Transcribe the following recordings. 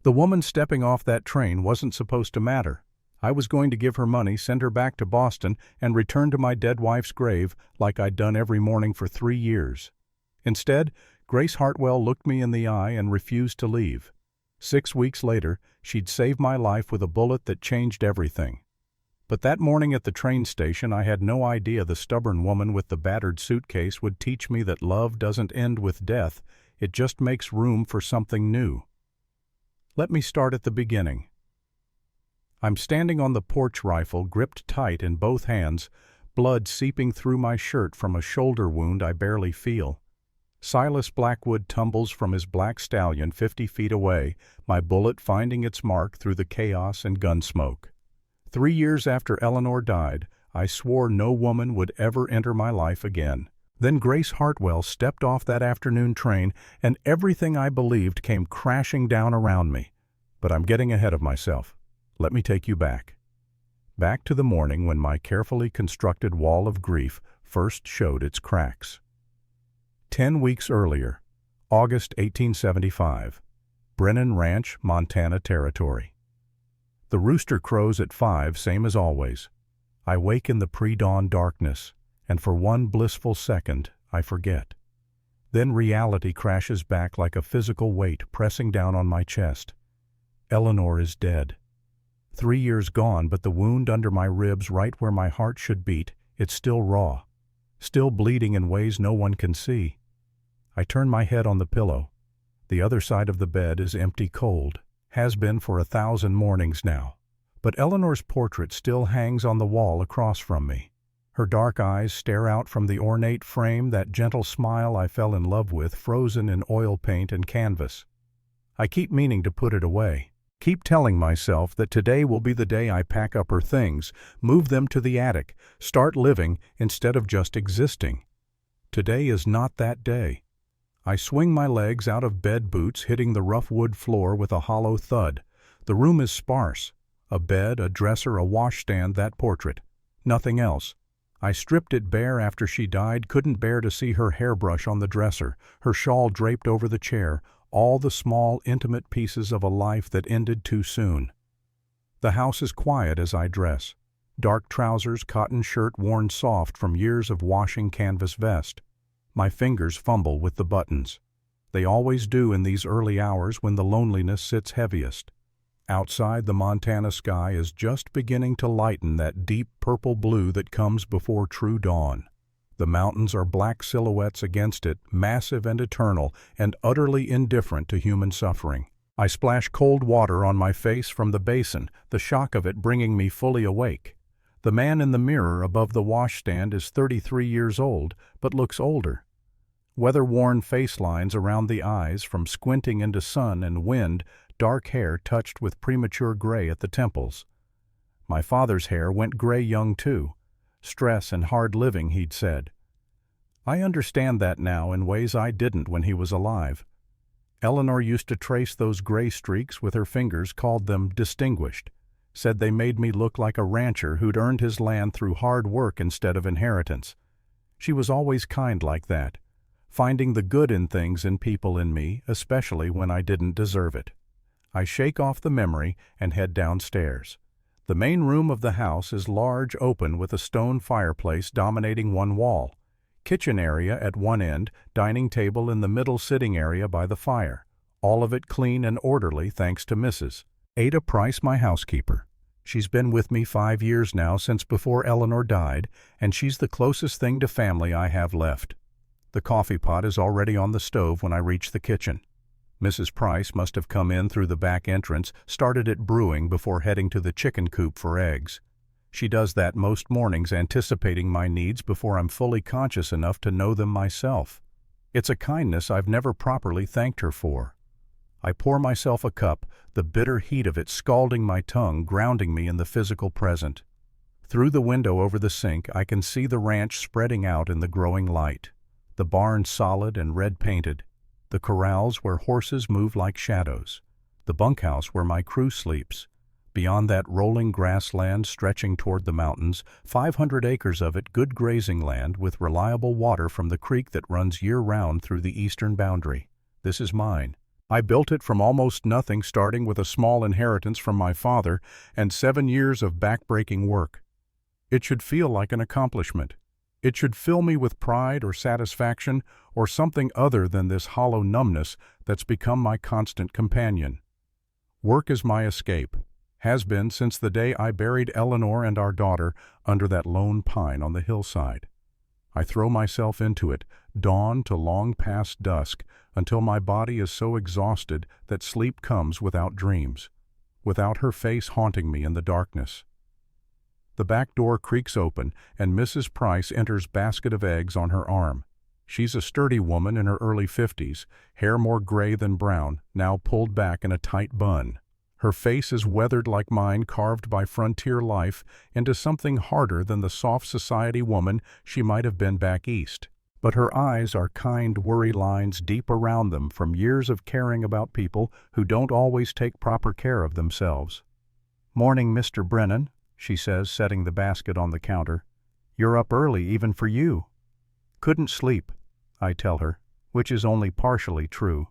The woman stepping off that train wasn't supposed to matter. I was going to give her money, send her back to Boston, and return to my dead wife's grave like I'd done every morning for 3 years. Instead, Grace Hartwell looked me in the eye and refused to leave. 6 weeks later, she'd saved my life with a bullet that changed everything. But that morning at the train station, I had no idea the stubborn woman with the battered suitcase would teach me that love doesn't end with death, it just makes room for something new. Let me start at the beginning. I'm standing on the porch rifle, gripped tight in both hands, blood seeping through my shirt from a shoulder wound I barely feel. Silas Blackwood tumbles from his black stallion 50 feet away, my bullet finding its mark through the chaos and gun smoke. 3 years after Eleanor died, I swore no woman would ever enter my life again. Then Grace Hartwell stepped off that afternoon train, and everything I believed came crashing down around me. But I'm getting ahead of myself. Let me take you back. Back to the morning when my carefully constructed wall of grief first showed its cracks. 10 weeks earlier, August 1875, Brennan Ranch, Montana Territory. The rooster crows at 5, same as always. I wake in the pre-dawn darkness, and for one blissful second, I forget. Then reality crashes back like a physical weight pressing down on my chest. Eleanor is dead. 3 years gone, but the wound under my ribs right where my heart should beat, it's still raw, still bleeding in ways no one can see. I turn my head on the pillow. The other side of the bed is empty cold, has been for 1,000 mornings now. But Eleanor's portrait still hangs on the wall across from me. Her dark eyes stare out from the ornate frame, that gentle smile I fell in love with, frozen in oil paint and canvas. I keep meaning to put it away. Keep telling myself that today will be the day I pack up her things, move them to the attic, start living instead of just existing. Today is not that day. I swing my legs out of bed boots, hitting the rough wood floor with a hollow thud. The room is sparse. A bed, a dresser, a washstand, that portrait. Nothing else. I stripped it bare after she died, couldn't bear to see her hairbrush on the dresser, her shawl draped over the chair, all the small, intimate pieces of a life that ended too soon. The house is quiet as I dress. Dark trousers, cotton shirt worn soft from years of washing, canvas vest. My fingers fumble with the buttons. They always do in these early hours when the loneliness sits heaviest. Outside, the Montana sky is just beginning to lighten that deep purple blue that comes before true dawn. The mountains are black silhouettes against it, massive and eternal, and utterly indifferent to human suffering. I splash cold water on my face from the basin, the shock of it bringing me fully awake. The man in the mirror above the washstand is 33 years old, but looks older. Weather-worn face lines around the eyes from squinting into sun and wind, dark hair touched with premature gray at the temples. My father's hair went gray young too. Stress and hard living, he'd said. I understand that now in ways I didn't when he was alive. Eleanor used to trace those gray streaks with her fingers, called them distinguished. Said they made me look like a rancher who'd earned his land through hard work instead of inheritance. She was always kind like that, finding the good in things and people in me, especially when I didn't deserve it. I shake off the memory and head downstairs. The main room of the house is large, open, with a stone fireplace dominating one wall. Kitchen area at one end, dining table in the middle, sitting area by the fire. All of it clean and orderly thanks to Mrs. Ada Price, my housekeeper. She's been with me 5 years now, since before Eleanor died, and she's the closest thing to family I have left. The coffee pot is already on the stove when I reach the kitchen. Mrs. Price must have come in through the back entrance, started it brewing before heading to the chicken coop for eggs. She does that most mornings, anticipating my needs before I'm fully conscious enough to know them myself. It's a kindness I've never properly thanked her for. I pour myself a cup, the bitter heat of it scalding my tongue, grounding me in the physical present. Through the window over the sink, I can see the ranch spreading out in the growing light. The barn solid and red-painted. The corrals where horses move like shadows. The bunkhouse where my crew sleeps. Beyond that, rolling grassland stretching toward the mountains, 500 acres of it good grazing land with reliable water from the creek that runs year-round through the eastern boundary. This is mine. I built it from almost nothing, starting with a small inheritance from my father and 7 years of backbreaking work. It should feel like an accomplishment. It should fill me with pride or satisfaction or something other than this hollow numbness that's become my constant companion. Work is my escape, has been since the day I buried Eleanor and our daughter under that lone pine on the hillside. I throw myself into it, dawn to long past dusk, until my body is so exhausted that sleep comes without dreams, without her face haunting me in the darkness. The back door creaks open, and Mrs. Price enters, basket of eggs on her arm. She's a sturdy woman in her early 50s, hair more gray than brown, now pulled back in a tight bun. Her face is weathered like mine, carved by frontier life into something harder than the soft society woman she might have been back east. But her eyes are kind, worry lines deep around them from years of caring about people who don't always take proper care of themselves. "Morning, Mr. Brennan," she says, setting the basket on the counter. "You're up early, even for you." "Couldn't sleep," I tell her, which is only partially true.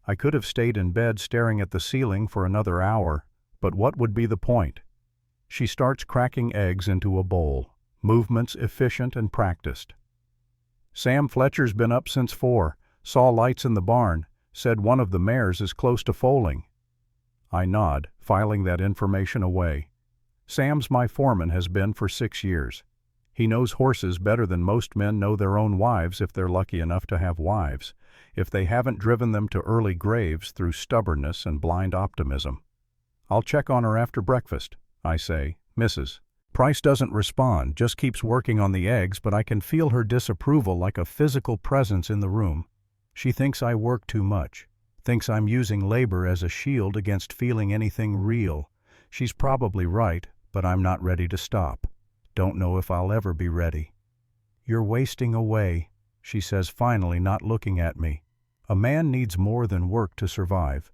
I could have stayed in bed staring at the ceiling for another hour, but what would be the point? She starts cracking eggs into a bowl, movements efficient and practiced. "Sam Fletcher's been up since 4, saw lights in the barn, said one of the mares is close to foaling." I nod, filing that information away. Sam's my foreman, has been for 6 years. He knows horses better than most men know their own wives, if they're lucky enough to have wives, if they haven't driven them to early graves through stubbornness and blind optimism. "I'll check on her after breakfast," I say. "Mrs. Price doesn't respond, just keeps working on the eggs, but I can feel her disapproval like a physical presence in the room. She thinks I work too much, thinks I'm using labor as a shield against feeling anything real. She's probably right, but I'm not ready to stop. Don't know if I'll ever be ready. "You're wasting away," she says finally, not looking at me. "A man needs more than work to survive."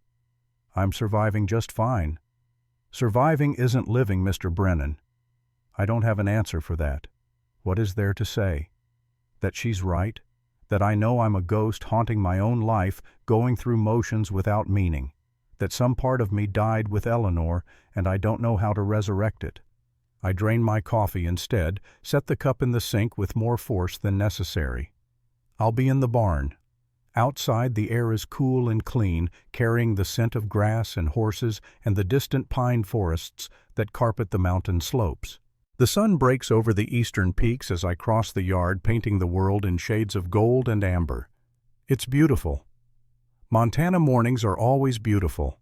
"I'm surviving just fine." "Surviving isn't living, Mr. Brennan." I don't have an answer for that. What is there to say? That she's right? That I know I'm a ghost haunting my own life, going through motions without meaning? That some part of me died with Eleanor, and I don't know how to resurrect it? I drain my coffee instead, set the cup in the sink with more force than necessary. I'll be in the barn. Outside the air is cool and clean, carrying the scent of grass and horses and the distant pine forests that carpet the mountain slopes. The sun breaks over the eastern peaks as I cross the yard, painting the world in shades of gold and amber. It's beautiful. Montana mornings are always beautiful.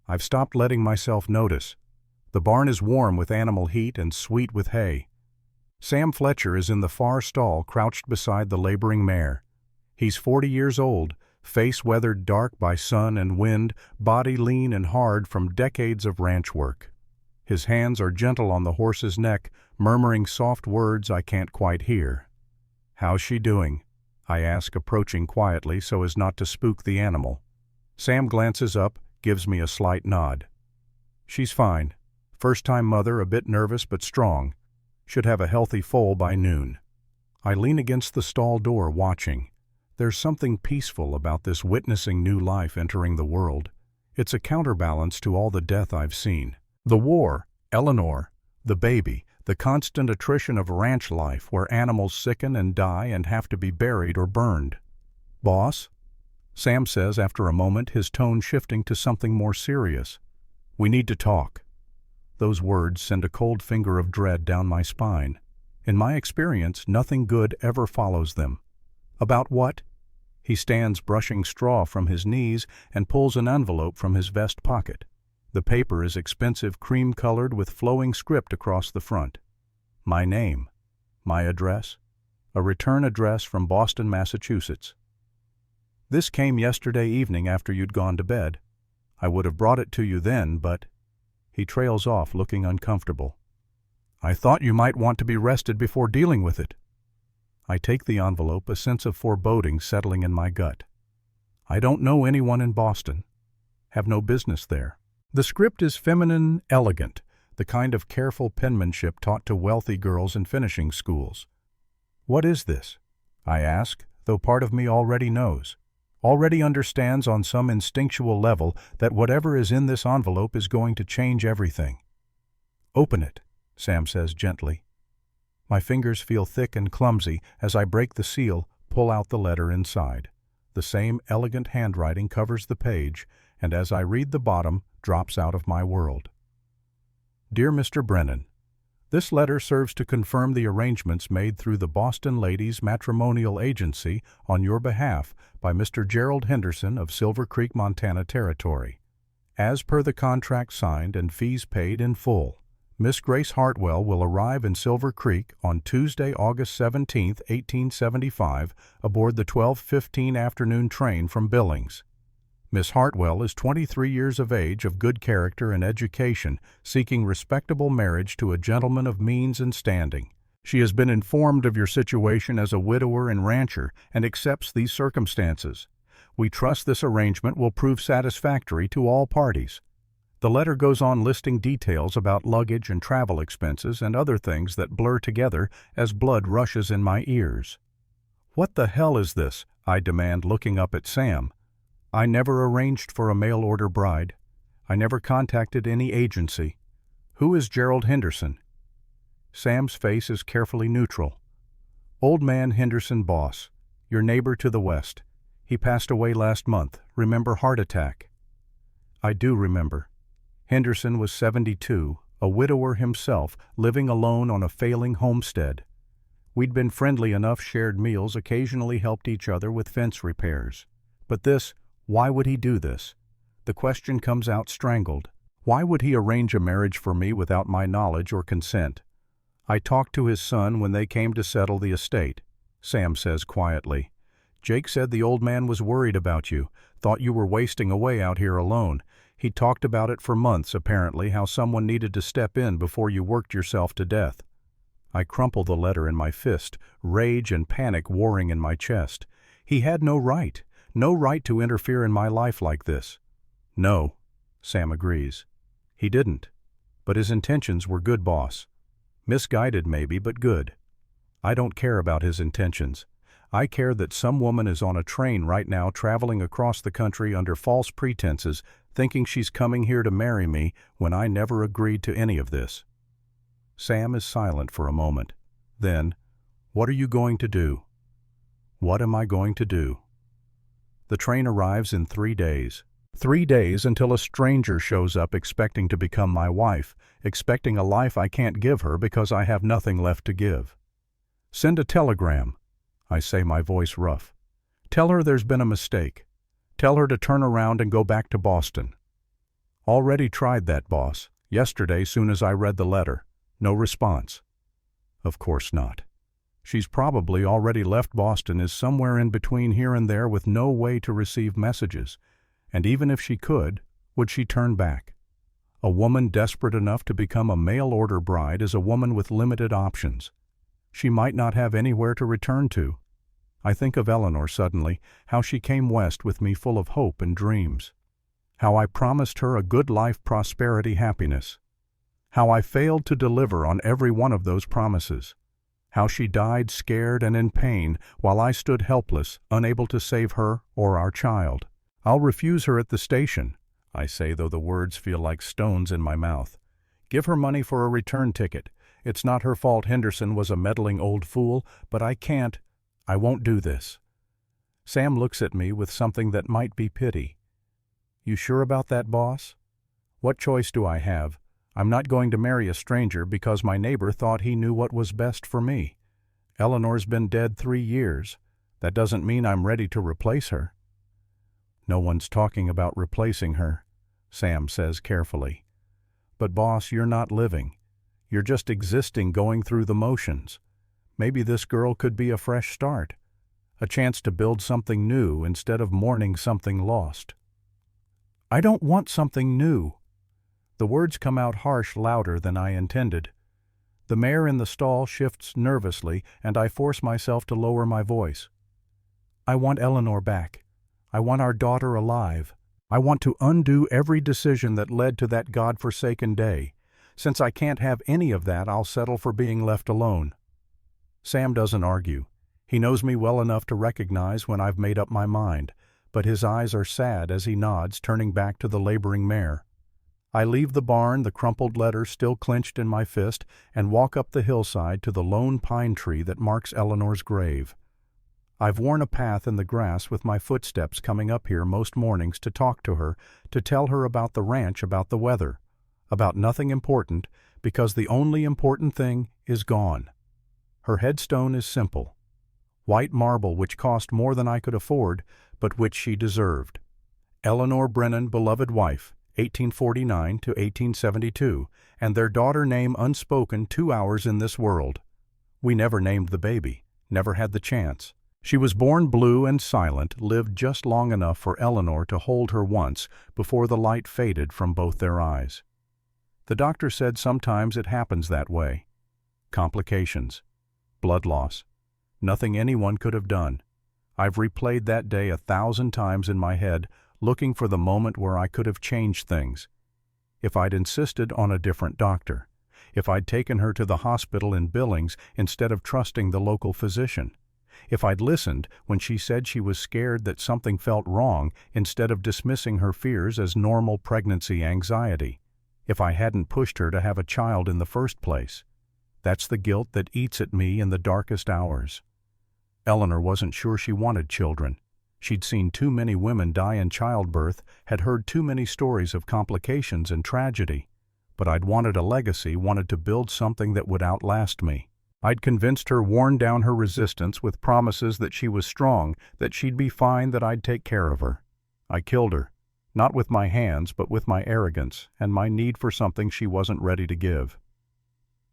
I've stopped letting myself notice. The barn is warm with animal heat and sweet with hay. Sam Fletcher is in the far stall, crouched beside the laboring mare. He's 40 years old, face weathered dark by sun and wind, body lean and hard from decades of ranch work. His hands are gentle on the horse's neck, murmuring soft words I can't quite hear. "How's she doing?" I ask, approaching quietly so as not to spook the animal. Sam glances up, gives me a slight nod. "She's fine. First-time mother, a bit nervous but strong. Should have a healthy foal by noon." I lean against the stall door, watching. There's something peaceful about this witnessing new life entering the world. It's a counterbalance to all the death I've seen. The war, Eleanor, the baby, the constant attrition of ranch life where animals sicken and die and have to be buried or burned. "Boss?" Sam says after a moment, his tone shifting to something more serious. "We need to talk." Those words send a cold finger of dread down my spine. In my experience, nothing good ever follows them. "About what?" He stands, brushing straw from his knees, and pulls an envelope from his vest pocket. The paper is expensive, cream-colored with flowing script across the front. My name, my address, a return address from Boston, Massachusetts. "This came yesterday evening after you'd gone to bed. I would have brought it to you then, but—" He trails off, looking uncomfortable. "I thought you might want to be rested before dealing with it." I take the envelope, a sense of foreboding settling in my gut. I don't know anyone in Boston. Have no business there. The script is feminine, elegant, the kind of careful penmanship taught to wealthy girls in finishing schools. "What is this?" I ask, though part of me already knows. already understands on some instinctual level that whatever is in this envelope is going to change everything. "Open it," Sam says gently. My fingers feel thick and clumsy as I break the seal, pull out the letter inside. The same elegant handwriting covers the page, and as I read the bottom, drops out of my world. Dear Mr. Brennan, this letter serves to confirm the arrangements made through the Boston Ladies Matrimonial Agency on your behalf by Mr. Gerald Henderson of Silver Creek, Montana Territory. As per the contract signed and fees paid in full, Miss Grace Hartwell will arrive in Silver Creek on Tuesday, August 17, 1875, aboard the 12:15 afternoon train from Billings. Miss Hartwell is 23 years of age, of good character and education, seeking respectable marriage to a gentleman of means and standing. She has been informed of your situation as a widower and rancher and accepts these circumstances. We trust this arrangement will prove satisfactory to all parties. The letter goes on listing details about luggage and travel expenses and other things that blur together as blood rushes in my ears. What the hell is this? I demand, looking up at Sam. I never arranged for a mail-order bride. I never contacted any agency. Who is Gerald Henderson? Sam's face is carefully neutral. Old man Henderson, boss. Your neighbor to the west. He passed away last month. Remember, heart attack? I do remember. Henderson was 72, a widower himself, living alone on a failing homestead. We'd been friendly enough, shared meals, occasionally helped each other with fence repairs. But this, why would he do this? The question comes out strangled. Why would he arrange a marriage for me without my knowledge or consent? I talked to his son when they came to settle the estate. Sam says quietly, Jake said the old man was worried about you, thought you were wasting away out here alone. He talked about it for months, apparently, how someone needed to step in before you worked yourself to death. I crumple the letter in my fist, rage and panic warring in my chest. He had no right to interfere in my life like this. No, Sam agrees. He didn't. But his intentions were good, boss. Misguided maybe, but good. I don't care about his intentions. I care that some woman is on a train right now traveling across the country under false pretenses, thinking she's coming here to marry me when I never agreed to any of this. Sam is silent for a moment. Then, what are you going to do? What am I going to do? The train arrives in 3 days. 3 days until a stranger shows up expecting to become my wife, expecting a life I can't give her because I have nothing left to give. Send a telegram. I say, my voice rough. Tell her there's been a mistake. Tell her to turn around and go back to Boston. Already tried that, boss. Yesterday, soon as I read the letter. No response. Of course not. She's probably already left Boston, is somewhere in between here and there with no way to receive messages. And even if she could, would she turn back? A woman desperate enough to become a mail-order bride is a woman with limited options. She might not have anywhere to return to. I think of Eleanor suddenly, how she came west with me full of hope and dreams. How I promised her a good life, prosperity, happiness. How I failed to deliver on every one of those promises. How she died scared and in pain while I stood helpless, unable to save her or our child. I'll refuse her at the station, I say, though the words feel like stones in my mouth. Give her money for a return ticket. It's not her fault Henderson was a meddling old fool, but I won't do this. Sam looks at me with something that might be pity. You sure about that, boss? What choice do I have? I'm not going to marry a stranger because my neighbor thought he knew what was best for me. Eleanor's been dead 3 years. That doesn't mean I'm ready to replace her. No one's talking about replacing her, Sam says carefully. But boss, you're not living. You're just existing, going through the motions. Maybe this girl could be a fresh start, a chance to build something new instead of mourning something lost. I don't want something new. The words come out harsh, louder than I intended. The mare in the stall shifts nervously, and I force myself to lower my voice. I want Eleanor back. I want our daughter alive. I want to undo every decision that led to that God-forsaken day. Since I can't have any of that, I'll settle for being left alone. Sam doesn't argue. He knows me well enough to recognize when I've made up my mind, but his eyes are sad as he nods, turning back to the laboring mare. I leave the barn, the crumpled letter still clenched in my fist, and walk up the hillside to the lone pine tree that marks Eleanor's grave. I've worn a path in the grass with my footsteps coming up here most mornings to talk to her, to tell her about the ranch, about the weather, about nothing important, because the only important thing is gone. Her headstone is simple. White marble which cost more than I could afford, but which she deserved. Eleanor Brennan, beloved wife, 1849 to 1872, and their daughter name unspoken 2 hours in this world. We never named the baby, never had the chance. She was born blue and silent, lived just long enough for Eleanor to hold her once before the light faded from both their eyes. The doctor said sometimes it happens that way. Complications. Blood loss. Nothing anyone could have done. I've replayed that day 1,000 times in my head, looking for the moment where I could have changed things. If I'd insisted on a different doctor. If I'd taken her to the hospital in Billings instead of trusting the local physician. If I'd listened when she said she was scared that something felt wrong instead of dismissing her fears as normal pregnancy anxiety. If I hadn't pushed her to have a child in the first place. That's the guilt that eats at me in the darkest hours. Eleanor wasn't sure she wanted children. She'd seen too many women die in childbirth, had heard too many stories of complications and tragedy. But I'd wanted a legacy, wanted to build something that would outlast me. I'd convinced her, worn down her resistance with promises that she was strong, that she'd be fine, that I'd take care of her. I killed her, not with my hands, but with my arrogance and my need for something she wasn't ready to give.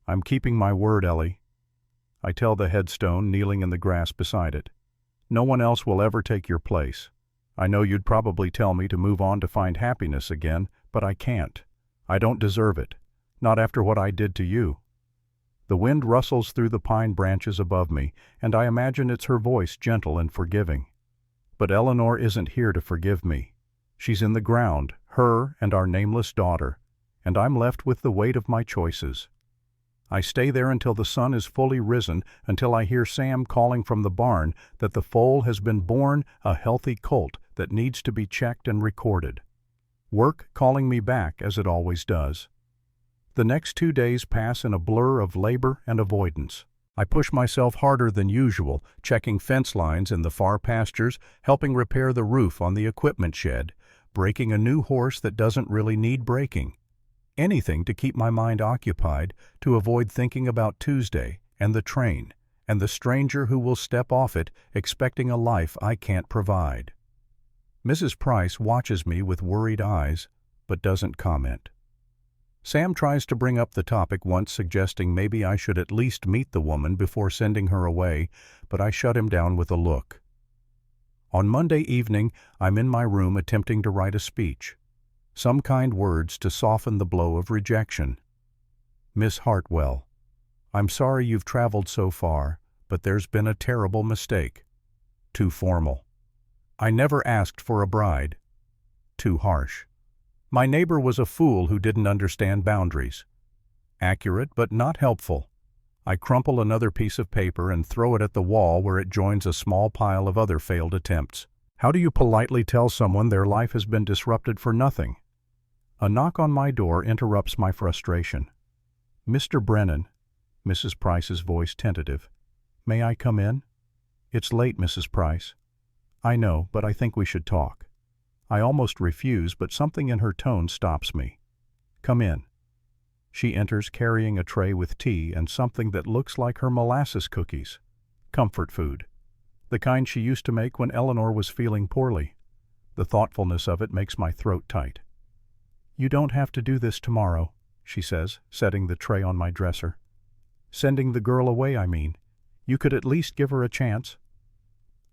I'm keeping my word, Ellie. I tell the headstone kneeling in the grass beside it. No one else will ever take your place. I know you'd probably tell me to move on to find happiness again, but I can't. I don't deserve it. Not after what I did to you. The wind rustles through the pine branches above me, and I imagine it's her voice, gentle and forgiving. But Eleanor isn't here to forgive me. She's in the ground, her and our nameless daughter, and I'm left with the weight of my choices. I stay there until the sun is fully risen, until I hear Sam calling from the barn that the foal has been born, a healthy colt that needs to be checked and recorded. Work calling me back, as it always does. The next 2 days pass in a blur of labor and avoidance. I push myself harder than usual, checking fence lines in the far pastures, helping repair the roof on the equipment shed, breaking a new horse that doesn't really need breaking. Anything to keep my mind occupied, to avoid thinking about Tuesday and the train and the stranger who will step off it expecting a life I can't provide. Mrs. Price watches me with worried eyes, but doesn't comment. Sam tries to bring up the topic once, suggesting maybe I should at least meet the woman before sending her away, but I shut him down with a look. On Monday evening, I'm in my room attempting to write a speech. Some kind words to soften the blow of rejection. Miss Hartwell, I'm sorry you've traveled so far, but there's been a terrible mistake. Too formal. I never asked for a bride. Too harsh. My neighbor was a fool who didn't understand boundaries. Accurate, but not helpful. I crumple another piece of paper and throw it at the wall where it joins a small pile of other failed attempts. How do you politely tell someone their life has been disrupted for nothing? A knock on my door interrupts my frustration. Mr. Brennan, Mrs. Price's voice tentative. May I come in? It's late, Mrs. Price. I know, but I think we should talk. I almost refuse, but something in her tone stops me. Come in. She enters carrying a tray with tea and something that looks like her molasses cookies. Comfort food. The kind she used to make when Eleanor was feeling poorly. The thoughtfulness of it makes my throat tight. You don't have to do this tomorrow, she says, setting the tray on my dresser. Sending the girl away, I mean. You could at least give her a chance.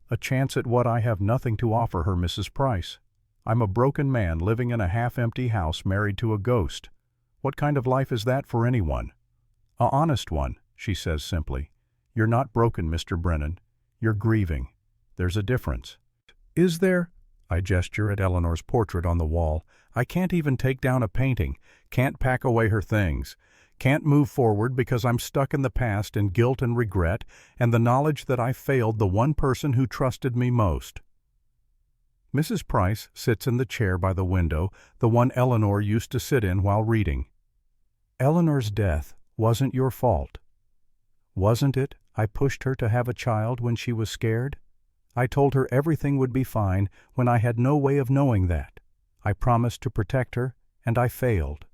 A chance at what? I have nothing to offer her, Mrs. Price. I'm a broken man living in a half-empty house married to a ghost. What kind of life is that for anyone? A honest one, she says simply. You're not broken, Mr. Brennan. You're grieving. There's a difference. Is there? I gesture at Eleanor's portrait on the wall. I can't even take down a painting, can't pack away her things, can't move forward because I'm stuck in the past in guilt and regret and the knowledge that I failed the one person who trusted me most. Mrs. Price sits in the chair by the window, the one Eleanor used to sit in while reading. Eleanor's death wasn't your fault. Wasn't it I pushed her to have a child when she was scared? I told her everything would be fine when I had no way of knowing that. I promised to protect her, and I failed.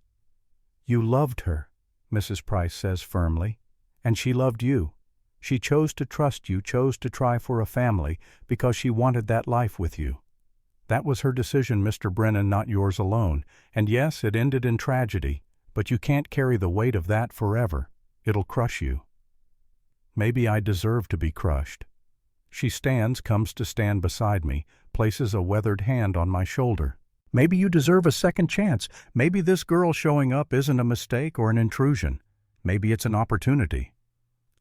You loved her, Mrs. Price says firmly, and she loved you. She chose to trust you, chose to try for a family, because she wanted that life with you. That was her decision, Mr. Brennan, not yours alone. And yes, it ended in tragedy, but you can't carry the weight of that forever. It'll crush you. Maybe I deserve to be crushed. She comes to stand beside me, places a weathered hand on my shoulder. Maybe you deserve a second chance. Maybe this girl showing up isn't a mistake or an intrusion. Maybe it's an opportunity.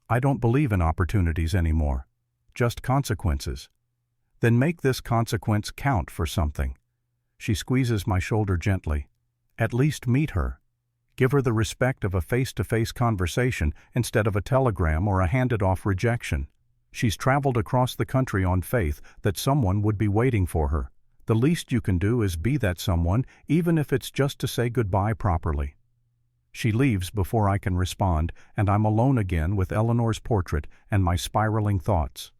I don't believe in opportunities anymore, just consequences. Then make this consequence count for something. She squeezes my shoulder gently. At least meet her. Give her the respect of a face-to-face conversation instead of a telegram or a handed-off rejection. She's traveled across the country on faith that someone would be waiting for her. The least you can do is be that someone, even if it's just to say goodbye properly. She leaves before I can respond, and I'm alone again with Eleanor's portrait and my spiraling thoughts.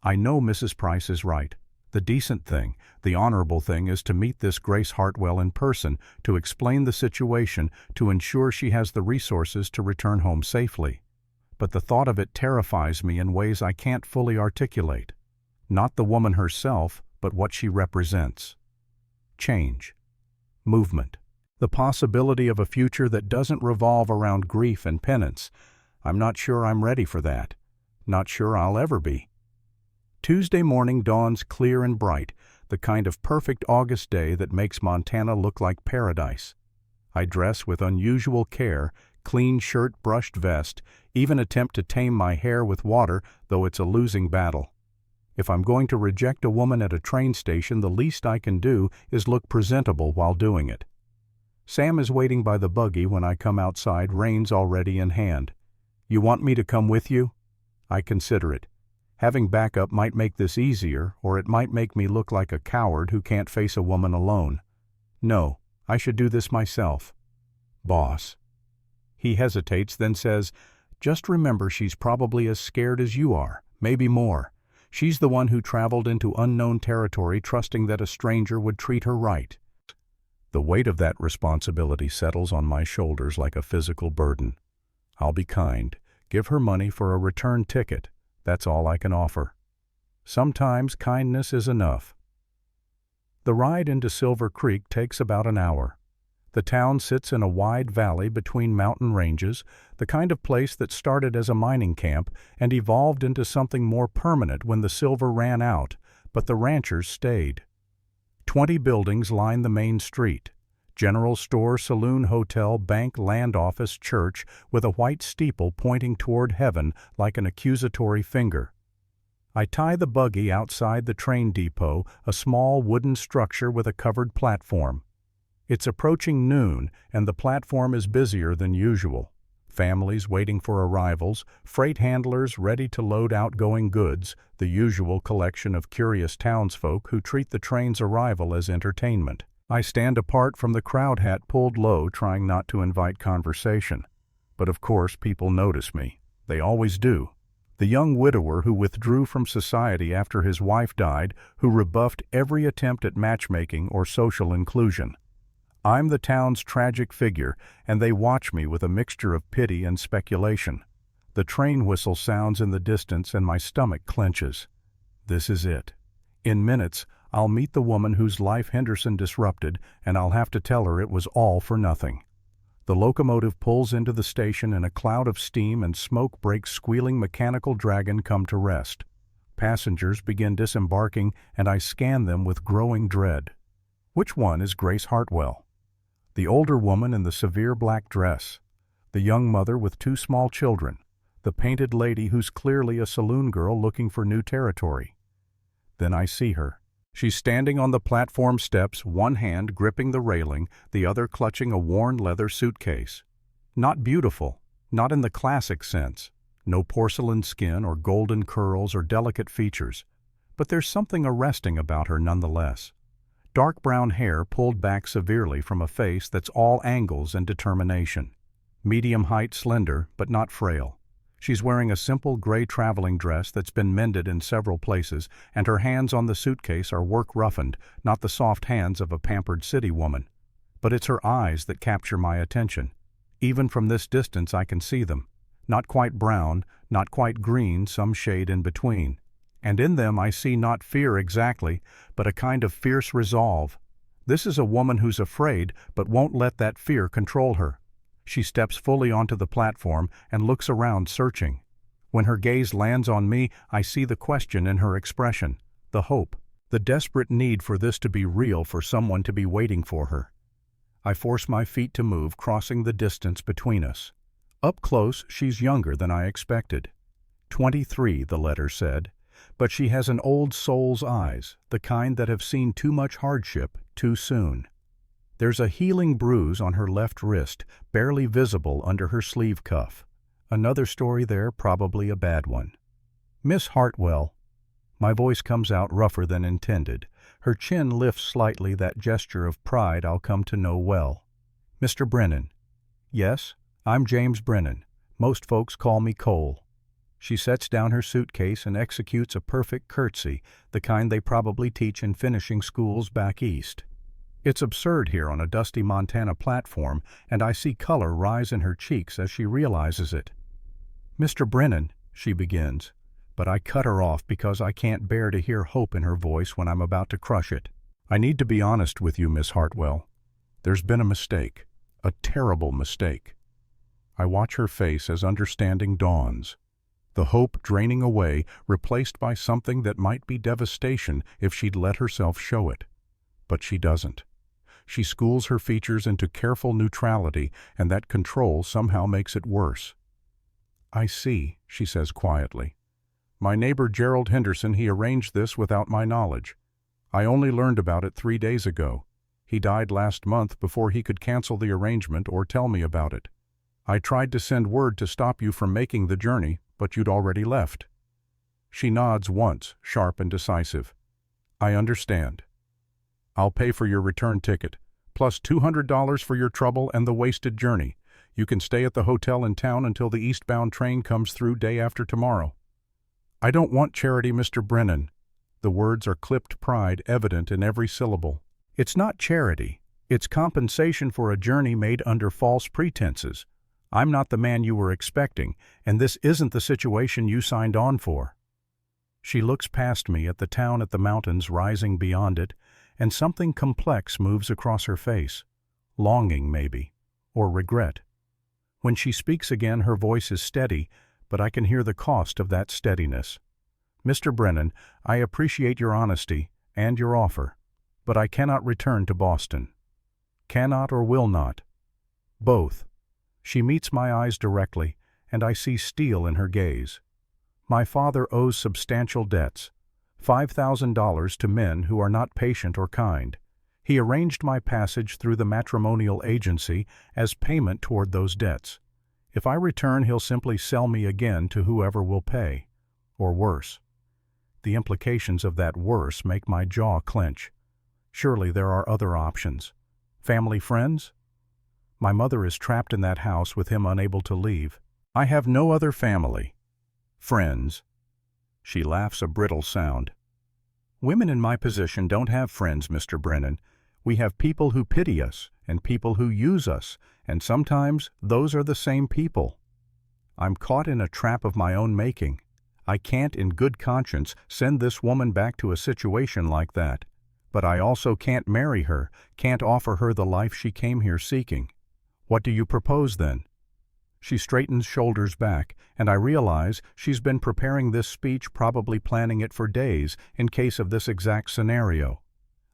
I know Mrs. Price is right. The decent thing, the honorable thing is to meet this Grace Hartwell in person, to explain the situation, to ensure she has the resources to return home safely. But the thought of it terrifies me in ways I can't fully articulate. Not the woman herself, but what she represents. Change. Movement. The possibility of a future that doesn't revolve around grief and penance. I'm not sure I'm ready for that. Not sure I'll ever be. Tuesday morning dawns clear and bright, the kind of perfect August day that makes Montana look like paradise. I dress with unusual care, clean shirt, brushed vest, even attempt to tame my hair with water, though it's a losing battle. If I'm going to reject a woman at a train station, the least I can do is look presentable while doing it. Sam is waiting by the buggy when I come outside, reins already in hand. You want me to come with you? I consider it. Having backup might make this easier, or it might make me look like a coward who can't face a woman alone. No, I should do this myself. Boss. He hesitates, then says, just remember she's probably as scared as you are, maybe more. She's the one who traveled into unknown territory trusting that a stranger would treat her right. The weight of that responsibility settles on my shoulders like a physical burden. I'll be kind, give her money for a return ticket. That's all I can offer. Sometimes kindness is enough. The ride into Silver Creek takes about an hour. The town sits in a wide valley between mountain ranges, the kind of place that started as a mining camp and evolved into something more permanent when the silver ran out, but the ranchers stayed. 20 buildings line the main street. General store, saloon, hotel, bank, land office, church, with a white steeple pointing toward heaven like an accusatory finger. I tie the buggy outside the train depot, a small wooden structure with a covered platform. It's approaching noon, and the platform is busier than usual. Families waiting for arrivals, freight handlers ready to load outgoing goods, the usual collection of curious townsfolk who treat the train's arrival as entertainment. I stand apart from the crowd, hat pulled low, trying not to invite conversation. But of course people notice me. They always do. The young widower who withdrew from society after his wife died, who rebuffed every attempt at matchmaking or social inclusion. I'm the town's tragic figure, and they watch me with a mixture of pity and speculation. The train whistle sounds in the distance and my stomach clenches. This is it. In minutes, I'll meet the woman whose life Henderson disrupted, and I'll have to tell her it was all for nothing. The locomotive pulls into the station and a cloud of steam and smoke breaks squealing mechanical dragon come to rest. Passengers begin disembarking, and I scan them with growing dread. Which one is Grace Hartwell? The older woman in the severe black dress. The young mother with 2 small children. The painted lady who's clearly a saloon girl looking for new territory. Then I see her. She's standing on the platform steps, one hand gripping the railing, the other clutching a worn leather suitcase. Not beautiful, not in the classic sense. No porcelain skin or golden curls or delicate features. but there's something arresting about her nonetheless. Dark brown hair pulled back severely from a face that's all angles and determination. Medium height, slender, but not frail. She's wearing a simple gray traveling dress that's been mended in several places, and her hands on the suitcase are work-roughened, not the soft hands of a pampered city woman. But it's her eyes that capture my attention. Even from this distance I can see them. Not quite brown, not quite green, some shade in between. And in them I see not fear exactly, but a kind of fierce resolve. This is a woman who's afraid, but won't let that fear control her. She steps fully onto the platform and looks around searching. When her gaze lands on me, I see the question in her expression, the hope, the desperate need for this to be real, for someone to be waiting for her. I force my feet to move, crossing the distance between us. Up close, she's younger than I expected. 23, the letter said, but she has an old soul's eyes, the kind that have seen too much hardship too soon. There's a healing bruise on her left wrist, barely visible under her sleeve cuff. Another story there, probably a bad one. Miss Hartwell. My voice comes out rougher than intended. Her chin lifts slightly, that gesture of pride I'll come to know well. Mr. Brennan. Yes, I'm James Brennan. Most folks call me Cole. She sets down her suitcase and executes a perfect curtsy, the kind they probably teach in finishing schools back east. It's absurd here on a dusty Montana platform, and I see color rise in her cheeks as she realizes it. Mr. Brennan, she begins, but I cut her off because I can't bear to hear hope in her voice when I'm about to crush it. I need to be honest with you, Miss Hartwell. There's been a mistake, a terrible mistake. I watch her face as understanding dawns. The hope draining away, replaced by something that might be devastation if she'd let herself show it. But she doesn't. She schools her features into careful neutrality, and that control somehow makes it worse. I see, she says quietly. My neighbor Gerald Henderson, he arranged this without my knowledge. I only learned about it 3 days ago. He died last month before he could cancel the arrangement or tell me about it. I tried to send word to stop you from making the journey, but you'd already left. She nods once, sharp and decisive. I understand. I'll pay for your return ticket, plus $200 for your trouble and the wasted journey. You can stay at the hotel in town until the eastbound train comes through day after tomorrow. I don't want charity, Mr. Brennan. The words are clipped pride evident in every syllable. It's not charity. It's compensation for a journey made under false pretenses. I'm not the man you were expecting, and this isn't the situation you signed on for. She looks past me at the town, at the mountains rising beyond it, and something complex moves across her face. Longing, maybe, or regret. When she speaks again, her voice is steady, but I can hear the cost of that steadiness. Mr. Brennan, I appreciate your honesty and your offer, but I cannot return to Boston. Cannot or will not. Both. She meets my eyes directly, and I see steel in her gaze. My father owes substantial debts. $5,000 to men who are not patient or kind. He arranged my passage through the matrimonial agency as payment toward those debts. If I return, he'll simply sell me again to whoever will pay. Or worse. The implications of that worse make my jaw clench. Surely there are other options. Family, friends? My mother is trapped in that house with him unable to leave. I have no other family. Friends. She laughs a brittle sound. Women in my position don't have friends, Mr. Brennan. We have people who pity us and people who use us, and sometimes those are the same people. I'm caught in a trap of my own making. I can't in good conscience send this woman back to a situation like that. But I also can't marry her, can't offer her the life she came here seeking. What do you propose then? She straightens shoulders back, and I realize she's been preparing this speech, probably planning it for days, in case of this exact scenario.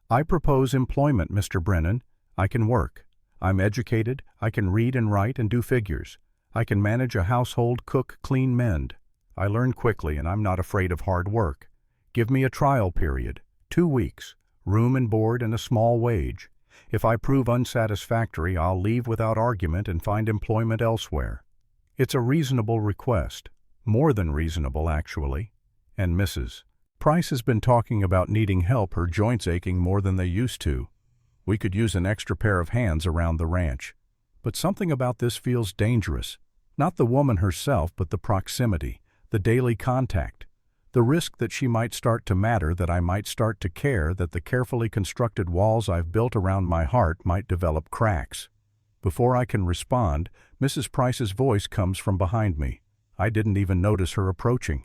I propose employment, Mr. Brennan. I can work. I'm educated, I can read and write and do figures. I can manage a household, cook, clean, mend. I learn quickly, and I'm not afraid of hard work. Give me a trial period, 2 weeks, room and board and a small wage. If I prove unsatisfactory, I'll leave without argument and find employment elsewhere. It's a reasonable request, more than reasonable actually, and Mrs. Price has been talking about needing help, her joints aching more than they used to. We could use an extra pair of hands around the ranch. But something about this feels dangerous. Not the woman herself, but the proximity, the daily contact. The risk that she might start to matter, that I might start to care, that the carefully constructed walls I've built around my heart might develop cracks. Before I can respond, Mrs. Price's voice comes from behind me. I didn't even notice her approaching.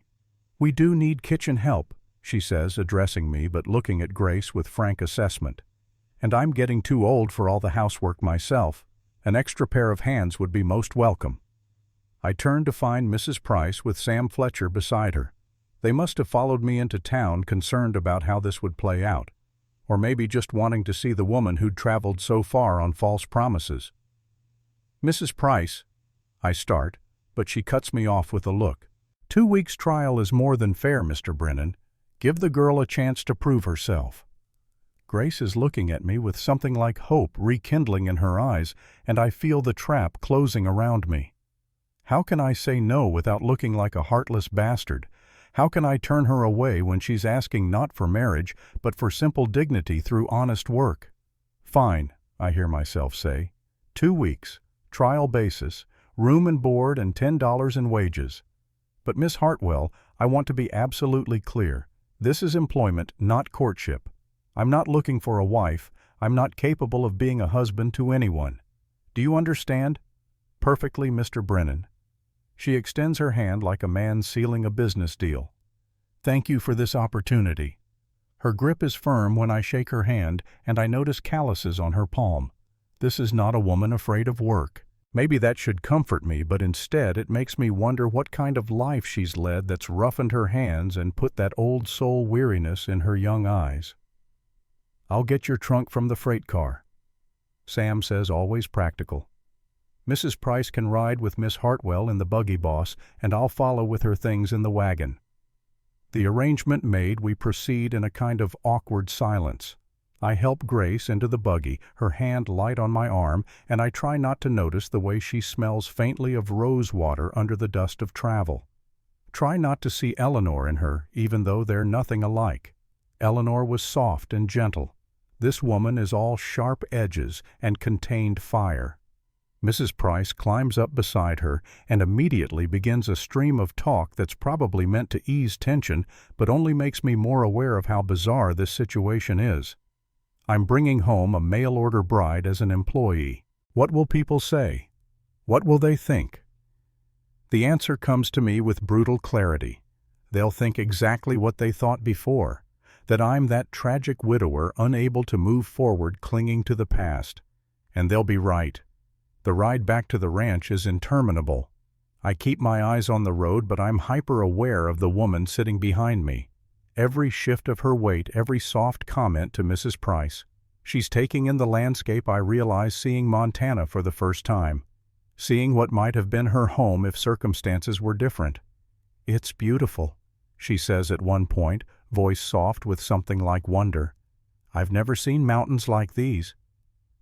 "We do need kitchen help," she says, addressing me but looking at Grace with frank assessment. "And I'm getting too old for all the housework myself. An extra pair of hands would be most welcome." I turned to find Mrs. Price with Sam Fletcher beside her. They must have followed me into town, concerned about how this would play out. Or maybe just wanting to see the woman who'd traveled so far on false promises. "Mrs. Price," I start, but she cuts me off with a look. "2 weeks' trial is more than fair, Mr. Brennan. Give the girl a chance to prove herself." Grace is looking at me with something like hope rekindling in her eyes, and I feel the trap closing around me. How can I say no without looking like a heartless bastard? How can I turn her away when she's asking not for marriage, but for simple dignity through honest work? "Fine," I hear myself say. 2 weeks, trial basis, room and board and $10 in wages. But Miss Hartwell, I want to be absolutely clear. This is employment, not courtship. I'm not looking for a wife. I'm not capable of being a husband to anyone. Do you understand? Perfectly, Mr. Brennan. She extends her hand like a man sealing a business deal. Thank you for this opportunity. Her grip is firm when I shake her hand, and I notice calluses on her palm. This is not a woman afraid of work. Maybe that should comfort me, but instead it makes me wonder what kind of life she's led that's roughened her hands and put that old soul weariness in her young eyes. "I'll get your trunk from the freight car." Sam says always practical. "Mrs. Price can ride with Miss Hartwell in the buggy, boss, and I'll follow with her things in the wagon." The arrangement made, we proceed in a kind of awkward silence. I help Grace into the buggy, her hand light on my arm, and I try not to notice the way she smells faintly of rose water under the dust of travel. Try not to see Eleanor in her, even though they're nothing alike. Eleanor was soft and gentle. This woman is all sharp edges and contained fire. Mrs. Price climbs up beside her and immediately begins a stream of talk that's probably meant to ease tension, but only makes me more aware of how bizarre this situation is. I'm bringing home a mail-order bride as an employee. What will people say? What will they think? The answer comes to me with brutal clarity. They'll think exactly what they thought before, that I'm that tragic widower unable to move forward, clinging to the past. And they'll be right. The ride back to the ranch is interminable. I keep my eyes on the road, but I'm hyper-aware of the woman sitting behind me. Every shift of her weight, every soft comment to Mrs. Price. She's taking in the landscape. I realize, seeing Montana for the first time. Seeing what might have been her home if circumstances were different. "It's beautiful," she says at one point, voice soft with something like wonder. "I've never seen mountains like these."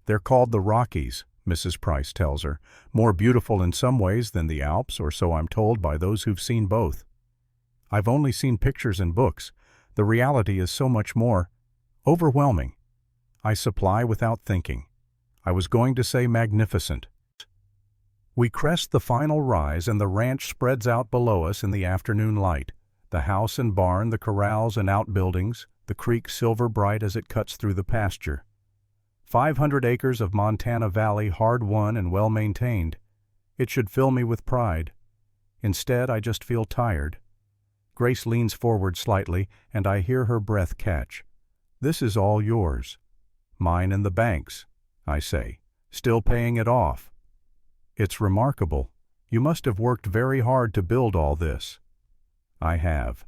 "They're called the Rockies," Mrs. Price tells her. "More beautiful in some ways than the Alps, or so I'm told by those who've seen both. I've only seen pictures and books. The reality is so much more overwhelming." I supply without thinking. I was going to say magnificent. We crest the final rise and the ranch spreads out below us in the afternoon light. The house and barn, the corrals and outbuildings, the creek silver bright as it cuts through the pasture. 500 acres of Montana Valley, hard-won and well-maintained. It should fill me with pride. Instead, I just feel tired. Grace leans forward slightly, and I hear her breath catch. "This is all yours." "Mine and the bank's," I say, "still paying it off." "It's remarkable. You must have worked very hard to build all this." I have.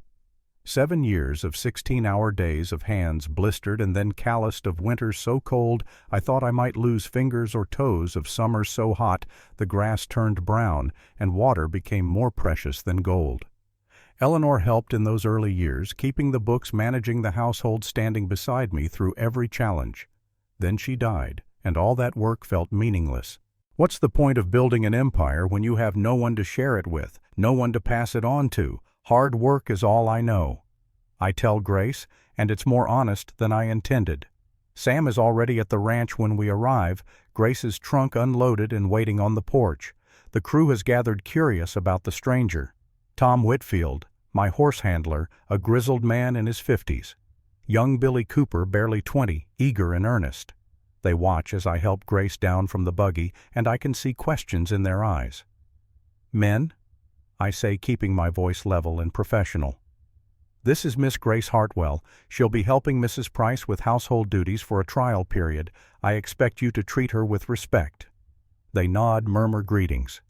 7 years of 16-hour days of hands blistered and then calloused, of winters so cold I thought I might lose fingers or toes, of summers so hot the grass turned brown and water became more precious than gold. Eleanor helped in those early years, keeping the books, managing the household, standing beside me through every challenge. Then she died, and all that work felt meaningless. What's the point of building an empire when you have no one to share it with, no one to pass it on to? Hard work is all I know. I tell Grace, and it's more honest than I intended. Sam is already at the ranch when we arrive, Grace's trunk unloaded and waiting on the porch. The crew has gathered curious about the stranger. Tom Whitfield, my horse handler, a grizzled man in his 50s. Young Billy Cooper, barely 20, eager and earnest. They watch as I help Grace down from the buggy, and I can see questions in their eyes. "Men?" I say, keeping my voice level and professional. "This is Miss Grace Hartwell. She'll be helping Mrs. Price with household duties for a trial period. I expect you to treat her with respect." They nod, murmur greetings.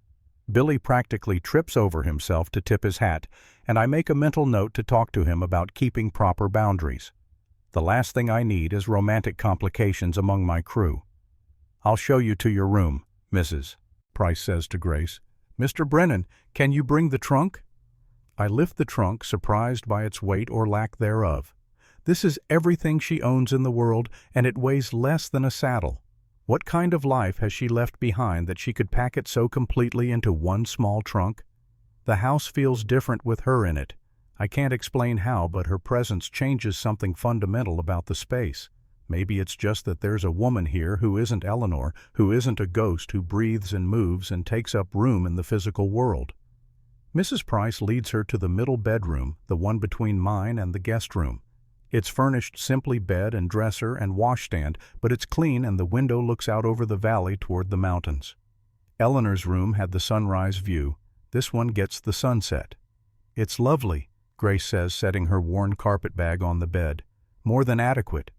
Billy practically trips over himself to tip his hat, and I make a mental note to talk to him about keeping proper boundaries. The last thing I need is romantic complications among my crew. "I'll show you to your room, Mrs." Price says to Grace. "Mr. Brennan, can you bring the trunk?" I lift the trunk, surprised by its weight or lack thereof. This is everything she owns in the world, and it weighs less than a saddle. What kind of life has she left behind that she could pack it so completely into one small trunk? The house feels different with her in it. I can't explain how, but her presence changes something fundamental about the space. Maybe it's just that there's a woman here who isn't Eleanor, who isn't a ghost who breathes and moves and takes up room in the physical world. Mrs. Price leads her to the middle bedroom, the one between mine and the guest room. It's furnished simply bed and dresser and washstand, but it's clean and the window looks out over the valley toward the mountains. Eleanor's room had the sunrise view. This one gets the sunset. "It's lovely," Grace says, setting her worn carpet bag on the bed. "More than adequate."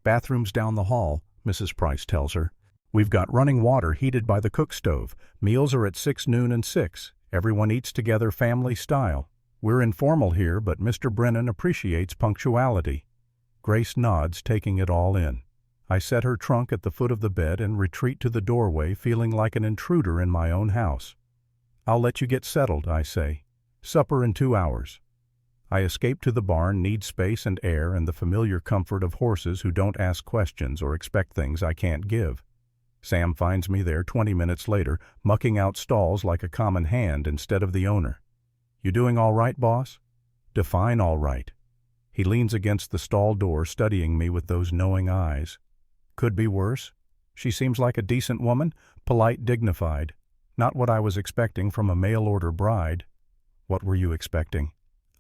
"Bathroom's down the hall," Mrs. Price tells her. "We've got running water heated by the cook stove. Meals are at 6, noon, and 6. Everyone eats together family style. We're informal here, but Mr. Brennan appreciates punctuality." Grace nods, taking it all in. I set her trunk at the foot of the bed and retreat to the doorway, feeling like an intruder in my own house. "I'll let you get settled," I say. "Supper in 2 hours." I escape to the barn, need space and air and the familiar comfort of horses who don't ask questions or expect things I can't give. Sam finds me there 20 minutes later, mucking out stalls like a common hand instead of the owner. "You doing all right, boss?" Define all right. He leans against the stall door, studying me with those knowing eyes. Could be worse. She seems like a decent woman, polite, dignified. Not what I was expecting from a mail-order bride. What were you expecting?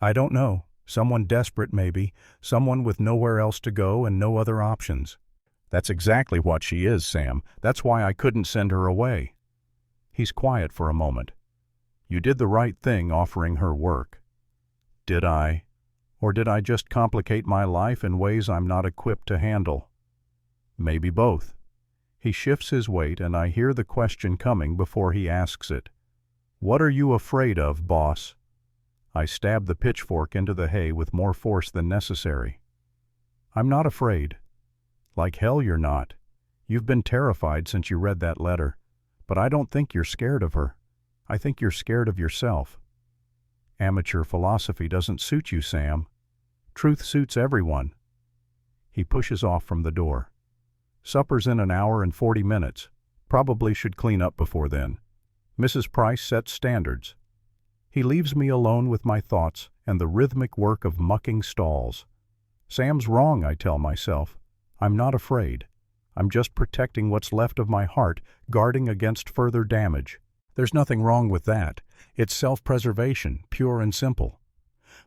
I don't know. Someone desperate, maybe. Someone with nowhere else to go and no other options. That's exactly what she is, Sam. That's why I couldn't send her away. He's quiet for a moment. You did the right thing offering her work. Did I? Or did I just complicate my life in ways I'm not equipped to handle? Maybe both. He shifts his weight and I hear the question coming before he asks it. What are you afraid of, boss? I stab the pitchfork into the hay with more force than necessary. I'm not afraid. Like hell you're not. You've been terrified since you read that letter. But I don't think you're scared of her. I think you're scared of yourself. Amateur philosophy doesn't suit you, Sam. Truth suits everyone. He pushes off from the door. Supper's in 1 hour and 40 minutes. Probably should clean up before then. Mrs. Price sets standards. He leaves me alone with my thoughts and the rhythmic work of mucking stalls. Sam's wrong, I tell myself. I'm not afraid. I'm just protecting what's left of my heart, guarding against further damage. There's nothing wrong with that. It's self-preservation, pure and simple.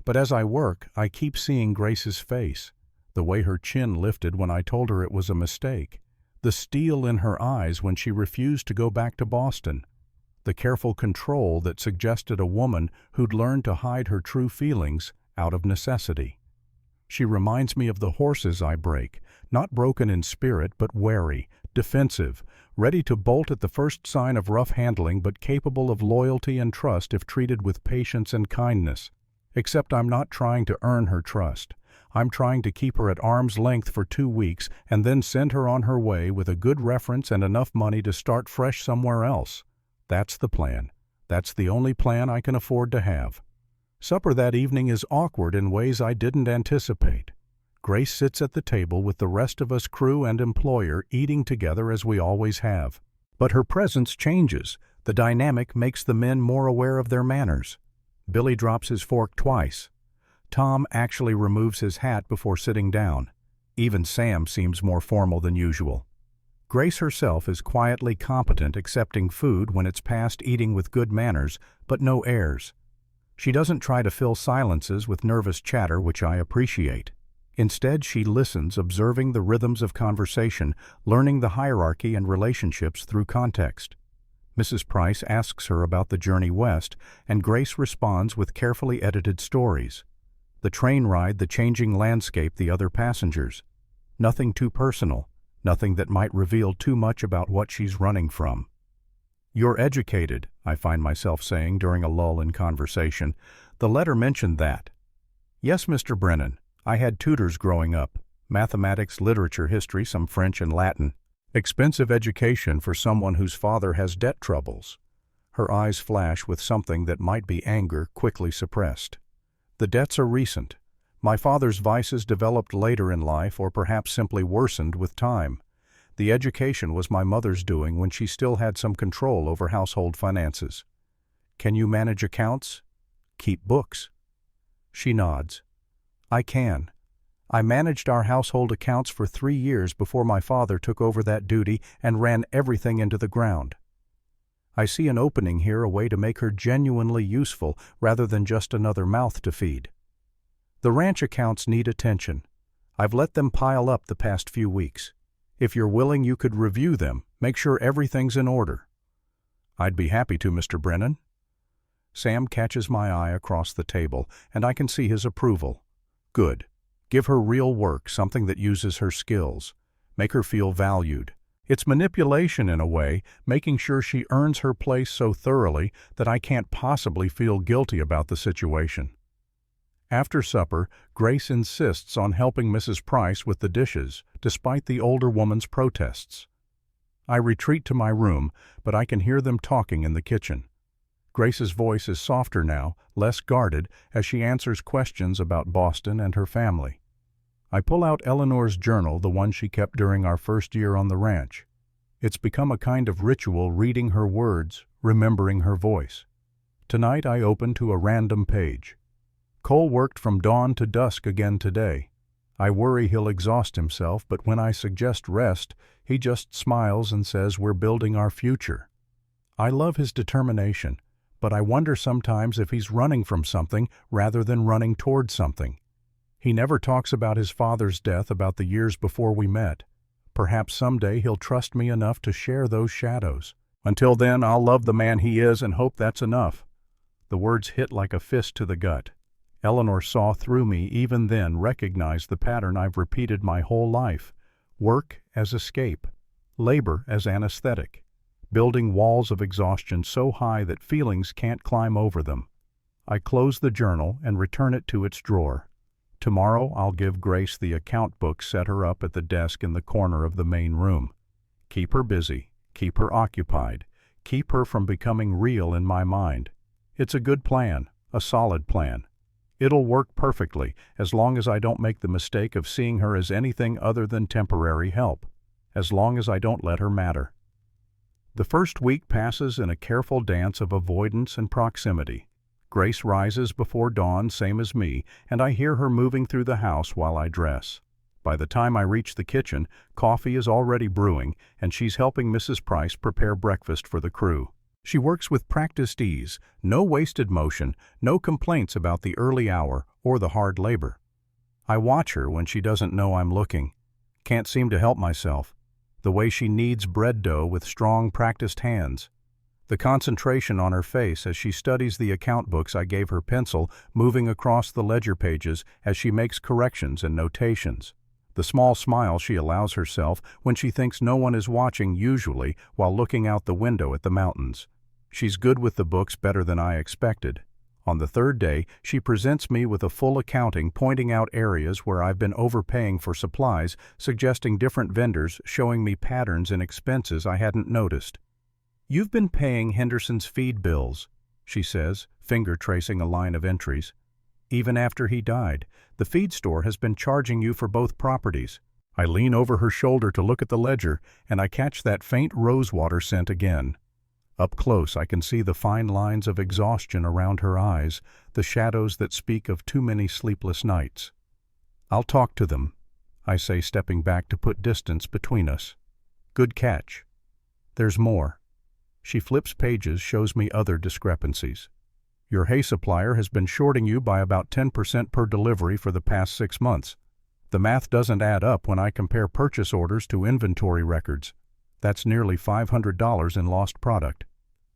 But as I work, I keep seeing Grace's face, the way her chin lifted when I told her it was a mistake, the steel in her eyes when she refused to go back to Boston, the careful control that suggested a woman who'd learned to hide her true feelings out of necessity. She reminds me of the horses I break, not broken in spirit but wary, defensive, ready to bolt at the first sign of rough handling but capable of loyalty and trust if treated with patience and kindness. Except I'm not trying to earn her trust. I'm trying to keep her at arm's length for 2 weeks and then send her on her way with a good reference and enough money to start fresh somewhere else. That's the plan. That's the only plan I can afford to have. Supper that evening is awkward in ways I didn't anticipate. Grace sits at the table with the rest of us crew and employer eating together as we always have. But her presence changes. The dynamic makes the men more aware of their manners. Billy drops his fork twice. Tom actually removes his hat before sitting down. Even Sam seems more formal than usual. Grace herself is quietly competent, accepting food when it's past eating with good manners, but no airs. She doesn't try to fill silences with nervous chatter, which I appreciate. Instead, she listens, observing the rhythms of conversation, learning the hierarchy and relationships through context. Mrs. Price asks her about the journey west, and Grace responds with carefully edited stories. The train ride, the changing landscape, the other passengers. Nothing too personal, nothing that might reveal too much about what she's running from. "You're educated," I find myself saying during a lull in conversation. "The letter mentioned that." "Yes, Mr. Brennan. I had tutors growing up. Mathematics, literature, history, some French and Latin. Expensive education for someone whose father has debt troubles." Her eyes flash with something that might be anger, quickly suppressed. "The debts are recent. My father's vices developed later in life, or perhaps simply worsened with time. The education was my mother's doing when she still had some control over household finances." "Can you manage accounts?" "Keep books." She nods. "I can. I managed our household accounts for 3 years before my father took over that duty and ran everything into the ground. I see an opening here, a way to make her genuinely useful rather than just another mouth to feed. The ranch accounts need attention. I've let them pile up the past few weeks. If you're willing, you could review them, make sure everything's in order." "I'd be happy to, Mr. Brennan." Sam catches my eye across the table, and I can see his approval. "Good. Give her real work, something that uses her skills. Make her feel valued. It's manipulation in a way, making sure she earns her place so thoroughly that I can't possibly feel guilty about the situation." After supper, Grace insists on helping Mrs. Price with the dishes, despite the older woman's protests. I retreat to my room, but I can hear them talking in the kitchen. Grace's voice is softer now, less guarded, as she answers questions about Boston and her family. I pull out Eleanor's journal, the one she kept during our first year on the ranch. It's become a kind of ritual, reading her words, remembering her voice. Tonight I open to a random page. "Cole worked from dawn to dusk again today. I worry he'll exhaust himself, but when I suggest rest, he just smiles and says we're building our future." I love his determination, but I wonder sometimes if he's running from something rather than running toward something. He never talks about his father's death, about the years before we met. Perhaps someday he'll trust me enough to share those shadows. Until then, I'll love the man he is and hope that's enough. The words hit like a fist to the gut. Eleanor saw through me, even then recognized the pattern I've repeated my whole life. Work as escape. Labor as anesthetic. Building walls of exhaustion so high that feelings can't climb over them. I close the journal and return it to its drawer. Tomorrow I'll give Grace the account book, set her up at the desk in the corner of the main room. Keep her busy, keep her occupied, keep her from becoming real in my mind. It's a good plan, a solid plan. It'll work perfectly as long as I don't make the mistake of seeing her as anything other than temporary help, as long as I don't let her matter. The first week passes in a careful dance of avoidance and proximity. Grace rises before dawn, same as me, and I hear her moving through the house while I dress. By the time I reach the kitchen, coffee is already brewing, and she's helping Mrs. Price prepare breakfast for the crew. She works with practiced ease, no wasted motion, no complaints about the early hour or the hard labor. I watch her when she doesn't know I'm looking. Can't seem to help myself. The way she kneads bread dough with strong, practiced hands. The concentration on her face as she studies the account books I gave her pencil, moving across the ledger pages as she makes corrections and notations. The small smile she allows herself when she thinks no one is watching, usually while looking out the window at the mountains. She's good with the books, better than I expected. On the third day, she presents me with a full accounting, pointing out areas where I've been overpaying for supplies, suggesting different vendors, showing me patterns in expenses I hadn't noticed. "You've been paying Henderson's feed bills," she says, finger tracing a line of entries. "Even after he died, the feed store has been charging you for both properties." I lean over her shoulder to look at the ledger, and I catch that faint rosewater scent again. Up close, I can see the fine lines of exhaustion around her eyes, the shadows that speak of too many sleepless nights. "I'll talk to them," I say, stepping back to put distance between us. "Good catch. There's more." She flips pages, shows me other discrepancies. "Your hay supplier has been shorting you by about 10% per delivery for the past 6 months. The math doesn't add up when I compare purchase orders to inventory records. That's nearly $500 in lost product."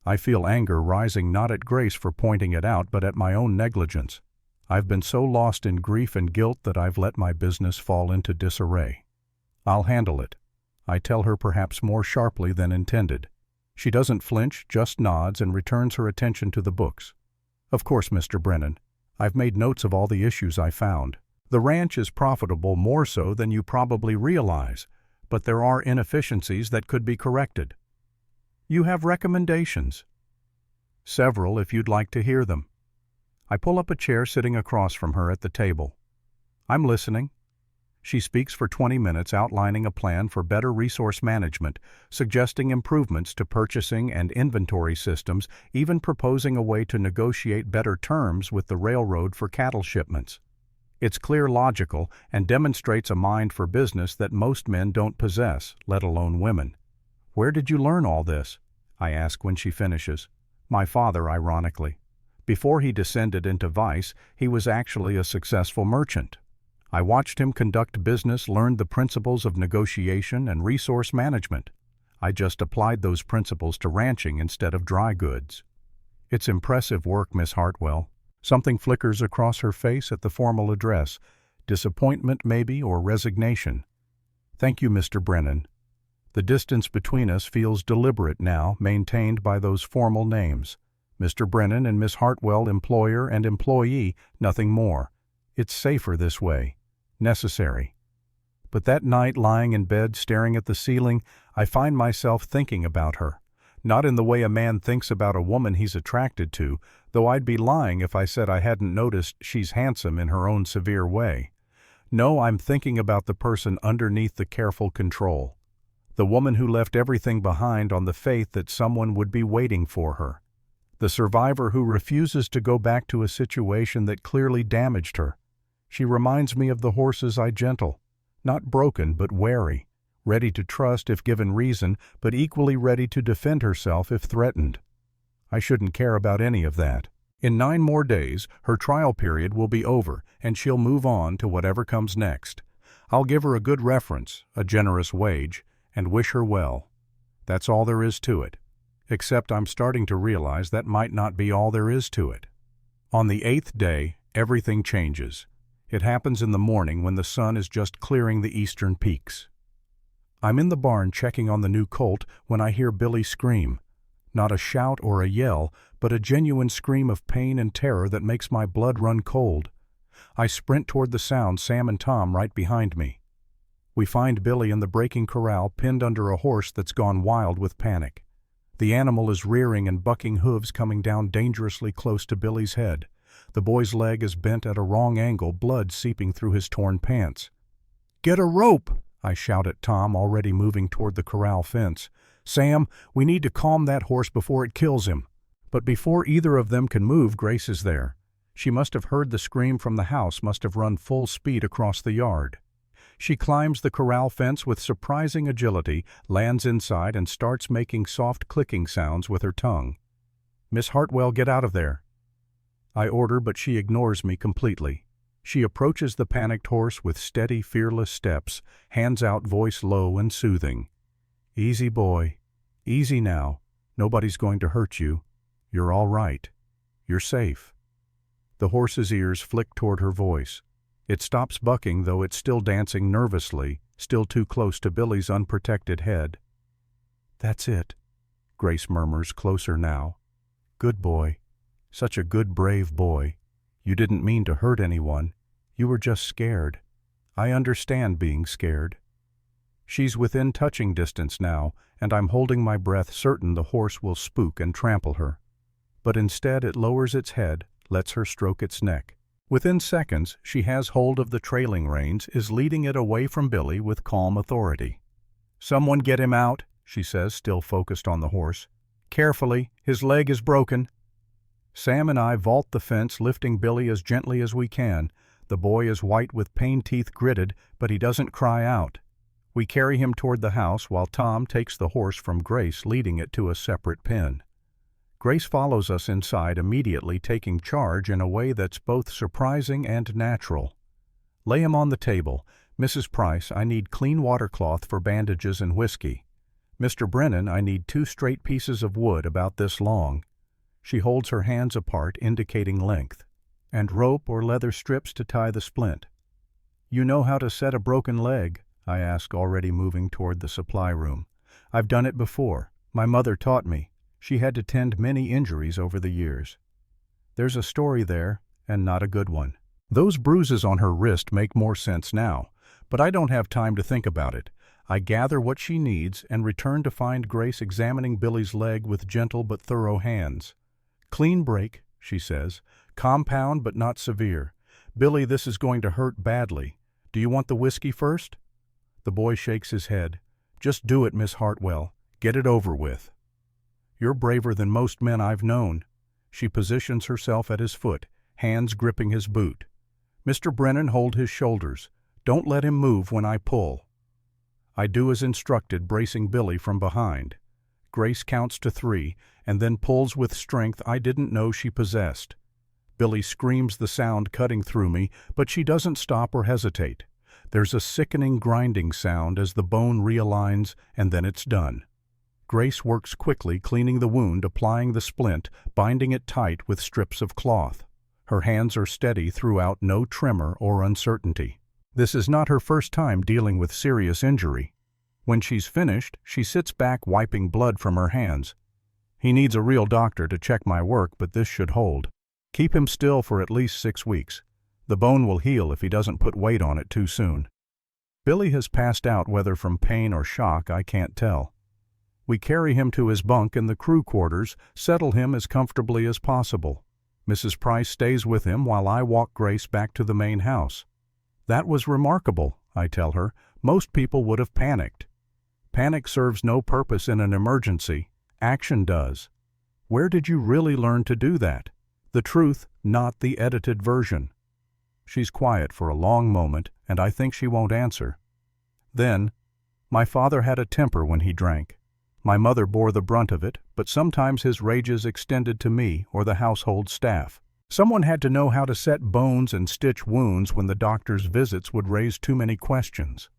I feel anger rising not at Grace for pointing it out, but at my own negligence. I've been so lost in grief and guilt that I've let my business fall into disarray. "I'll handle it," I tell her, perhaps more sharply than intended. She doesn't flinch, just nods and returns her attention to the books. "Of course, Mr. Brennan. I've made notes of all the issues I found. The ranch is profitable, more so than you probably realize, but there are inefficiencies that could be corrected." "You have recommendations?" "Several, if you'd like to hear them." I pull up a chair, sitting across from her at the table. "I'm listening." She speaks for 20 minutes, outlining a plan for better resource management, suggesting improvements to purchasing and inventory systems, even proposing a way to negotiate better terms with the railroad for cattle shipments. It's clear, logical, and demonstrates a mind for business that most men don't possess, let alone women. "Where did you learn all this?" I ask when she finishes. "My father," ironically. Before he descended into vice, he was actually a successful merchant. I watched him conduct business, learned the principles of negotiation and resource management. I just applied those principles to ranching instead of dry goods." "It's impressive work, Miss Hartwell." Something flickers across her face at the formal address. Disappointment, maybe, or resignation. "Thank you, Mr. Brennan." The distance between us feels deliberate now, maintained by those formal names. Mr. Brennan and Miss Hartwell, employer and employee, nothing more. It's safer this way. Necessary. But that night, lying in bed, staring at the ceiling, I find myself thinking about her. Not in the way a man thinks about a woman he's attracted to, though I'd be lying if I said I hadn't noticed she's handsome in her own severe way. No, I'm thinking about the person underneath the careful control. The woman who left everything behind on the faith that someone would be waiting for her. The survivor who refuses to go back to a situation that clearly damaged her. She reminds me of the horses I gentle, not broken but wary, ready to trust if given reason, but equally ready to defend herself if threatened. I shouldn't care about any of that. In 9 more days, her trial period will be over, and she'll move on to whatever comes next. I'll give her a good reference, a generous wage, and wish her well. That's all there is to it. Except I'm starting to realize that might not be all there is to it. On the 8th day, everything changes. It happens in the morning when the sun is just clearing the eastern peaks. I'm in the barn checking on the new colt when I hear Billy scream. Not a shout or a yell, but a genuine scream of pain and terror that makes my blood run cold. I sprint toward the sound, Sam and Tom right behind me. We find Billy in the breaking corral, pinned under a horse that's gone wild with panic. The animal is rearing and bucking, hooves coming down dangerously close to Billy's head. The boy's leg is bent at a wrong angle, blood seeping through his torn pants. "Get a rope!" I shout at Tom, already moving toward the corral fence. "Sam, we need to calm that horse before it kills him." But before either of them can move, Grace is there. She must have heard the scream from the house, must have run full speed across the yard. She climbs the corral fence with surprising agility, lands inside, and starts making soft clicking sounds with her tongue. "Miss Hartwell, get out of there." I order, but she ignores me completely. She approaches the panicked horse with steady, fearless steps, hands out, voice low and soothing. "Easy, boy. Easy now. Nobody's going to hurt you. You're all right. You're safe." The horse's ears flick toward her voice. It stops bucking, though it's still dancing nervously, still too close to Billy's unprotected head. "That's it," Grace murmurs, closer now. "Good boy. Such a good, brave boy. You didn't mean to hurt anyone. You were just scared. I understand being scared." She's within touching distance now, and I'm holding my breath, certain the horse will spook and trample her. But instead it lowers its head, lets her stroke its neck. Within seconds, she has hold of the trailing reins, is leading it away from Billy with calm authority. "Someone get him out," she says, still focused on the horse. Carefully, his leg is broken. Sam and I vault the fence, lifting Billy as gently as we can. The boy is white with pain teeth gritted, but he doesn't cry out. We carry him toward the house while Tom takes the horse from Grace, leading it to a separate pen. Grace follows us inside, immediately taking charge in a way that's both surprising and natural. Lay him on the table. Mrs. Price, I need clean watercloth for bandages and whiskey. Mr. Brennan, I need 2 straight pieces of wood about this long. She holds her hands apart, indicating length. And rope or leather strips to tie the splint. You know how to set a broken leg? I ask, already moving toward the supply room. I've done it before. My mother taught me. She had to tend many injuries over the years. There's a story there, and not a good one. Those bruises on her wrist make more sense now, but I don't have time to think about it. I gather what she needs and return to find Grace examining Billy's leg with gentle but thorough hands. Clean break, she says. Compound but not severe. Billy, this is going to hurt badly. Do you want the whiskey first? The boy shakes his head. Just do it, Miss Hartwell. Get it over with. You're braver than most men I've known. She positions herself at his foot, hands gripping his boot. Mr. Brennan, hold his shoulders. Don't let him move when I pull. I do as instructed, bracing Billy from behind. Grace counts to 3, and then pulls with strength I didn't know she possessed. Billy screams, the sound cutting through me, but she doesn't stop or hesitate. There's a sickening grinding sound as the bone realigns, and then it's done. Grace works quickly, cleaning the wound, applying the splint, binding it tight with strips of cloth. Her hands are steady throughout, no tremor or uncertainty. This is not her first time dealing with serious injury. When she's finished, she sits back, wiping blood from her hands. He needs a real doctor to check my work, but this should hold. Keep him still for at least 6 weeks. The bone will heal if he doesn't put weight on it too soon. Billy has passed out, whether from pain or shock, I can't tell. We carry him to his bunk in the crew quarters, settle him as comfortably as possible. Mrs. Price stays with him while I walk Grace back to the main house. That was remarkable, I tell her. Most people would have panicked. Panic serves no purpose in an emergency. Action does. Where did you really learn to do that? The truth, not the edited version. She's quiet for a long moment, and I think she won't answer. Then, my father had a temper when he drank. My mother bore the brunt of it, but sometimes his rages extended to me or the household staff. Someone had to know how to set bones and stitch wounds when the doctor's visits would raise too many questions.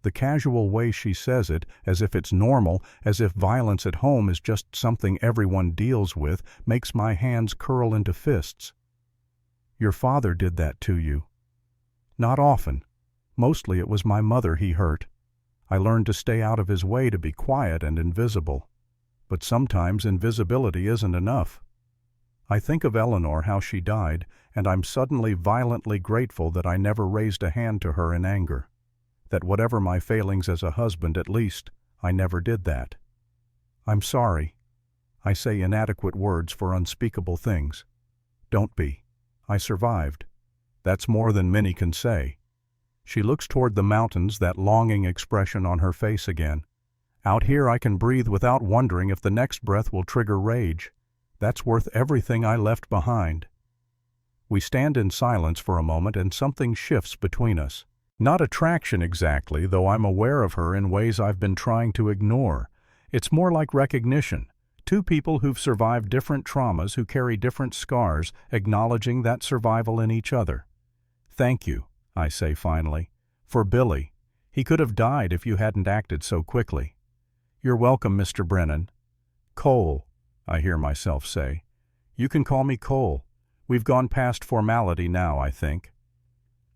The casual way she says it, as if it's normal, as if violence at home is just something everyone deals with, makes my hands curl into fists. Your father did that to you. Not often. Mostly it was my mother he hurt. I learned to stay out of his way, to be quiet and invisible. But sometimes invisibility isn't enough. I think of Eleanor, how she died, and I'm suddenly violently grateful that I never raised a hand to her in anger. That whatever my failings as a husband, at least, I never did that. I'm sorry. I say inadequate words for unspeakable things. Don't be. I survived. That's more than many can say. She looks toward the mountains, that longing expression on her face again. Out here I can breathe without wondering if the next breath will trigger rage. That's worth everything I left behind. We stand in silence for a moment, and something shifts between us. Not attraction exactly, though I'm aware of her in ways I've been trying to ignore. It's more like recognition. 2 people who've survived different traumas, who carry different scars, acknowledging that survival in each other. Thank you, I say finally, for Billy. He could have died if you hadn't acted so quickly. You're welcome, Mr. Brennan. Cole, I hear myself say. You can call me Cole. We've gone past formality now, I think.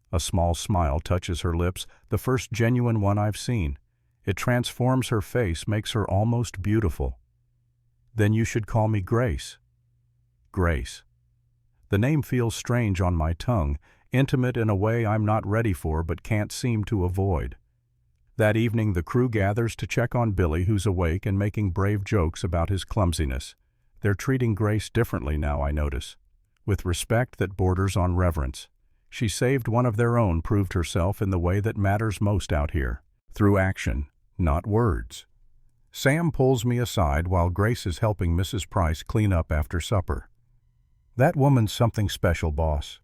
A small smile touches her lips, the first genuine one I've seen. It transforms her face, makes her almost beautiful. Then you should call me Grace. Grace. The name feels strange on my tongue, intimate in a way I'm not ready for but can't seem to avoid. That evening the crew gathers to check on Billy, who's awake and making brave jokes about his clumsiness. They're treating Grace differently now, I notice, with respect that borders on reverence. She saved one of their own, proved herself in the way that matters most out here, through action, not words. Sam pulls me aside while Grace is helping Mrs. Price clean up after supper. That woman's something special, boss.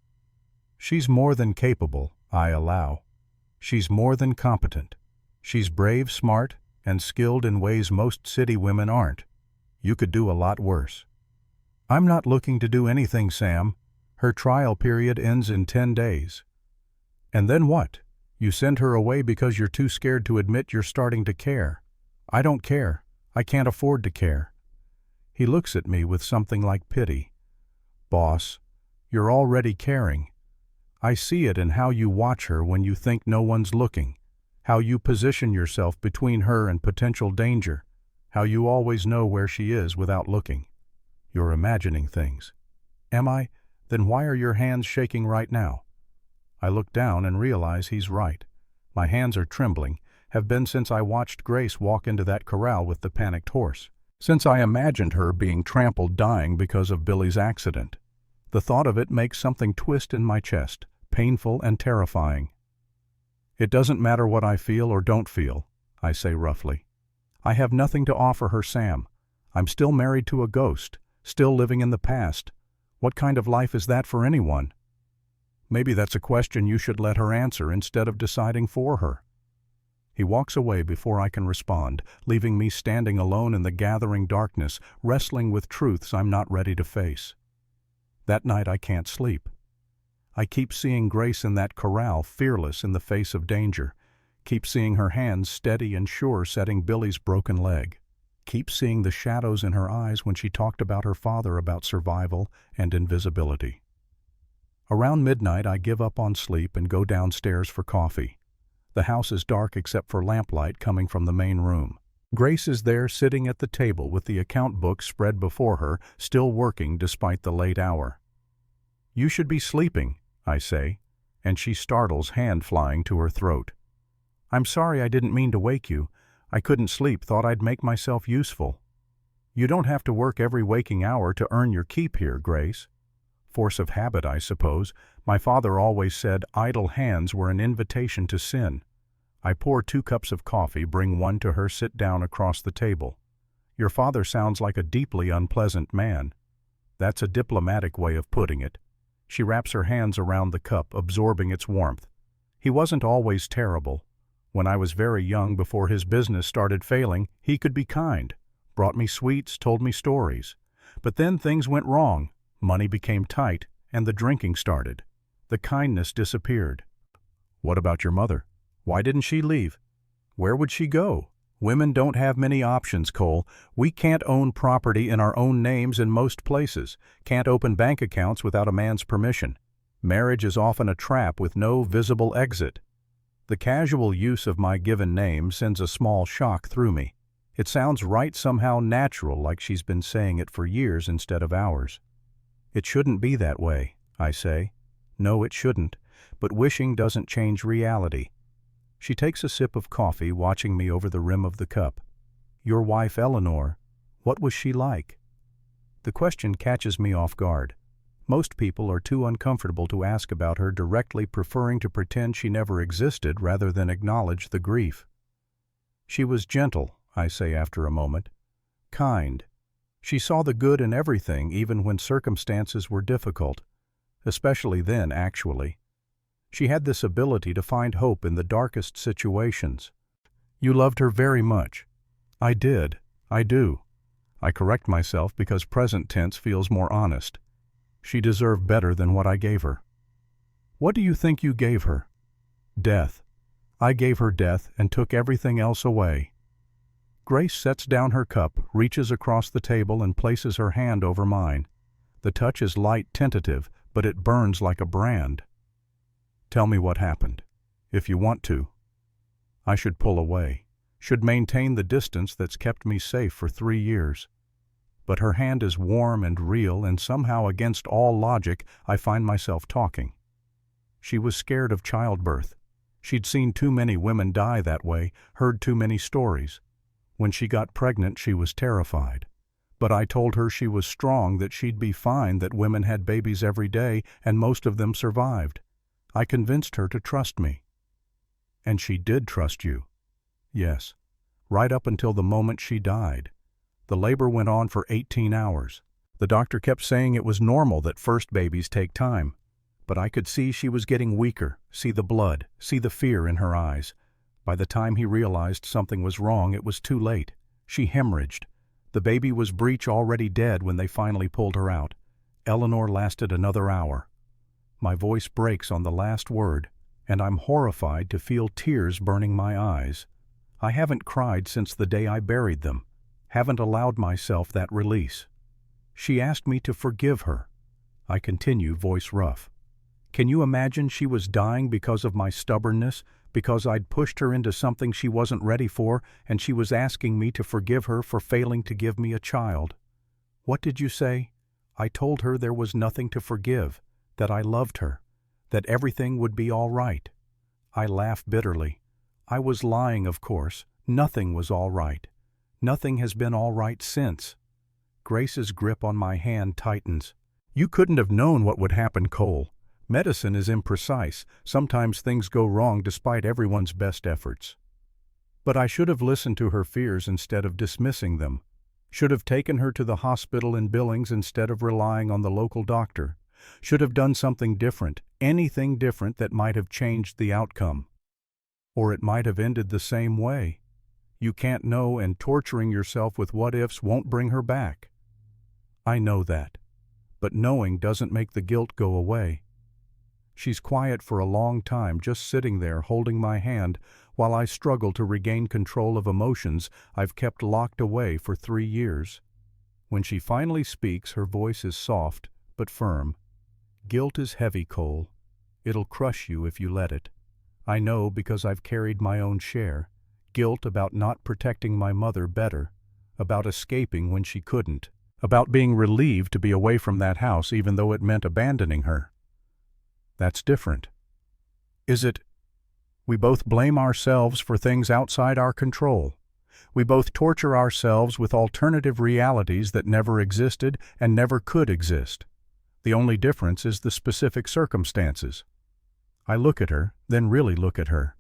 She's more than capable, I allow. She's more than competent. She's brave, smart, and skilled in ways most city women aren't. You could do a lot worse. I'm not looking to do anything, Sam. Her trial period ends in 10 days. And then what? You send her away because you're too scared to admit you're starting to care. I don't care. I can't afford to care. He looks at me with something like pity. Boss, you're already caring. I see it in how you watch her when you think no one's looking, how you position yourself between her and potential danger, how you always know where she is without looking. You're imagining things. Am I? Then why are your hands shaking right now? I look down and realize he's right. My hands are trembling, have been since I watched Grace walk into that corral with the panicked horse, since I imagined her being trampled dying because of Billy's accident. The thought of it makes something twist in my chest, painful and terrifying. It doesn't matter what I feel or don't feel, I say roughly. I have nothing to offer her, Sam. I'm still married to a ghost, still living in the past. What kind of life is that for anyone? Maybe that's a question you should let her answer instead of deciding for her. He walks away before I can respond, leaving me standing alone in the gathering darkness, wrestling with truths I'm not ready to face. That night I can't sleep. I keep seeing Grace in that corral, fearless in the face of danger. Keep seeing her hands steady and sure setting Billy's broken leg. Keep seeing the shadows in her eyes when she talked about her father, about survival and invisibility. Around midnight I give up on sleep and go downstairs for coffee. The house is dark except for lamplight coming from the main room. Grace is there sitting at the table with the account book spread before her, still working despite the late hour. You should be sleeping, I say, and she startles, hand flying to her throat. I'm sorry, I didn't mean to wake you. I couldn't sleep, thought I'd make myself useful. You don't have to work every waking hour to earn your keep here, Grace. Force of habit, I suppose. My father always said idle hands were an invitation to sin. I pour 2 cups of coffee, bring one to her, sit down across the table. Your father sounds like a deeply unpleasant man. That's a diplomatic way of putting it. She wraps her hands around the cup, absorbing its warmth. He wasn't always terrible. When I was very young, before his business started failing, he could be kind, brought me sweets, told me stories. But then things went wrong. Money became tight, and the drinking started. The kindness disappeared. What about your mother? Why didn't she leave? Where would she go? Women don't have many options, Cole. We can't own property in our own names in most places, can't open bank accounts without a man's permission. Marriage is often a trap with no visible exit. The casual use of my given name sends a small shock through me. It sounds right, somehow natural, like she's been saying it for years instead of hours. It shouldn't be that way, I say. No, it shouldn't, but wishing doesn't change reality. She takes a sip of coffee, watching me over the rim of the cup. Your wife, Eleanor, what was she like? The question catches me off guard. Most people are too uncomfortable to ask about her directly, preferring to pretend she never existed rather than acknowledge the grief. She was gentle, I say after a moment. Kind. She saw the good in everything, even when circumstances were difficult. Especially then, actually. She had this ability to find hope in the darkest situations. You loved her very much. I did. I do. I correct myself because present tense feels more honest. She deserved better than what I gave her. What do you think you gave her? Death. I gave her death and took everything else away. Grace sets down her cup, reaches across the table, and places her hand over mine. The touch is light, tentative, but it burns like a brand. Tell me what happened, if you want to. I should pull away, should maintain the distance that's kept me safe for 3 years. But her hand is warm and real, and somehow, against all logic, I find myself talking. She was scared of childbirth. She'd seen too many women die that way, heard too many stories. When she got pregnant, she was terrified. But I told her she was strong, that she'd be fine, that women had babies every day, and most of them survived. I convinced her to trust me. And she did trust you. Yes. right up until the moment she died. The labor went on for 18 hours. The doctor kept saying it was normal that first babies take time. But I could see she was getting weaker, see the blood, see the fear in her eyes. By the time he realized something was wrong, it was too late. She hemorrhaged. The baby was breech already dead when they finally pulled her out. Eleanor lasted another hour. My voice breaks on the last word, and I'm horrified to feel tears burning my eyes. I haven't cried since the day I buried them, haven't allowed myself that release. She asked me to forgive her. I continue, voice rough. Can you imagine she was dying because of my stubbornness, because I'd pushed her into something she wasn't ready for, and she was asking me to forgive her for failing to give me a child? What did you say? I told her there was nothing to forgive, that I loved her, that everything would be all right. I laugh bitterly. I was lying, of course. Nothing was all right. Nothing has been all right since. Grace's grip on my hand tightens. You couldn't have known what would happen, Cole. Medicine is imprecise. Sometimes things go wrong despite everyone's best efforts. But I should have listened to her fears instead of dismissing them. Should have taken her to the hospital in Billings instead of relying on the local doctor. Should have done something different, anything different that might have changed the outcome. Or it might have ended the same way. You can't know, and torturing yourself with what-ifs won't bring her back. I know that. But knowing doesn't make the guilt go away. She's quiet for a long time, just sitting there holding my hand while I struggle to regain control of emotions I've kept locked away for 3 years. When she finally speaks, her voice is soft but firm. Guilt is heavy, Cole. It'll crush you if you let it. I know because I've carried my own share. Guilt about not protecting my mother better, about escaping when she couldn't, about being relieved to be away from that house even though it meant abandoning her. That's different. Is it? We both blame ourselves for things outside our control. We both torture ourselves with alternative realities that never existed and never could exist. The only difference is the specific circumstances. I look at her, then really look at her.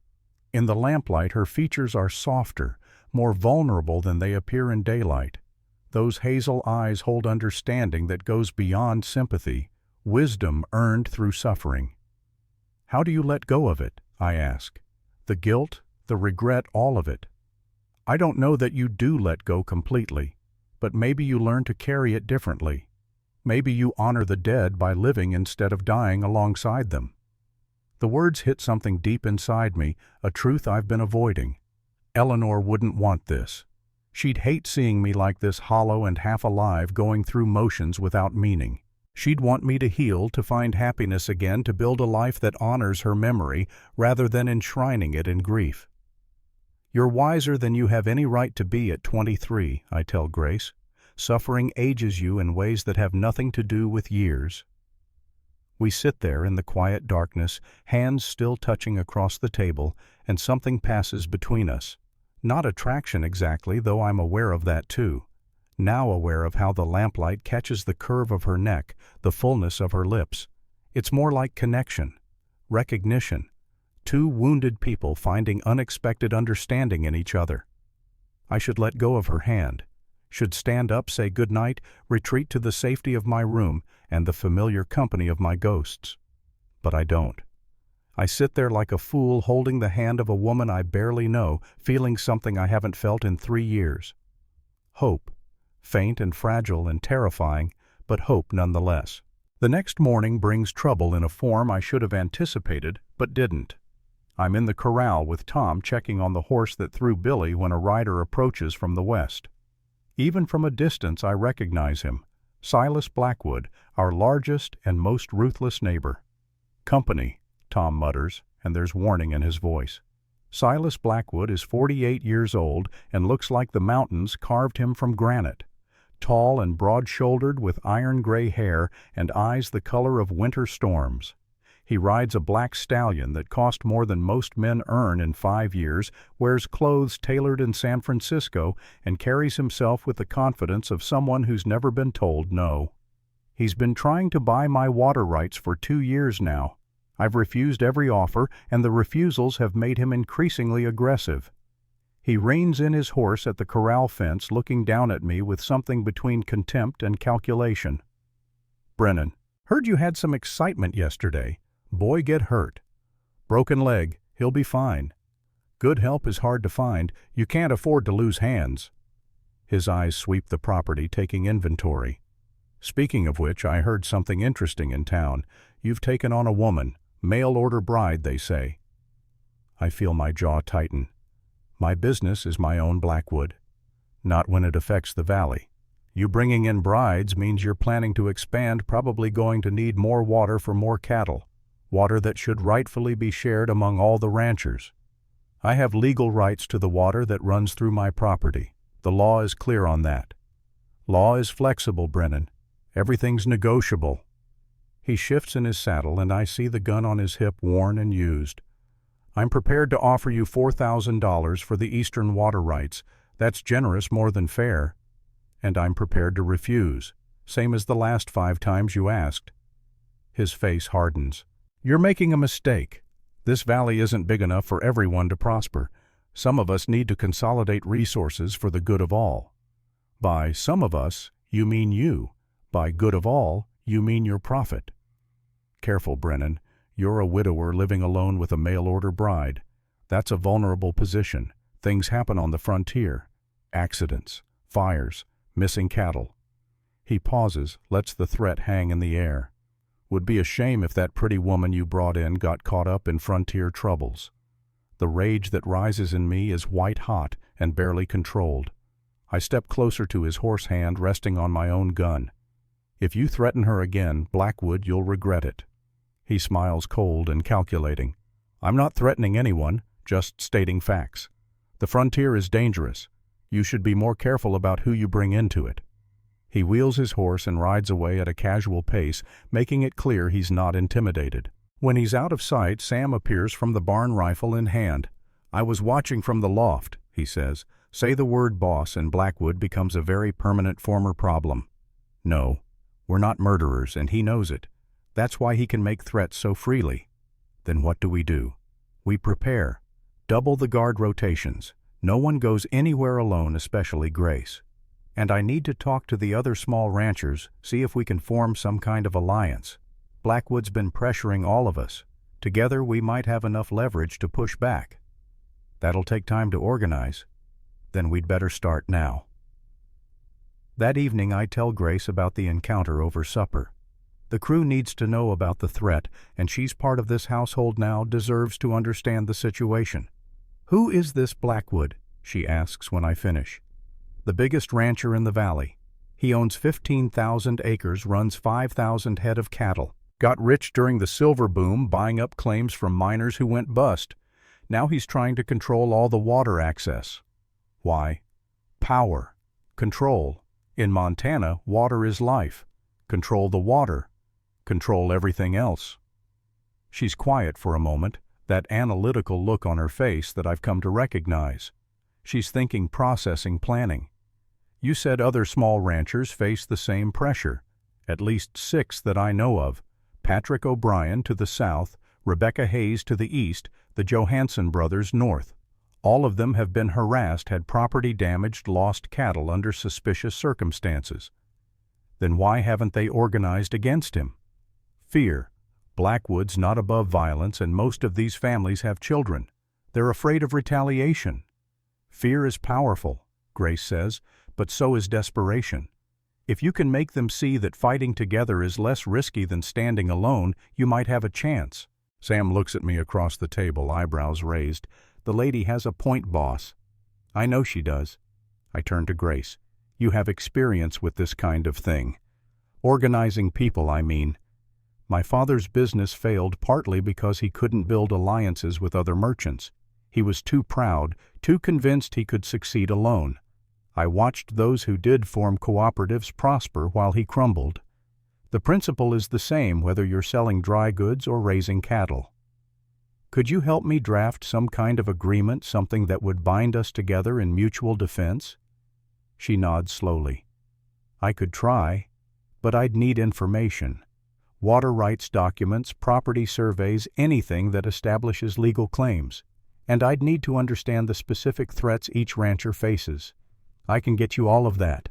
In the lamplight, her features are softer, more vulnerable than they appear in daylight. Those hazel eyes hold understanding that goes beyond sympathy, wisdom earned through suffering. How do you let go of it? I ask. The guilt, the regret, all of it. I don't know that you do let go completely, but maybe you learn to carry it differently. Maybe you honor the dead by living instead of dying alongside them. The words hit something deep inside me, a truth I've been avoiding. Eleanor wouldn't want this. She'd hate seeing me like this, hollow and half alive, going through motions without meaning. She'd want me to heal, to find happiness again, to build a life that honors her memory rather than enshrining it in grief. You're wiser than you have any right to be at 23, I tell Grace. Suffering ages you in ways that have nothing to do with years. We sit there in the quiet darkness, hands still touching across the table, and something passes between us. Not attraction exactly, though I'm aware of that too. Now aware of how the lamplight catches the curve of her neck, the fullness of her lips. It's more like connection, recognition. Two wounded people finding unexpected understanding in each other. I should let go of her hand. Should stand up, say good night, retreat to the safety of my room and the familiar company of my ghosts. But I don't. I sit there like a fool holding the hand of a woman I barely know, feeling something I haven't felt in 3 years. Hope. Faint and fragile and terrifying, but hope nonetheless. The next morning brings trouble in a form I should have anticipated, but didn't. I'm in the corral with Tom checking on the horse that threw Billy when a rider approaches from the west. Even from a distance I recognize him. Silas Blackwood, our largest and most ruthless neighbor. Company, Tom mutters, and there's warning in his voice. Silas Blackwood is 48 years old and looks like the mountains carved him from granite. Tall and broad-shouldered with iron-gray hair and eyes the color of winter storms. He rides a black stallion that cost more than most men earn in 5 years, wears clothes tailored in San Francisco, and carries himself with the confidence of someone who's never been told no. He's been trying to buy my water rights for 2 years now. I've refused every offer, and the refusals have made him increasingly aggressive. He reins in his horse at the corral fence, looking down at me with something between contempt and calculation. "Brennan, heard you had some excitement yesterday. Boy get hurt. Broken leg, he'll be fine. Good help is hard to find. You can't afford to lose hands." His eyes sweep the property, taking inventory. "Speaking of which, I heard something interesting in town. You've taken on a woman. Mail-order bride, they say." I feel my jaw tighten. My business is my own Blackwood. Not when it affects the valley. You bringing in brides means you're planning to expand, probably going to need more water for more cattle. Water that should rightfully be shared among all the ranchers. I have legal rights to the water that runs through my property. The law is clear on that. Law is flexible, Brennan. Everything's negotiable. He shifts in his saddle, and I see the gun on his hip worn and used. "I'm prepared to offer you $4,000 for the eastern water rights. That's generous, more than fair. And I'm prepared to refuse, same as the last 5 times you asked." His face hardens. "You're making a mistake. This valley isn't big enough for everyone to prosper. Some of us need to consolidate resources for the good of all. By some of us, you mean you. By good of all, you mean your profit. Careful, Brennan. You're a widower living alone with a mail-order bride. That's a vulnerable position. Things happen on the frontier. Accidents, fires, missing cattle." He pauses, lets the threat hang in the air. "Would be a shame if that pretty woman you brought in got caught up in frontier troubles." The rage that rises in me is white-hot and barely controlled. I step closer to his horse hand, resting on my own gun. "If you threaten her again, Blackwood, you'll regret it." He smiles, cold and calculating. "I'm not threatening anyone, just stating facts. The frontier is dangerous. You should be more careful about who you bring into it." He wheels his horse and rides away at a casual pace, making it clear he's not intimidated. When he's out of sight, Sam appears from the barn, rifle in hand. "I was watching from the loft," he says. "Say the word boss and Blackwood becomes a very permanent former problem. No, we're not murderers, and he knows it. That's why he can make threats so freely." Then what do? We prepare. Double the guard rotations. No one goes anywhere alone, especially Grace. And I need to talk to the other small ranchers, see if we can form some kind of alliance. Blackwood's been pressuring all of us. Together we might have enough leverage to push back. That'll take time to organize. Then we'd better start now. That evening I tell Grace about the encounter over supper. The crew needs to know about the threat, and she's part of this household now, deserves to understand the situation. "Who is this Blackwood?" she asks when I finish. "The biggest rancher in the valley. He owns 15,000 acres, runs 5,000 head of cattle. Got rich during the silver boom, buying up claims from miners who went bust. Now he's trying to control all the water access. Why? Power. Control. In Montana, water is life. Control the water. Control everything else." She's quiet for a moment, that analytical look on her face that I've come to recognize. She's thinking, processing, planning. "You said other small ranchers face the same pressure. At least 6 that I know of. Patrick O'Brien to the south, Rebecca Hayes to the east, the Johansson brothers north. All of them have been harassed, had property damaged, lost cattle under suspicious circumstances. Then why haven't they organized against him? Fear. Blackwood's not above violence, and most of these families have children. They're afraid of retaliation. Fear is powerful, Grace says, but so is desperation. If you can make them see that fighting together is less risky than standing alone, you might have a chance." Sam looks at me across the table, eyebrows raised. "The lady has a point, boss." "I know she does." I turn to Grace. "You have experience with this kind of thing. Organizing people, I mean. My father's business failed partly because he couldn't build alliances with other merchants. He was too proud, too convinced he could succeed alone. I watched those who did form cooperatives prosper while he crumbled. The principle is the same whether you're selling dry goods or raising cattle. Could you help me draft some kind of agreement, something that would bind us together in mutual defense?" She nods slowly. "I could try, but I'd need information. Water rights documents, property surveys, anything that establishes legal claims. And I'd need to understand the specific threats each rancher faces. I can get you all of that.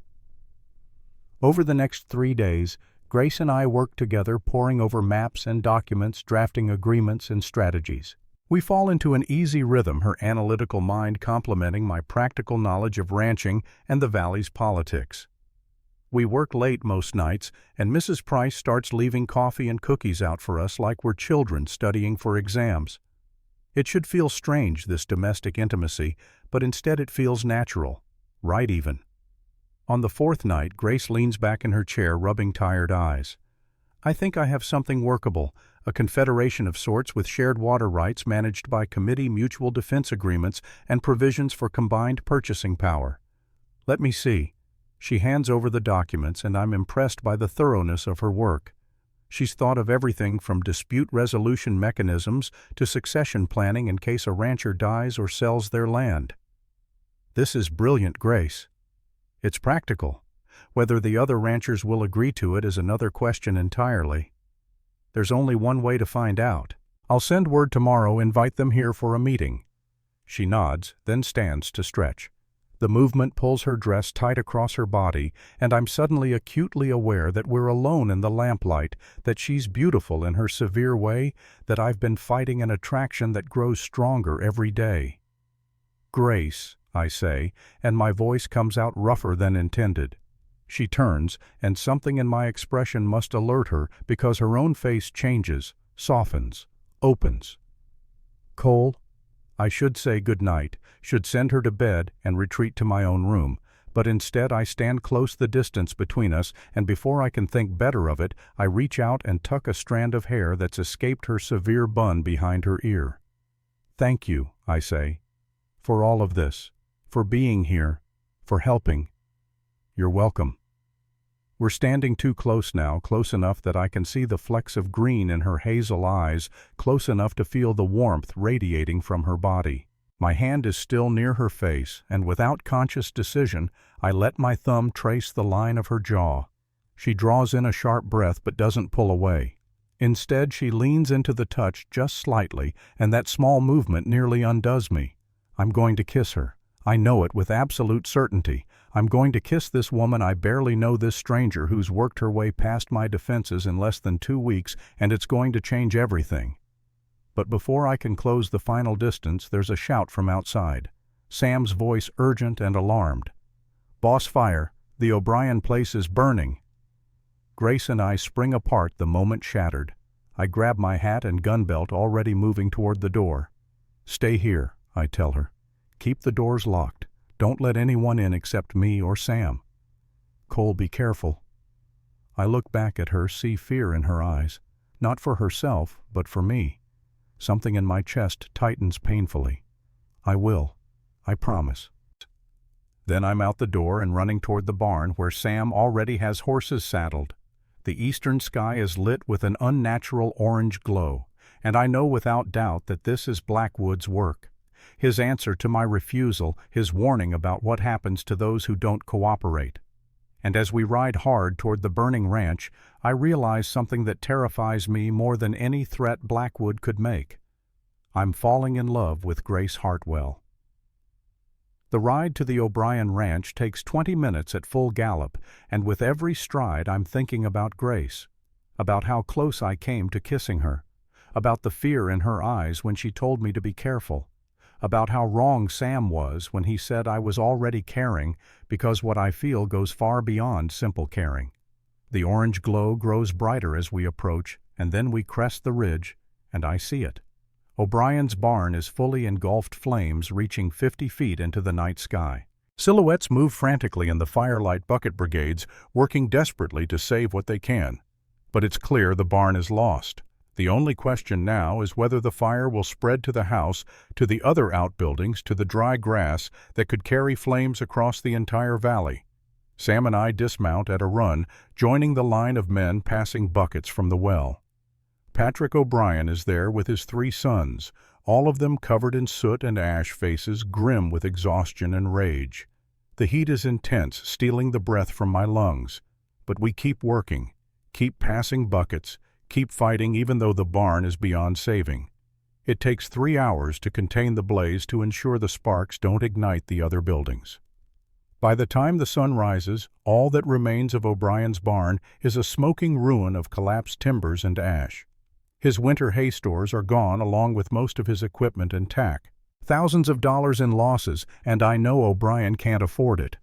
Over the next 3 days, Grace and I worked together, poring over maps and documents, drafting agreements and strategies. We fall into an easy rhythm, her analytical mind complementing my practical knowledge of ranching and the valley's politics. We work late most nights, and Mrs. Price starts leaving coffee and cookies out for us like we're children studying for exams. It should feel strange, this domestic intimacy, but instead it feels natural, right even. On the 4th night, Grace leans back in her chair, rubbing tired eyes. I think I have something workable, a confederation of sorts with shared water rights managed by committee mutual defense agreements and provisions for combined purchasing power. Let me see. She hands over the documents, and I'm impressed by the thoroughness of her work. She's thought of everything from dispute resolution mechanisms to succession planning in case a rancher dies or sells their land. This is brilliant, Grace. It's practical. Whether the other ranchers will agree to it is another question entirely. There's only one way to find out. I'll send word tomorrow, invite them here for a meeting. She nods, then stands to stretch. The movement pulls her dress tight across her body, and I'm suddenly acutely aware that we're alone in the lamplight, that she's beautiful in her severe way, that I've been fighting an attraction that grows stronger every day. Grace, I say, and my voice comes out rougher than intended. She turns, and something in my expression must alert her because her own face changes, softens, opens. Cole, I should say good night, should send her to bed and retreat to my own room, but instead I stand close the distance between us, and before I can think better of it, I reach out and tuck a strand of hair that's escaped her severe bun behind her ear. Thank you, I say, for all of this, for being here, for helping. You're welcome. We're standing too close now, close enough that I can see the flecks of green in her hazel eyes, close enough to feel the warmth radiating from her body. My hand is still near her face, and without conscious decision, I let my thumb trace the line of her jaw. She draws in a sharp breath but doesn't pull away. Instead, she leans into the touch just slightly, and that small movement nearly undoes me. I'm going to kiss her. I know it with absolute certainty. I'm going to kiss this woman I barely know, this stranger who's worked her way past my defenses in less than 2 weeks, and it's going to change everything. But before I can close the final distance, there's a shout from outside. Sam's voice urgent and alarmed. Boss, fire! The O'Brien place is burning! Grace and I spring apart the moment shattered. I grab my hat and gun belt, already moving toward the door. Stay here, I tell her. Keep the doors locked. Don't let anyone in except me or Sam. Cole, be careful. I look back at her, see fear in her eyes. Not for herself, but for me. Something in my chest tightens painfully. I will. I promise. Then I'm out the door and running toward the barn where Sam already has horses saddled. The eastern sky is lit with an unnatural orange glow, and I know without doubt that this is Blackwood's work. His answer to my refusal, his warning about what happens to those who don't cooperate. And as we ride hard toward the burning ranch, I realize something that terrifies me more than any threat Blackwood could make. I'm falling in love with Grace Hartwell. The ride to the O'Brien Ranch takes 20 minutes at full gallop, and with every stride I'm thinking about Grace, about how close I came to kissing her, about the fear in her eyes when she told me to be careful, about how wrong Sam was when he said I was already caring, because what I feel goes far beyond simple caring. The orange glow grows brighter as we approach, and then we crest the ridge, and I see it. O'Brien's barn is fully engulfed, flames reaching 50 feet into the night sky. Silhouettes move frantically in the firelight, bucket brigades working desperately to save what they can. But it's clear the barn is lost. The only question now is whether the fire will spread to the house, to the other outbuildings, to the dry grass that could carry flames across the entire valley. Sam and I dismount at a run, joining the line of men passing buckets from the well. Patrick O'Brien is there with his 3 sons, all of them covered in soot and ash, faces grim with exhaustion and rage. The heat is intense, stealing the breath from my lungs. But we keep working, keep passing buckets, keep fighting even though the barn is beyond saving. It takes 3 hours to contain the blaze to ensure the sparks don't ignite the other buildings. By the time the sun rises, all that remains of O'Brien's barn is a smoking ruin of collapsed timbers and ash. His winter hay stores are gone along with most of his equipment and tack. Thousands of dollars in losses, and I know O'Brien can't afford it.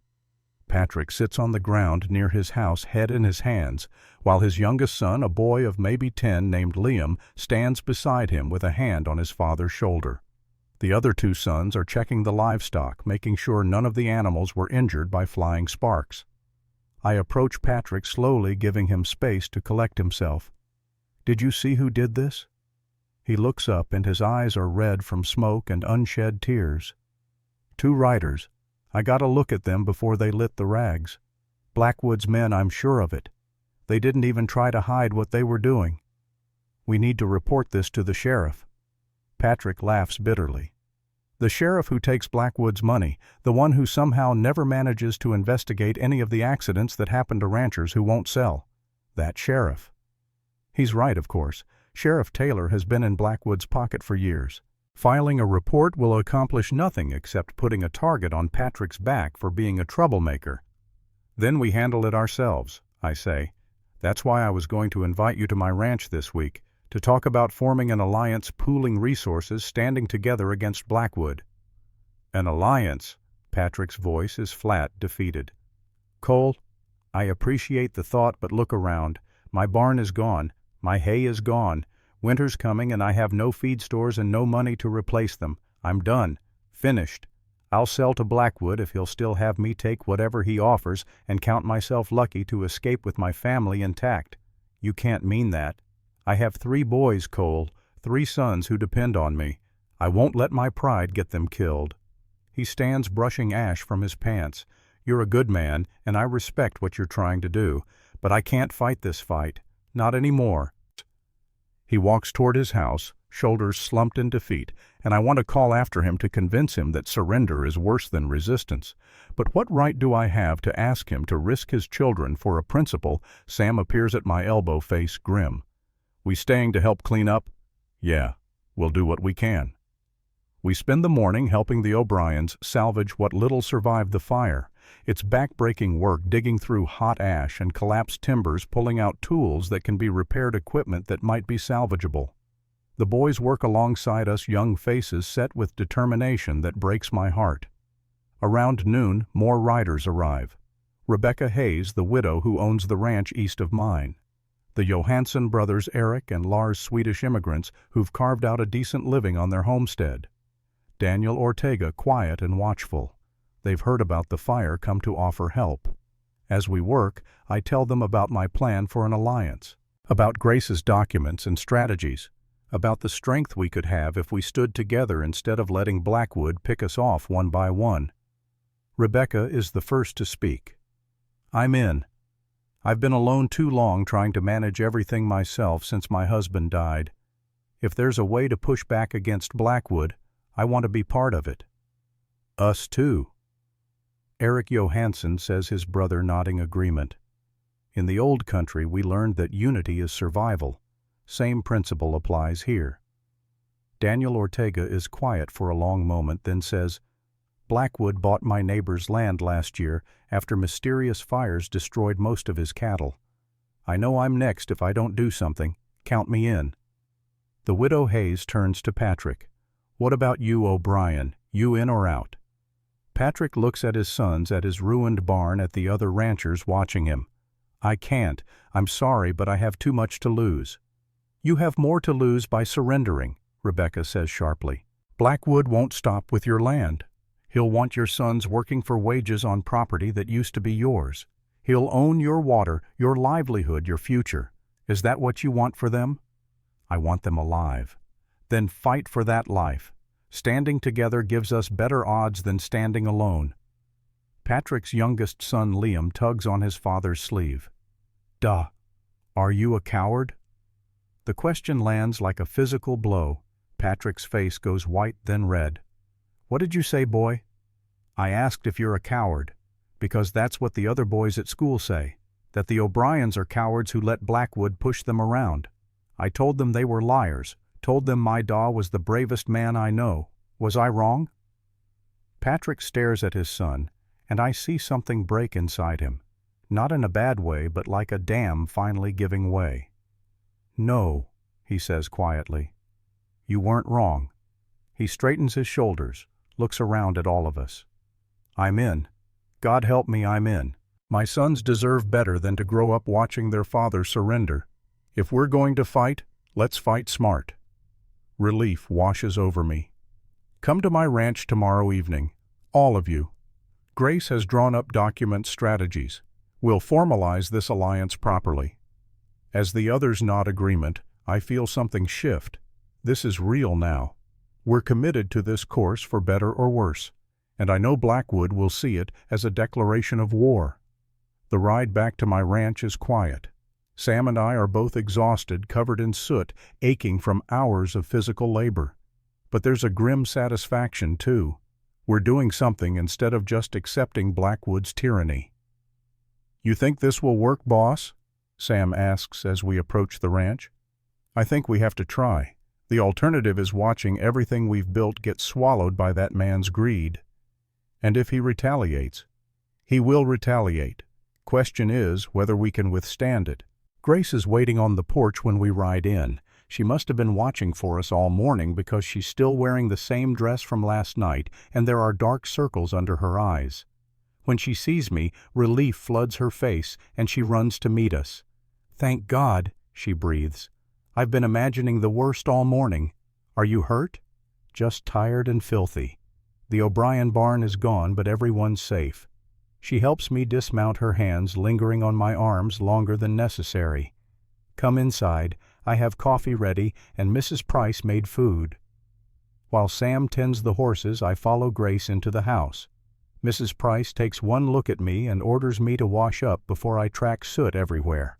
Patrick sits on the ground near his house, head in his hands, while his youngest son, a boy of maybe 10 named Liam, stands beside him with a hand on his father's shoulder. The other 2 sons are checking the livestock, making sure none of the animals were injured by flying sparks. I approach Patrick slowly, giving him space to collect himself. "Did you see who did this?" He looks up, and his eyes are red from smoke and unshed tears. "2 riders. I got a look at them before they lit the rags. Blackwood's men, I'm sure of it. They didn't even try to hide what they were doing. We need to report this to the sheriff." Patrick laughs bitterly. The sheriff who takes Blackwood's money, the one who somehow never manages to investigate any of the accidents that happen to ranchers who won't sell. That sheriff. He's right, of course. Sheriff Taylor has been in Blackwood's pocket for years. Filing a report will accomplish nothing except putting a target on Patrick's back for being a troublemaker. "Then we handle it ourselves," I say. "That's why I was going to invite you to my ranch this week, to talk about forming an alliance, pooling resources, standing together against Blackwood." "An alliance?" Patrick's voice is flat, defeated. "Cole, I appreciate the thought, but look around. My barn is gone. My hay is gone. Winter's coming, and I have no feed stores and no money to replace them. I'm done. Finished. I'll sell to Blackwood if he'll still have me take whatever he offers, and count myself lucky to escape with my family intact. You can't mean that. I have 3 boys, Cole, 3 sons who depend on me. I won't let my pride get them killed." He stands brushing ash from his pants. "You're a good man, and I respect what you're trying to do, but I can't fight this fight. Not anymore." He walks toward his house, shoulders slumped in defeat, and I want to call after him to convince him that surrender is worse than resistance. But what right do I have to ask him to risk his children for a principle? Sam appears at my elbow, face grim. "We staying to help clean up?" "Yeah, we'll do what we can." We spend the morning helping the O'Briens salvage what little survived the fire. It's back-breaking work digging through hot ash and collapsed timbers, pulling out tools that can be repaired, equipment that might be salvageable. The boys work alongside us, young faces set with determination that breaks my heart. Around noon, more riders arrive. Rebecca Hayes, the widow who owns the ranch east of mine. The Johansson brothers, Eric and Lars, Swedish immigrants who've carved out a decent living on their homestead. Daniel Ortega, quiet and watchful. They've heard about the fire, come to offer help. As we work, I tell them about my plan for an alliance, about Grace's documents and strategies, about the strength we could have if we stood together instead of letting Blackwood pick us off one by one. Rebecca is the first to speak. "I'm in. I've been alone too long, trying to manage everything myself since my husband died. If there's a way to push back against Blackwood, I want to be part of it." "Us too." Eric Johansson says, his brother nodding agreement. In the old country, we learned that unity is survival. Same principle applies here. Daniel Ortega is quiet for a long moment, then says, "Blackwood bought my neighbor's land last year after mysterious fires destroyed most of his cattle. I know I'm next if I don't do something. Count me in." The widow Hayes turns to Patrick. "What about you, O'Brien? You in or out?" Patrick looks at his sons, at his ruined barn, at the other ranchers watching him. "I can't. I'm sorry, but I have too much to lose." "You have more to lose by surrendering," Rebecca says sharply. "Blackwood won't stop with your land. He'll want your sons working for wages on property that used to be yours. He'll own your water, your livelihood, your future. Is that what you want for them?" "I want them alive." "Then fight for that life. Standing together gives us better odds than standing alone." Patrick's youngest son, Liam, tugs on his father's sleeve. "Duh. Are you a coward?" The question lands like a physical blow. Patrick's face goes white, then red. "What did you say, boy?" "I asked if you're a coward, because that's what the other boys at school say, that the O'Briens are cowards who let Blackwood push them around. I told them they were liars, Told them my daw was the bravest man I know. Was I wrong?" Patrick stares at his son, and I see something break inside him. Not in a bad way, but like a dam finally giving way. "No," he says quietly. "You weren't wrong." He straightens his shoulders, looks around at all of us. "I'm in. God help me, I'm in. My sons deserve better than to grow up watching their father surrender. If we're going to fight, let's fight smart." Relief washes over me. "Come to my ranch tomorrow evening, all of you. Grace has drawn up document strategies. We'll formalize this alliance properly." As the others nod agreement, I feel something shift. This is real now. We're committed to this course for better or worse, and I know Blackwood will see it as a declaration of war. The ride back to my ranch is quiet. Sam and I are both exhausted, covered in soot, aching from hours of physical labor. But there's a grim satisfaction, too. We're doing something instead of just accepting Blackwood's tyranny. "You think this will work, boss?" Sam asks as we approach the ranch. "I think we have to try. The alternative is watching everything we've built get swallowed by that man's greed. And if he retaliates, he will retaliate. Question is whether we can withstand it." Grace is waiting on the porch when we ride in. She must have been watching for us all morning because she's still wearing the same dress from last night, and there are dark circles under her eyes. When she sees me, relief floods her face, and she runs to meet us. "Thank God," she breathes. "I've been imagining the worst all morning. Are you hurt?" "Just tired and filthy. The O'Brien barn is gone, but everyone's safe." She helps me dismount, her hands lingering on my arms longer than necessary. "Come inside. I have coffee ready, and Mrs. Price made food." While Sam tends the horses, I follow Grace into the house. Mrs. Price takes one look at me and orders me to wash up before I track soot everywhere.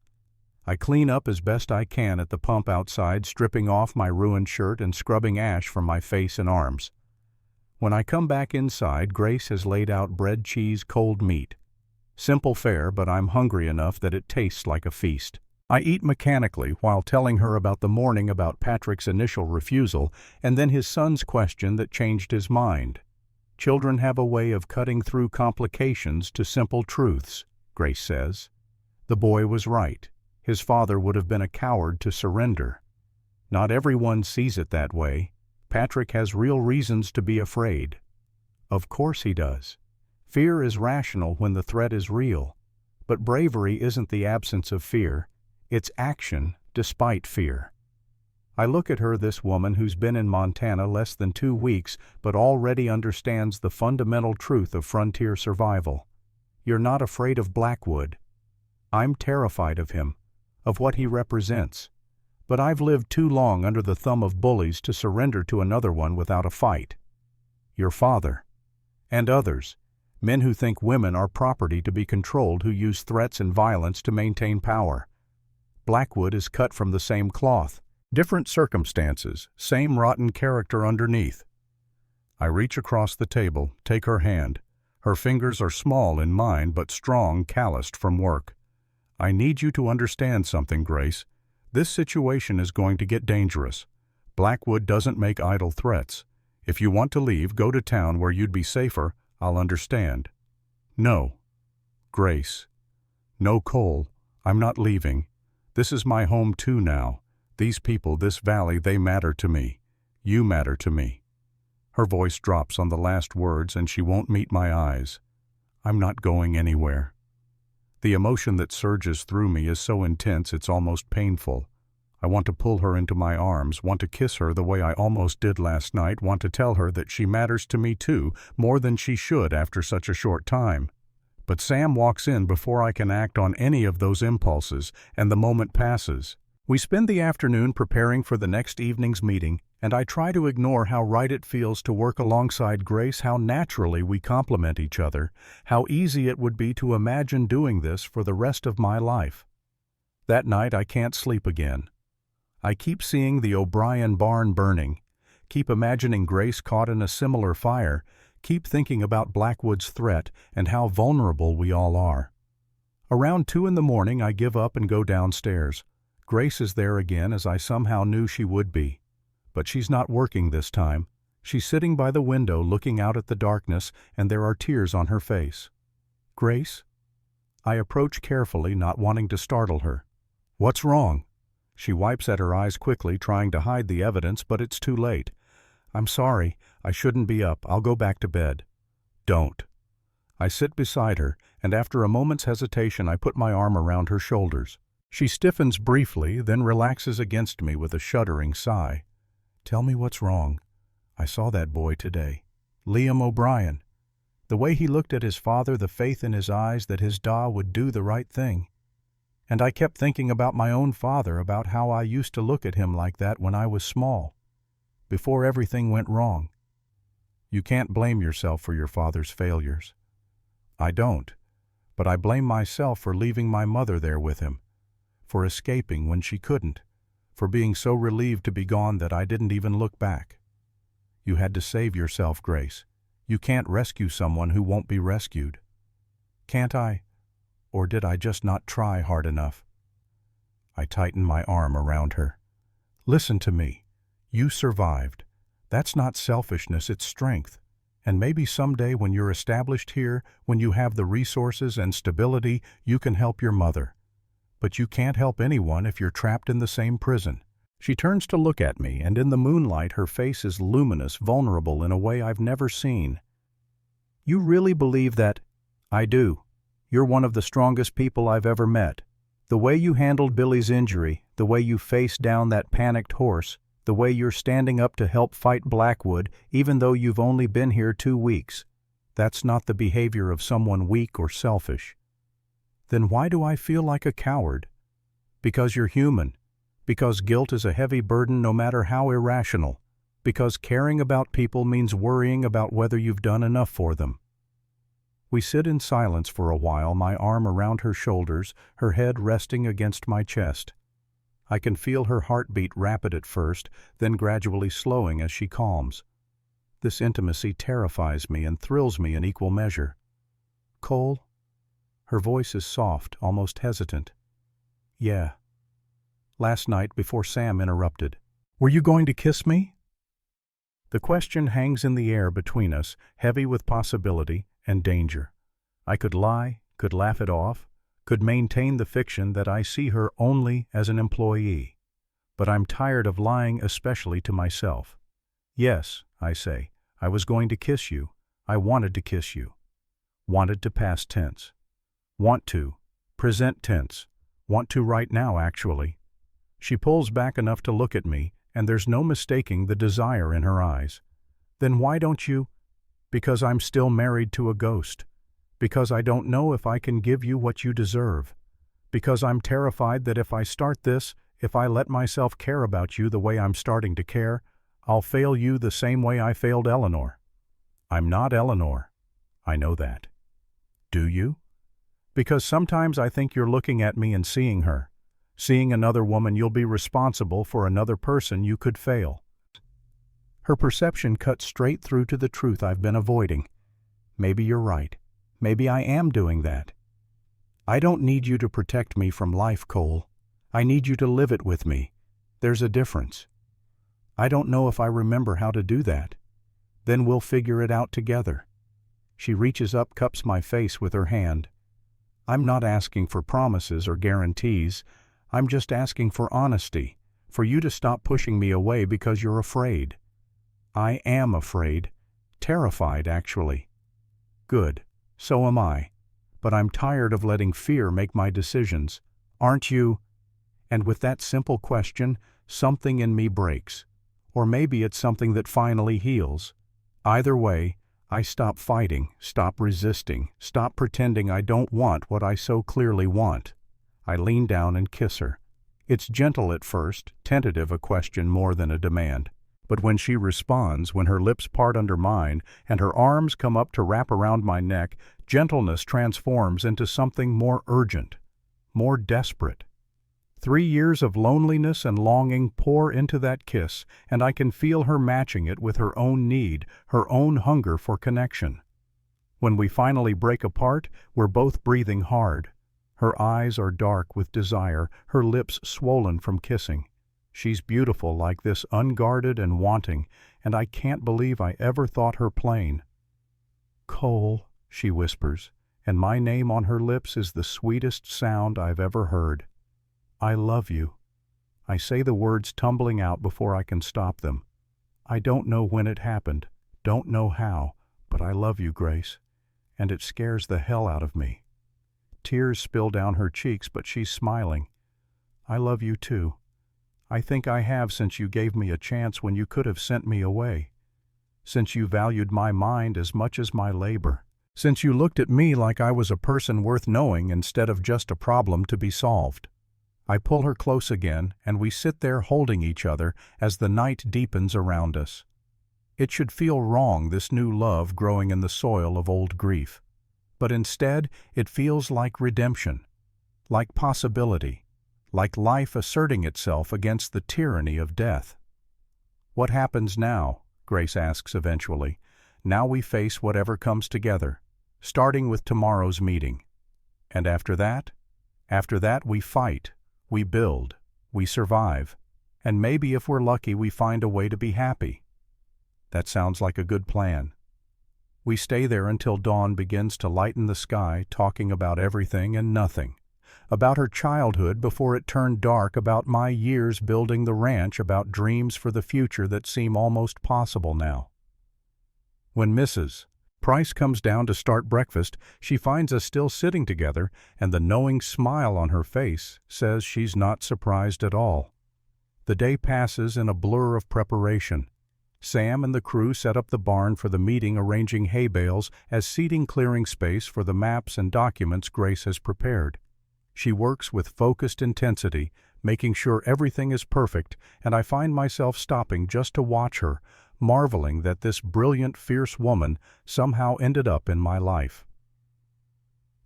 I clean up as best I can at the pump outside, stripping off my ruined shirt and scrubbing ash from my face and arms. When I come back inside, Grace has laid out bread, cheese, cold meat. Simple fare, but I'm hungry enough that it tastes like a feast. I eat mechanically while telling her about the morning, about Patrick's initial refusal, and then his son's question that changed his mind. "Children have a way of cutting through complications to simple truths," Grace says. The boy was right. His father would have been a coward to surrender. Not everyone sees it that way. Patrick has real reasons to be afraid. Of course he does. Fear is rational when the threat is real. But bravery isn't the absence of fear. It's action despite fear. I look at her, this woman who's been in Montana less than 2 weeks, but already understands the fundamental truth of frontier survival. You're not afraid of Blackwood. I'm terrified of him, of what he represents. But I've lived too long under the thumb of bullies to surrender to another one without a fight. Your father. And others. Men who think women are property to be controlled, who use threats and violence to maintain power. Blackwood is cut from the same cloth. Different circumstances, same rotten character underneath. I reach across the table, take her hand. Her fingers are small in mine, but strong, calloused from work. "I need you to understand something, Grace. This situation is going to get dangerous. Blackwood doesn't make idle threats. If you want to leave, go to town where you'd be safer, I'll understand." "No." "Grace." "No, Cole. I'm not leaving. This is my home too now. These people, this valley, they matter to me. You matter to me." Her voice drops on the last words and she won't meet my eyes. "I'm not going anywhere." The emotion that surges through me is so intense it's almost painful. I want to pull her into my arms, want to kiss her the way I almost did last night, want to tell her that she matters to me too, more than she should after such a short time. But Sam walks in before I can act on any of those impulses, and the moment passes. We spend the afternoon preparing for the next evening's meeting, and I try to ignore how right it feels to work alongside Grace, how naturally we complement each other, how easy it would be to imagine doing this for the rest of my life. That night I can't sleep again. I keep seeing the O'Brien barn burning, keep imagining Grace caught in a similar fire, keep thinking about Blackwood's threat and how vulnerable we all are. Around 2 in the morning I give up and go downstairs. Grace is there again, as I somehow knew she would be. But she's not working this time. She's sitting by the window looking out at the darkness, and there are tears on her face. Grace? I approach carefully, not wanting to startle her. What's wrong? She wipes at her eyes quickly, trying to hide the evidence, but it's too late. I'm sorry. I shouldn't be up. I'll go back to bed. Don't. I sit beside her, and after a moment's hesitation I put my arm around her shoulders. She stiffens briefly, then relaxes against me with a shuddering sigh. Tell me what's wrong. I saw that boy today. Liam O'Brien. The way he looked at his father, the faith in his eyes that his da would do the right thing. And I kept thinking about my own father, about how I used to look at him like that when I was small, before everything went wrong. You can't blame yourself for your father's failures. I don't, but I blame myself for leaving my mother there with him, for escaping when she couldn't, for being so relieved to be gone that I didn't even look back. You had to save yourself, Grace. You can't rescue someone who won't be rescued. Can't I? Or did I just not try hard enough? I tighten my arm around her. Listen to me. You survived. That's not selfishness, it's strength. And maybe someday when you're established here, when you have the resources and stability, you can help your mother. But you can't help anyone if you're trapped in the same prison. She turns to look at me, and in the moonlight her face is luminous, vulnerable in a way I've never seen. You really believe that? I do. You're one of the strongest people I've ever met. The way you handled Billy's injury, the way you faced down that panicked horse, the way you're standing up to help fight Blackwood, even though you've only been here 2 weeks. That's not the behavior of someone weak or selfish. Then why do I feel like a coward? Because you're human. Because guilt is a heavy burden no matter how irrational. Because caring about people means worrying about whether you've done enough for them. We sit in silence for a while, my arm around her shoulders, her head resting against my chest. I can feel her heartbeat, rapid at first, then gradually slowing as she calms. This intimacy terrifies me and thrills me in equal measure. Cole? Her voice is soft, almost hesitant. Yeah. Last night, before Sam interrupted. Were you going to kiss me? The question hangs in the air between us, heavy with possibility and danger. I could lie, could laugh it off, could maintain the fiction that I see her only as an employee. But I'm tired of lying, especially to myself. Yes, I say, I was going to kiss you. I wanted to kiss you. Wanted to past tense. Want to, present tense. Want to right now, actually. She pulls back enough to look at me, and there's no mistaking the desire in her eyes. Then why don't you? Because I'm still married to a ghost. Because I don't know if I can give you what you deserve. Because I'm terrified that if I start this, if I let myself care about you the way I'm starting to care, I'll fail you the same way I failed Eleanor. I'm not Eleanor. I know that. Do you? Because sometimes I think you're looking at me and seeing her. Seeing another woman, you'll be responsible for another person you could fail. Her perception cuts straight through to the truth I've been avoiding. Maybe you're right. Maybe I am doing that. I don't need you to protect me from life, Cole. I need you to live it with me. There's a difference. I don't know if I remember how to do that. Then we'll figure it out together. She reaches up, cups my face with her hand. I'm not asking for promises or guarantees. I'm just asking for honesty, for you to stop pushing me away because you're afraid. I am afraid. Terrified, actually. Good. So am I. But I'm tired of letting fear make my decisions. Aren't you? And with that simple question, something in me breaks. Or maybe it's something that finally heals. Either way, I stop fighting, stop resisting, stop pretending I don't want what I so clearly want. I lean down and kiss her. It's gentle at first, tentative, a question more than a demand. But when she responds, when her lips part under mine and her arms come up to wrap around my neck, gentleness transforms into something more urgent, more desperate. 3 years of loneliness and longing pour into that kiss, and I can feel her matching it with her own need, her own hunger for connection. When we finally break apart, we're both breathing hard. Her eyes are dark with desire, her lips swollen from kissing. She's beautiful like this, unguarded and wanting, and I can't believe I ever thought her plain. Cole, she whispers, and my name on her lips is the sweetest sound I've ever heard. I love you. I say the words tumbling out before I can stop them. I don't know when it happened, don't know how, but I love you, Grace, and it scares the hell out of me. Tears spill down her cheeks, but she's smiling. I love you too. I think I have since you gave me a chance when you could have sent me away. Since you valued my mind as much as my labor. Since you looked at me like I was a person worth knowing instead of just a problem to be solved. I pull her close again, and we sit there holding each other as the night deepens around us. It should feel wrong, this new love growing in the soil of old grief. But instead, it feels like redemption, like possibility, like life asserting itself against the tyranny of death. What happens now? Grace asks eventually. Now we face whatever comes together, starting with tomorrow's meeting. And after that? After that we fight, we build, we survive, and maybe if we're lucky we find a way to be happy. That sounds like a good plan. We stay there until dawn begins to lighten the sky, talking about everything and nothing. About her childhood before it turned dark, about my years building the ranch, about dreams for the future that seem almost possible now. When Mrs. Price comes down to start breakfast, she finds us still sitting together, and the knowing smile on her face says she's not surprised at all. The day passes in a blur of preparation. Sam and the crew set up the barn for the meeting, arranging hay bales as seating, clearing space for the maps and documents Grace has prepared. She works with focused intensity, making sure everything is perfect, and I find myself stopping just to watch her, marveling that this brilliant, fierce woman somehow ended up in my life.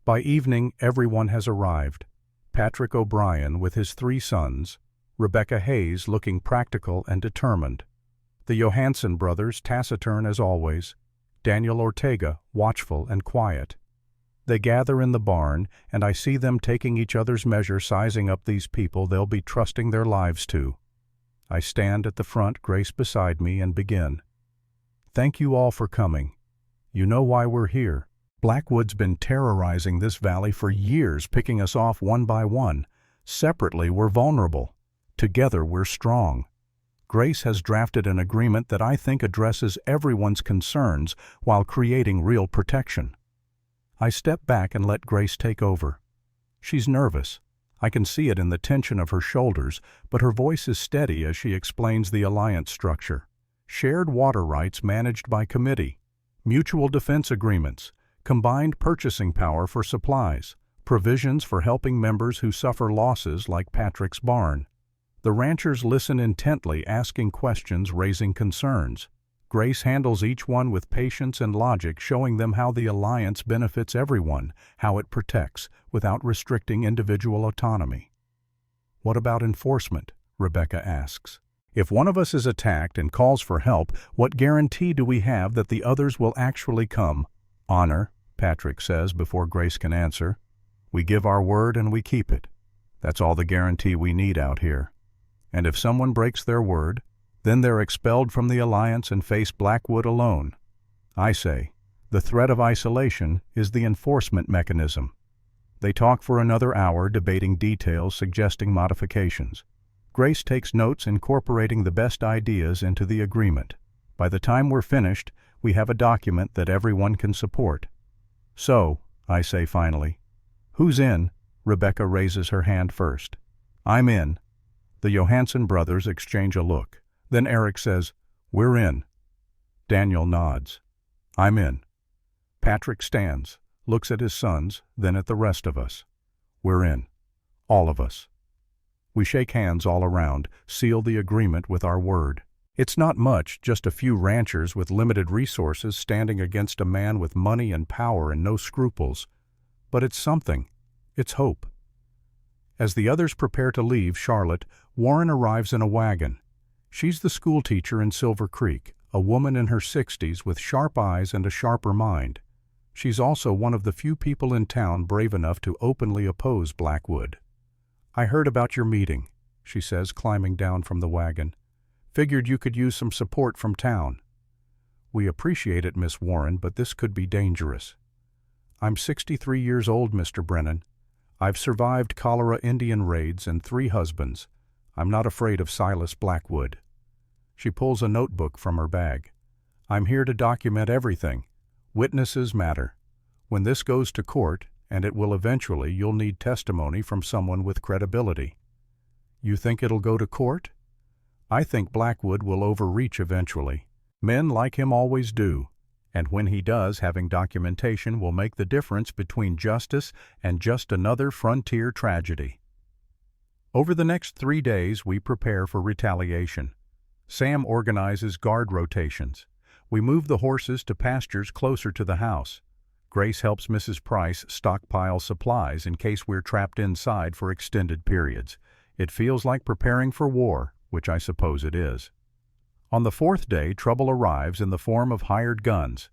By evening, everyone has arrived. Patrick O'Brien with his 3 sons, Rebecca Hayes looking practical and determined, the Johansson brothers taciturn as always, Daniel Ortega watchful and quiet. They gather in the barn, and I see them taking each other's measure, sizing up these people they'll be trusting their lives to. I stand at the front, Grace beside me, and begin. Thank you all for coming. You know why we're here. Blackwood's been terrorizing this valley for years, picking us off one by one. Separately, we're vulnerable. Together, we're strong. Grace has drafted an agreement that I think addresses everyone's concerns while creating real protection. I step back and let Grace take over. She's nervous. I can see it in the tension of her shoulders, but her voice is steady as she explains the alliance structure. Shared water rights managed by committee, mutual defense agreements, combined purchasing power for supplies, provisions for helping members who suffer losses like Patrick's barn. The ranchers listen intently, asking questions, raising concerns. Grace handles each one with patience and logic, showing them how the alliance benefits everyone, how it protects, without restricting individual autonomy. What about enforcement? Rebecca asks. If one of us is attacked and calls for help, what guarantee do we have that the others will actually come? Honor, Patrick says before Grace can answer. We give our word and we keep it. That's all the guarantee we need out here. And if someone breaks their word, then they're expelled from the alliance and face Blackwood alone. I say, the threat of isolation is the enforcement mechanism. They talk for another hour, debating details, suggesting modifications. Grace takes notes, incorporating the best ideas into the agreement. By the time we're finished, we have a document that everyone can support. So, I say finally, who's in? Rebecca raises her hand first. I'm in. The Johansson brothers exchange a look. Then Eric says, we're in. Daniel nods. I'm in. Patrick stands, looks at his sons, then at the rest of us. We're in. All of us. We shake hands all around, seal the agreement with our word. It's not much, just a few ranchers with limited resources standing against a man with money and power and no scruples. But it's something. It's hope. As the others prepare to leave Charlotte, Warren arrives in a wagon. She's the schoolteacher in Silver Creek, a woman in her 60s with sharp eyes and a sharper mind. She's also one of the few people in town brave enough to openly oppose Blackwood. I heard about your meeting. she says, climbing down from the wagon. Figured you could use some support from town. We appreciate it, Miss Warren, but this could be dangerous. I'm 63 years old, Mr. Brennan. I've survived cholera Indian raids and 3 husbands. I'm not afraid of Silas Blackwood. She pulls a notebook from her bag. I'm here to document everything. Witnesses matter. When this goes to court, and it will eventually, you'll need testimony from someone with credibility. You think it'll go to court? I think Blackwood will overreach eventually. Men like him always do. And when he does, having documentation will make the difference between justice and just another frontier tragedy. Over the next 3 days, we prepare for retaliation. Sam organizes guard rotations. We move the horses to pastures closer to the house. Grace helps Mrs. Price stockpile supplies in case we're trapped inside for extended periods. It feels like preparing for war, which I suppose it is. On the 4th day, trouble arrives in the form of hired guns.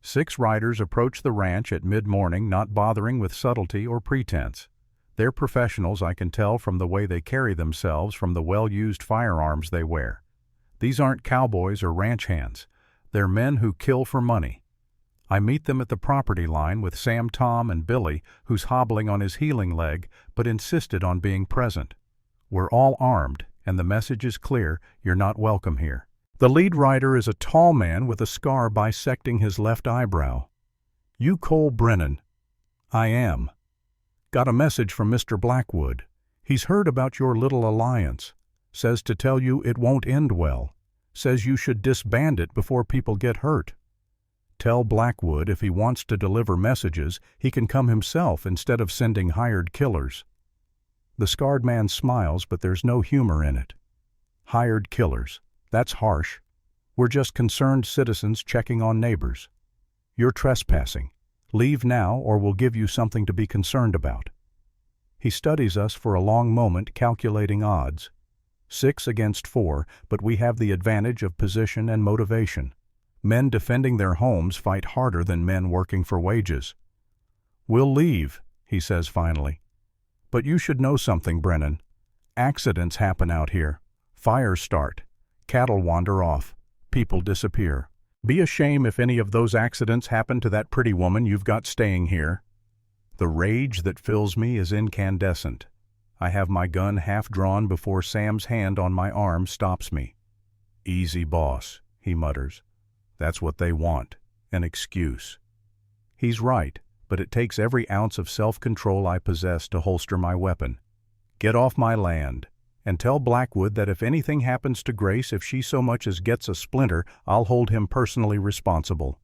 6 riders approach the ranch at mid-morning, not bothering with subtlety or pretense. They're professionals, I can tell from the way they carry themselves, from the well-used firearms they wear. These aren't cowboys or ranch hands. They're men who kill for money. I meet them at the property line with Sam, Tom, and Billy, who's hobbling on his healing leg, but insisted on being present. We're all armed, and the message is clear: you're not welcome here. The lead rider is a tall man with a scar bisecting his left eyebrow. You Cole Brennan? I am. Got a message from Mr. Blackwood. He's heard about your little alliance. Says to tell you it won't end well. Says you should disband it before people get hurt. Tell Blackwood if he wants to deliver messages, he can come himself instead of sending hired killers. The scarred man smiles, but there's no humor in it. Hired killers. That's harsh. We're just concerned citizens checking on neighbors. You're trespassing. Leave now, or we'll give you something to be concerned about. He studies us for a long moment, calculating odds. 6 against 4, but we have the advantage of position and motivation. Men defending their homes fight harder than men working for wages. We'll leave, he says finally. But you should know something, Brennan. Accidents happen out here. Fires start. Cattle wander off. People disappear. Be a shame if any of those accidents happen to that pretty woman you've got staying here. The rage that fills me is incandescent. I have my gun half drawn before Sam's hand on my arm stops me. Easy, boss, he mutters. That's what they want, an excuse. He's right, but it takes every ounce of self-control I possess to holster my weapon. Get off my land. And tell Blackwood that if anything happens to Grace, if she so much as gets a splinter, I'll hold him personally responsible.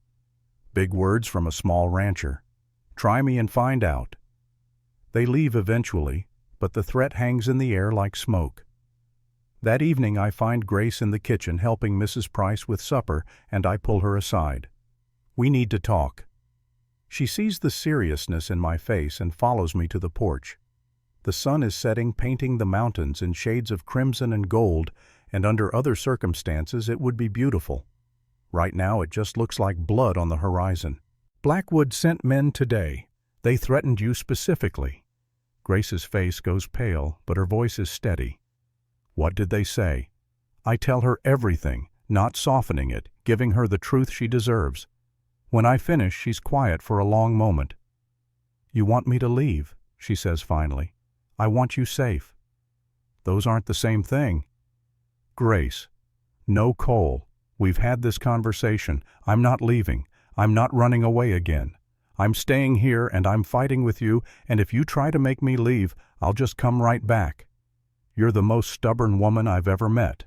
Big words from a small rancher. Try me and find out. They leave eventually, but the threat hangs in the air like smoke. That evening I find Grace in the kitchen helping Mrs. Price with supper, and I pull her aside. We need to talk. She sees the seriousness in my face and follows me to the porch. The sun is setting, painting the mountains in shades of crimson and gold, and under other circumstances it would be beautiful. Right now it just looks like blood on the horizon. Blackwood sent men today. They threatened you specifically. Grace's face goes pale, but her voice is steady. What did they say? I tell her everything, not softening it, giving her the truth she deserves. When I finish, she's quiet for a long moment. You want me to leave, she says finally. I want you safe. Those aren't the same thing. Grace. No, Cole. We've had this conversation. I'm not leaving. I'm not running away again. I'm staying here and I'm fighting with you, and if you try to make me leave, I'll just come right back. You're the most stubborn woman I've ever met.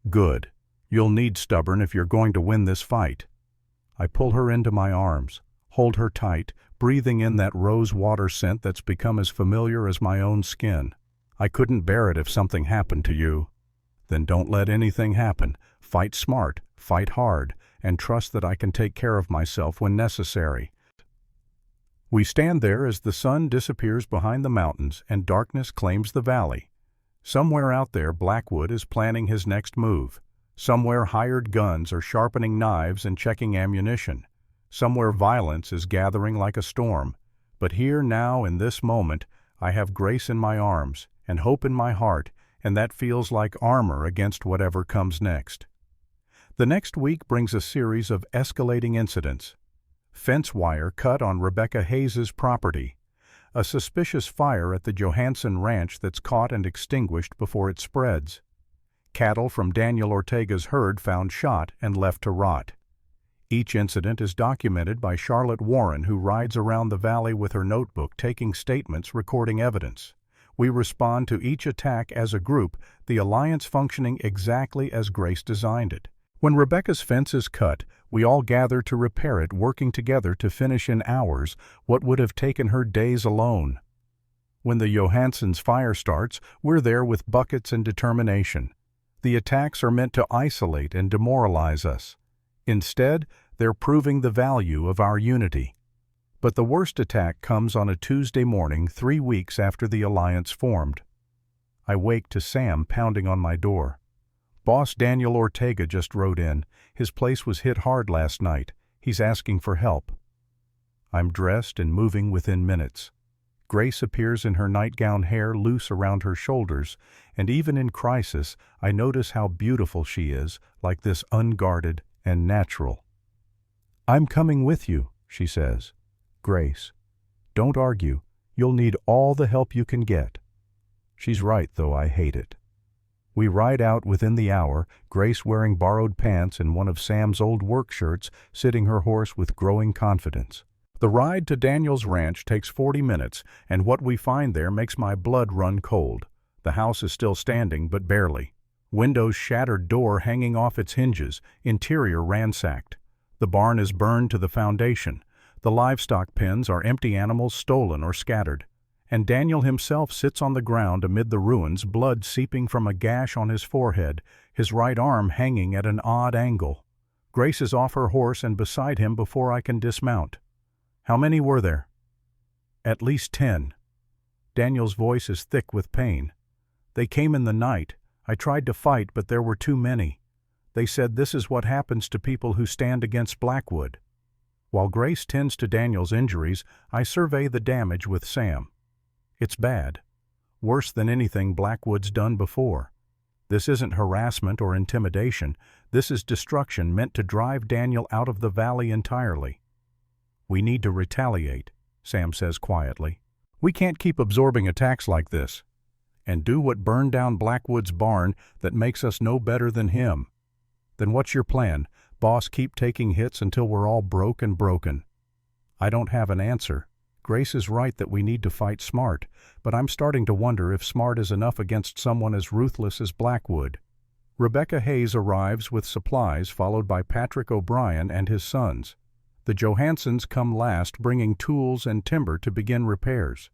Good. You'll need stubborn if you're going to win this fight. I pull her into my arms, hold her tight, breathing in that rose water scent that's become as familiar as my own skin. I couldn't bear it if something happened to you. Then don't let anything happen. Fight smart, fight hard, and trust that I can take care of myself when necessary. We stand there as the sun disappears behind the mountains and darkness claims the valley. Somewhere out there, Blackwood is planning his next move. Somewhere hired guns are sharpening knives and checking ammunition. Somewhere violence is gathering like a storm. But here now, in this moment, I have Grace in my arms and hope in my heart, and that feels like armor against whatever comes next. The next week brings a series of escalating incidents. Fence wire cut on Rebecca Hayes's property. A suspicious fire at the Johansson Ranch that's caught and extinguished before it spreads. Cattle from Daniel Ortega's herd found shot and left to rot. Each incident is documented by Charlotte Warren, who rides around the valley with her notebook taking statements, recording evidence. We respond to each attack as a group, the alliance functioning exactly as Grace designed it. When Rebecca's fence is cut, we all gather to repair it, working together to finish in hours what would have taken her days alone. When the Johansson's fire starts, we're there with buckets and determination. The attacks are meant to isolate and demoralize us. Instead, they're proving the value of our unity. But the worst attack comes on a Tuesday morning 3 weeks after the alliance formed. I wake to Sam pounding on my door. Boss Daniel Ortega just rode in. His place was hit hard last night. He's asking for help. I'm dressed and moving within minutes. Grace appears in her nightgown, hair loose around her shoulders, and even in crisis, I notice how beautiful she is, like this, unguarded and natural. "I'm coming with you," she says. "Grace, don't argue. You'll need all the help you can get." She's right, though I hate it. We ride out within the hour, Grace wearing borrowed pants and one of Sam's old work shirts, sitting her horse with growing confidence. The ride to Daniel's ranch takes 40 minutes, and what we find there makes my blood run cold. The house is still standing, but barely. Windows shattered, door hanging off its hinges, interior ransacked. The barn is burned to the foundation. The livestock pens are empty, animals stolen or scattered. And Daniel himself sits on the ground amid the ruins, blood seeping from a gash on his forehead, his right arm hanging at an odd angle. Grace is off her horse and beside him before I can dismount. "How many were there?" "At least 10. Daniel's voice is thick with pain. "They came in the night. I tried to fight, but there were too many. They said this is what happens to people who stand against Blackwood." While Grace tends to Daniel's injuries, I survey the damage with Sam. It's bad. Worse than anything Blackwood's done before. This isn't harassment or intimidation. This is destruction meant to drive Daniel out of the valley entirely. "We need to retaliate," Sam says quietly. "We can't keep absorbing attacks like this. And do what burned down Blackwood's barn that makes us no better than him." "Then what's your plan? Boss, keep taking hits until we're all broke and broken." I don't have an answer. Grace is right that we need to fight smart, but I'm starting to wonder if smart is enough against someone as ruthless as Blackwood. Rebecca Hayes arrives with supplies, followed by Patrick O'Brien and his sons. The Johanssons come last, bringing tools and timber to begin repairs.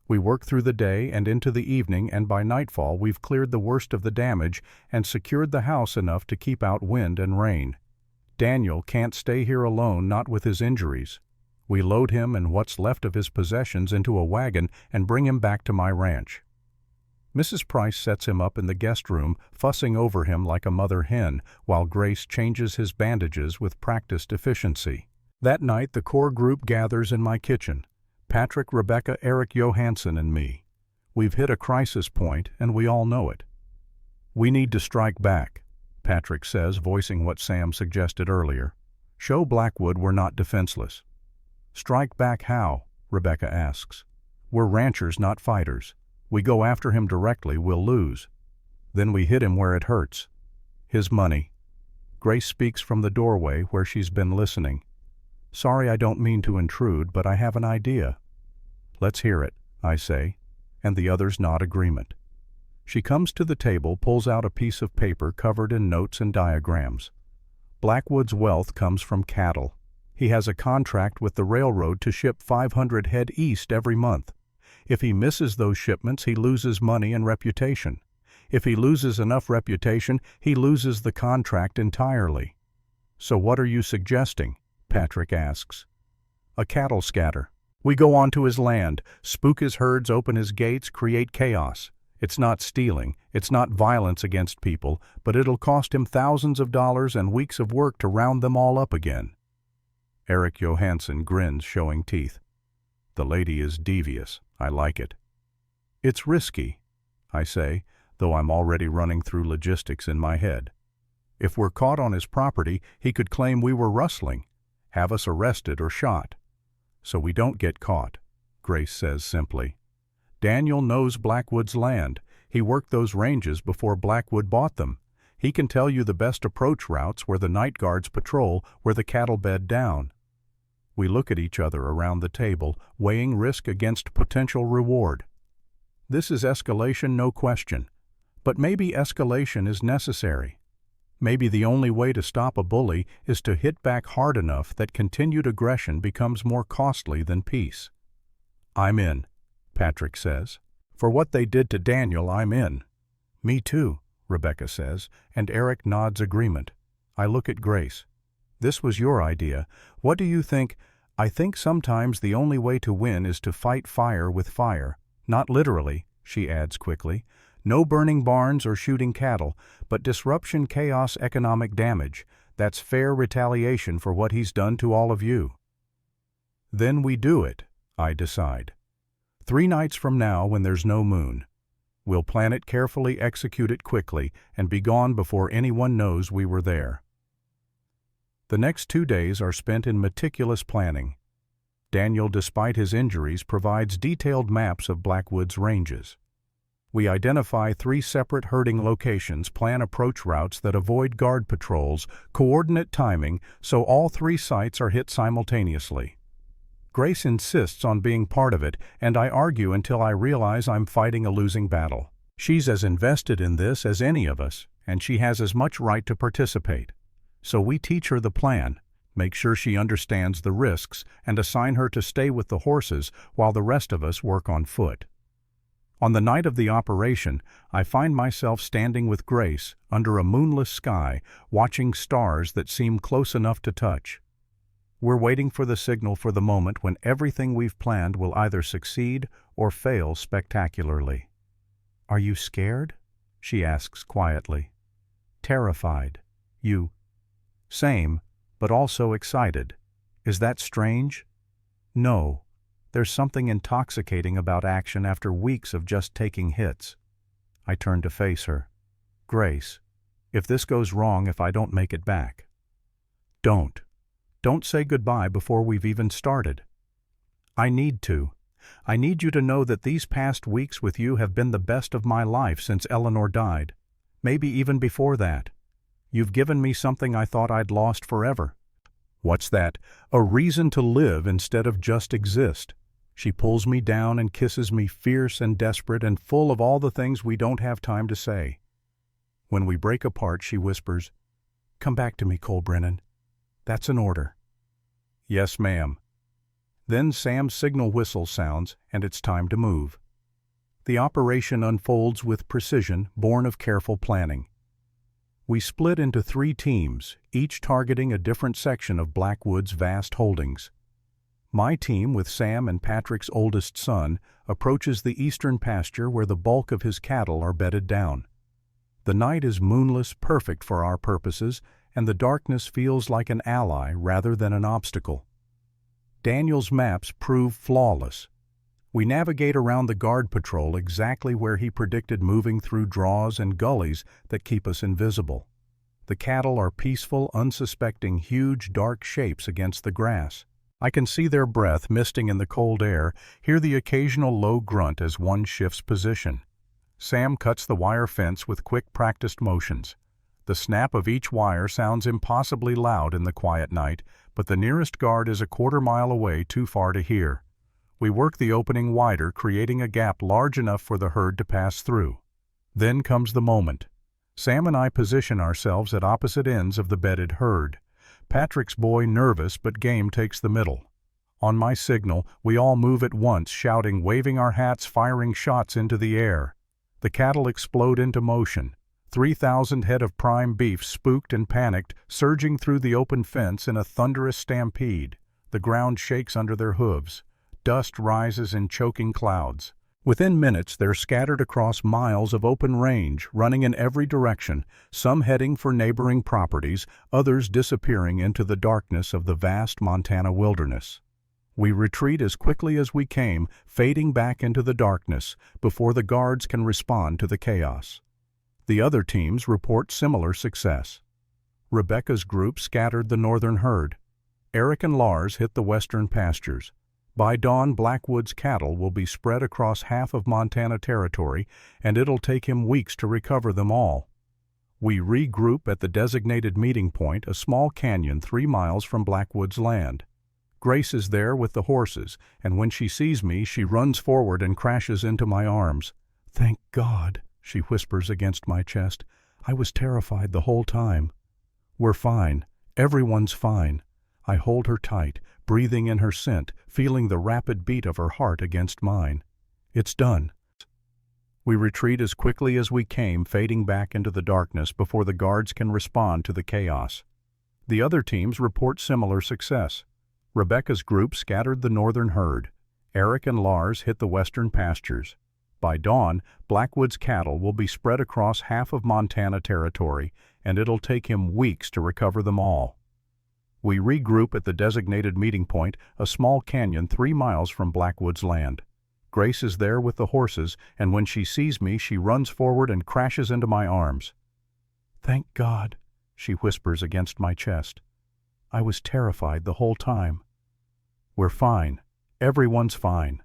We work through the day and into the evening, and by nightfall we've cleared the worst of the damage and secured the house enough to keep out wind and rain. Daniel can't stay here alone, not with his injuries. We load him and what's left of his possessions into a wagon and bring him back to my ranch. Mrs. Price sets him up in the guest room, fussing over him like a mother hen, while Grace changes his bandages with practiced efficiency. That night the core group gathers in my kitchen. Patrick, Rebecca, Eric Johansson, and me. We've hit a crisis point, and we all know it. "We need to strike back," Patrick says, voicing what Sam suggested earlier. "Show Blackwood we're not defenseless." "Strike back how?" Rebecca asks. "We're ranchers, not fighters. We go after him directly, we'll lose. Then we hit him where it hurts. His money." Grace speaks from the doorway where she's been listening. "Sorry, I don't mean to intrude, but I have an idea." "Let's hear it," I say, and the others nod agreement. She comes to the table, pulls out a piece of paper covered in notes and diagrams. Blackwood's wealth comes from cattle. He has a contract with the railroad to ship 500 head east every month. If he misses those shipments, he loses money and reputation. If he loses enough reputation, he loses the contract entirely. "So what are you suggesting?" Patrick asks. "A cattle scatter. We go onto his land, spook his herds, open his gates, create chaos. It's not stealing, it's not violence against people, but it'll cost him thousands of dollars and weeks of work to round them all up again." Eric Johansson grins, showing teeth. "The lady is devious. I like it." "It's risky," I say. though I'm already running through logistics in my head. If we're caught on his property, he could claim we were rustling, have us arrested or shot. So we don't get caught, Grace says simply. Daniel knows Blackwood's land. He worked those ranges before Blackwood bought them. He can tell you the best approach routes where the night guards patrol, where the cattle bed down. We look at each other around the table, weighing risk against potential reward. This is escalation, no question. But maybe escalation is necessary. Maybe the only way to stop a bully is to hit back hard enough that continued aggression becomes more costly than peace. I'm in, Patrick says. For what they did to Daniel, I'm in. Me too, Rebecca says, and Eric nods agreement. I look at Grace. This was your idea. What do you think? I think sometimes the only way to win is to fight fire with fire. Not literally, she adds quickly. No burning barns or shooting cattle, but disruption, chaos, economic damage. That's fair retaliation for what he's done to all of you. Then we do it, I decide. 3 nights from now when there's no moon. We'll plan it carefully, execute it quickly, and be gone before anyone knows we were there. The next 2 days are spent in meticulous planning. Daniel, despite his injuries, provides detailed maps of Blackwood's ranges. We identify 3 separate herding locations, plan approach routes that avoid guard patrols, coordinate timing so all 3 sites are hit simultaneously. Grace insists on being part of it, and I argue until I realize I'm fighting a losing battle. She's as invested in this as any of us, and she has as much right to participate. So we teach her the plan, make sure she understands the risks, and assign her to stay with the horses while the rest of us work on foot. On the night of the operation, I find myself standing with Grace under a moonless sky, watching stars that seem close enough to touch. We're waiting for the signal for the moment when everything we've planned will either succeed or fail spectacularly. Are you scared? She asks quietly. Terrified. You? Same, but also excited. Is that strange? No. There's something intoxicating about action after weeks of just taking hits. I turn to face her. Grace, if this goes wrong, if I don't make it back. Don't say goodbye before we've even started. I need to. I need you to know that these past weeks with you have been the best of my life since Eleanor died. Maybe even before that. You've given me something I thought I'd lost forever. What's that? A reason to live instead of just exist. She pulls me down and kisses me, fierce and desperate and full of all the things we don't have time to say. When we break apart, she whispers, "Come back to me, Cole Brennan. That's an order." Yes, ma'am. Then Sam's signal whistle sounds, and it's time to move. The operation unfolds with precision, born of careful planning. We split into 3 teams, each targeting a different section of Blackwood's vast holdings. My team, with Sam and Patrick's oldest son, approaches the eastern pasture where the bulk of his cattle are bedded down. The night is moonless, perfect for our purposes, and the darkness feels like an ally rather than an obstacle. Daniel's maps prove flawless. We navigate around the guard patrol exactly where he predicted, moving through draws and gullies that keep us invisible. The cattle are peaceful, unsuspecting, huge, dark shapes against the grass. I can see their breath misting in the cold air, hear the occasional low grunt as one shifts position. Sam cuts the wire fence with quick, practiced motions. The snap of each wire sounds impossibly loud in the quiet night, but the nearest guard is a quarter-mile away, too far to hear. We work the opening wider, creating a gap large enough for the herd to pass through. Then comes the moment. Sam and I position ourselves at opposite ends of the bedded herd. Patrick's boy, nervous but game, takes the middle. On my signal, we all move at once, shouting, waving our hats, firing shots into the air. The cattle explode into motion. 3,000 head of prime beef, spooked and panicked, surging through the open fence in a thunderous stampede. The ground shakes under their hooves. Dust rises in choking clouds. Within minutes, they're scattered across miles of open range, running in every direction, some heading for neighboring properties, others disappearing into the darkness of the vast Montana wilderness. We retreat as quickly as we came, fading back into the darkness, before the guards can respond to the chaos. The other teams report similar success. Rebecca's group scattered the northern herd. Eric and Lars hit the western pastures. By dawn, Blackwood's cattle will be spread across half of Montana territory, and it'll take him weeks to recover them all. We regroup at the designated meeting point, a small canyon 3 miles from Blackwood's land. Grace is there with the horses, and when she sees me, she runs forward and crashes into my arms. "Thank God," she whispers against my chest. "I was terrified the whole time." "We're fine. Everyone's fine." I hold her tight, breathing in her scent, feeling the rapid beat of her heart against mine. It's done. We retreat as quickly as we came, fading back into the darkness before the guards can respond to the chaos. The other teams report similar success. Rebecca's group scattered the northern herd. Eric and Lars hit the western pastures. By dawn, Blackwood's cattle will be spread across half of Montana territory, and it'll take him weeks to recover them all. We regroup at the designated meeting point, a small canyon 3 miles from Blackwood's land. Grace is there with the horses, and when she sees me, she runs forward and crashes into my arms. "Thank God," she whispers against my chest. "I was terrified the whole time." We're fine. Everyone's fine.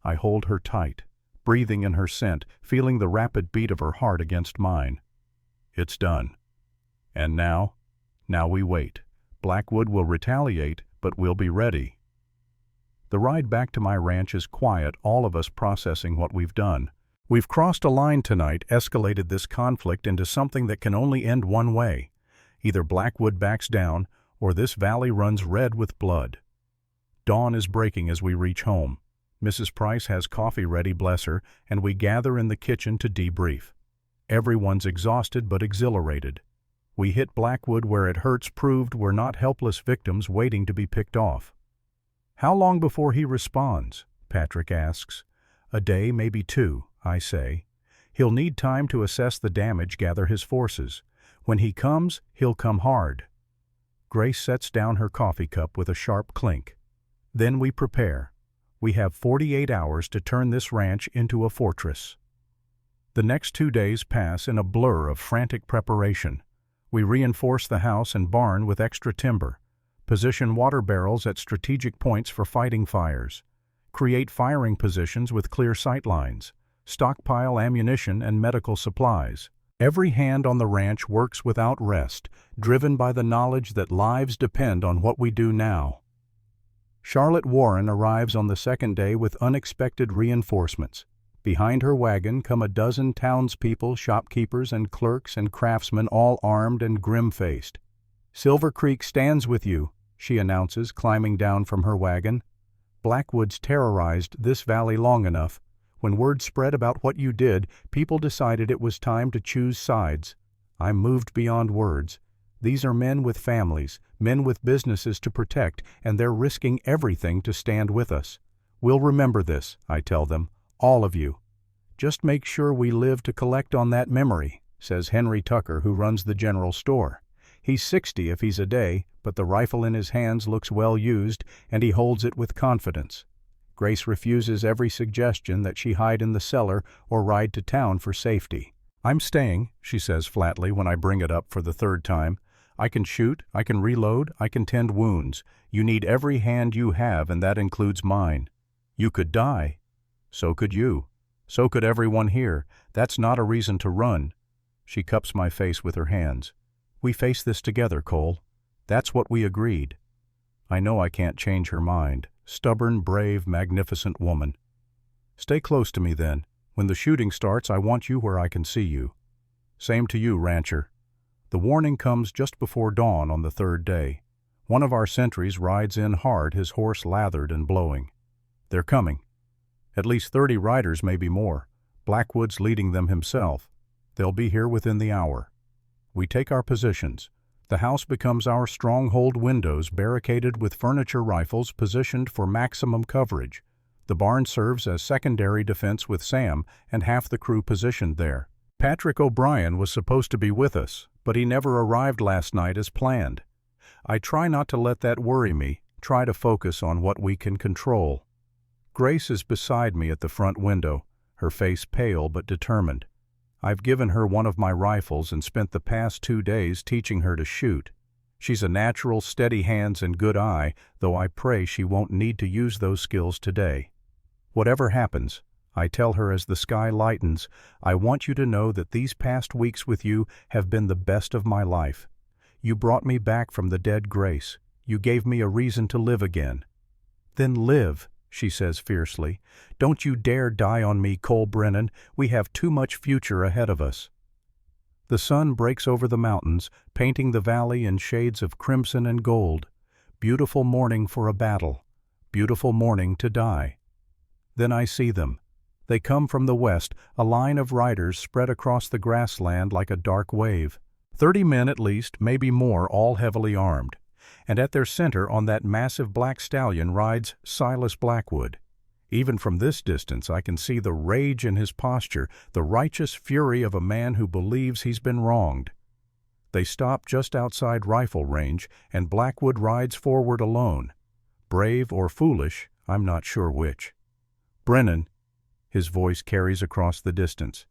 I hold her tight, breathing in her scent, feeling the rapid beat of her heart against mine. It's done. And now we wait. Blackwood will retaliate, but we'll be ready. The ride back to my ranch is quiet, all of us processing what we've done. We've crossed a line tonight, escalated this conflict into something that can only end one way. Either Blackwood backs down, or this valley runs red with blood. Dawn is breaking as we reach home. Mrs. Price has coffee ready, bless her, and we gather in the kitchen to debrief. Everyone's exhausted but exhilarated. We hit Blackwood where it hurts, proved we're not helpless victims waiting to be picked off. "How long before he responds?" Patrick asks. "A day, maybe 2, I say. He'll need time to assess the damage, gather his forces. When he comes, he'll come hard." Grace sets down her coffee cup with a sharp clink. Then we prepare. We have 48 hours to turn this ranch into a fortress. The next 2 days pass in a blur of frantic preparation. We reinforce the house and barn with extra timber, position water barrels at strategic points for fighting fires, create firing positions with clear sight lines, stockpile ammunition and medical supplies. Every hand on the ranch works without rest, driven by the knowledge that lives depend on what we do now. Charlotte Warren arrives on the second day with unexpected reinforcements. Behind her wagon come a dozen townspeople, shopkeepers and clerks and craftsmen, all armed and grim-faced. "Silver Creek stands with you," she announces, climbing down from her wagon. "Blackwood's terrorized this valley long enough. When word spread about what you did, people decided it was time to choose sides. I'm moved beyond words. These are men with families, men with businesses to protect, and they're risking everything to stand with us. We'll remember this," I tell them. "All of you. Just make sure we live to collect on that memory," says Henry Tucker, who runs the general store. He's 60 if he's a day, but the rifle in his hands looks well used, and he holds it with confidence. Grace refuses every suggestion that she hide in the cellar or ride to town for safety. "I'm staying," she says flatly when I bring it up for the 3rd time. "I can shoot, I can reload, I can tend wounds. You need every hand you have, and that includes mine. You could die. So could you. So could everyone here. That's not a reason to run." She cups my face with her hands. "We face this together, Cole. That's what we agreed." I know I can't change her mind. Stubborn, brave, magnificent woman. "Stay close to me then. When the shooting starts, I want you where I can see you." "Same to you, rancher." The warning comes just before dawn on the 3rd day. One of our sentries rides in hard, his horse lathered and blowing. They're coming. At least 30 riders, maybe more. Blackwood's leading them himself. They'll be here within the hour. We take our positions. The house becomes our stronghold, windows barricaded with furniture rifles positioned for maximum coverage. The barn serves as secondary defense with Sam and half the crew positioned there. Patrick O'Brien was supposed to be with us, but he never arrived last night as planned. I try not to let that worry me, try to focus on what we can control. Grace is beside me at the front window, her face pale but determined. I've given her one of my rifles and spent the past 2 days teaching her to shoot. She's a natural, steady hands and good eye, though I pray she won't need to use those skills today. Whatever happens, I tell her as the sky lightens, I want you to know that these past weeks with you have been the best of my life. You brought me back from the dead Grace. You gave me a reason to live again. Then live, she says fiercely. Don't you dare die on me, Cole Brennan. We have too much future ahead of us. The sun breaks over the mountains, painting the valley in shades of crimson and gold. Beautiful morning for a battle. Beautiful morning to die. Then I see them. They come from the west, a line of riders spread across the grassland like a dark wave. 30 men at least, maybe more, all heavily armed. And at their center on that massive black stallion rides Silas Blackwood. Even from this distance I can see the rage in his posture, the righteous fury of a man who believes he's been wronged. They stop just outside rifle range, and Blackwood rides forward alone. Brave or foolish, I'm not sure which. Brennan, his voice carries across the distance.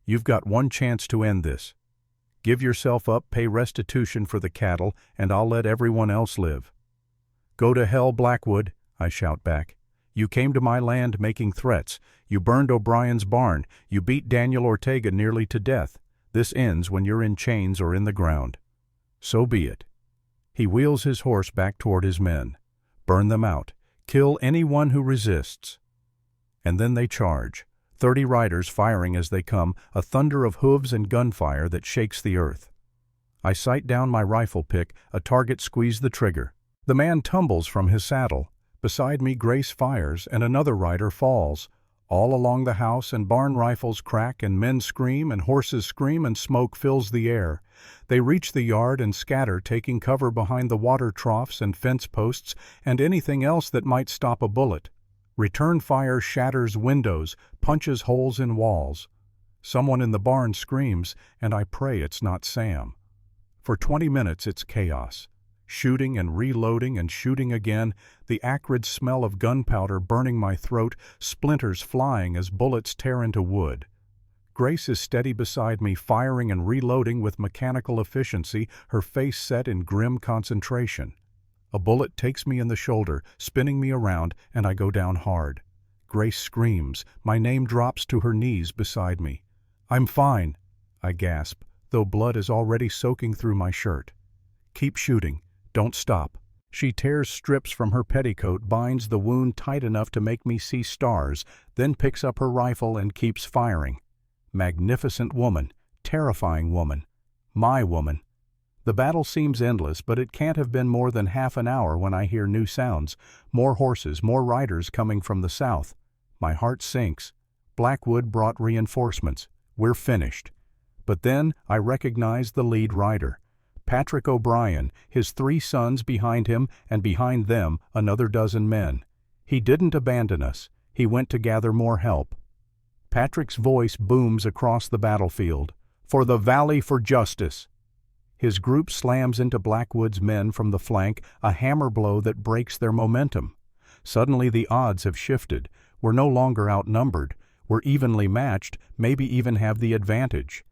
You've got one chance to end this. Give yourself up, pay restitution for the cattle, and I'll let everyone else live. Go to hell, Blackwood, I shout back. You came to my land making threats. You burned O'Brien's barn. You beat Daniel Ortega nearly to death. This ends when you're in chains or in the ground. So be it. He wheels his horse back toward his men. Burn them out. Kill anyone who resists. And then they charge. 30 riders firing as they come, a thunder of hooves and gunfire that shakes the earth. I sight down my rifle pick, a target squeeze the trigger. The man tumbles from his saddle. Beside me Grace fires, and another rider falls. All along the house and barn rifles crack, and men scream, and horses scream, and smoke fills the air. They reach the yard and scatter, taking cover behind the water troughs and fence posts, and anything else that might stop a bullet. Return fire shatters windows, punches holes in walls. Someone in the barn screams, and I pray it's not Sam. For 20 minutes it's chaos. Shooting and reloading and shooting again, the acrid smell of gunpowder burning my throat, splinters flying as bullets tear into wood. Grace is steady beside me, firing and reloading with mechanical efficiency, her face set in grim concentration. A bullet takes me in the shoulder, spinning me around, and I go down hard. Grace screams. My name drops to her knees beside me. I'm fine, I gasp, though blood is already soaking through my shirt. Keep shooting. Don't stop. She tears strips from her petticoat, binds the wound tight enough to make me see stars, then picks up her rifle and keeps firing. Magnificent woman. Terrifying woman. My woman. The battle seems endless, but it can't have been more than half an hour when I hear new sounds. More horses, more riders coming from the south. My heart sinks. Blackwood brought reinforcements. We're finished. But then I recognize the lead rider. Patrick O'Brien, his 3 sons behind him, and behind them another dozen men. He didn't abandon us. He went to gather more help. Patrick's voice booms across the battlefield. For the valley, for justice. His group slams into Blackwood's men from the flank, a hammer blow that breaks their momentum. Suddenly the odds have shifted. We're no longer outnumbered. We're evenly matched, maybe even have the advantage.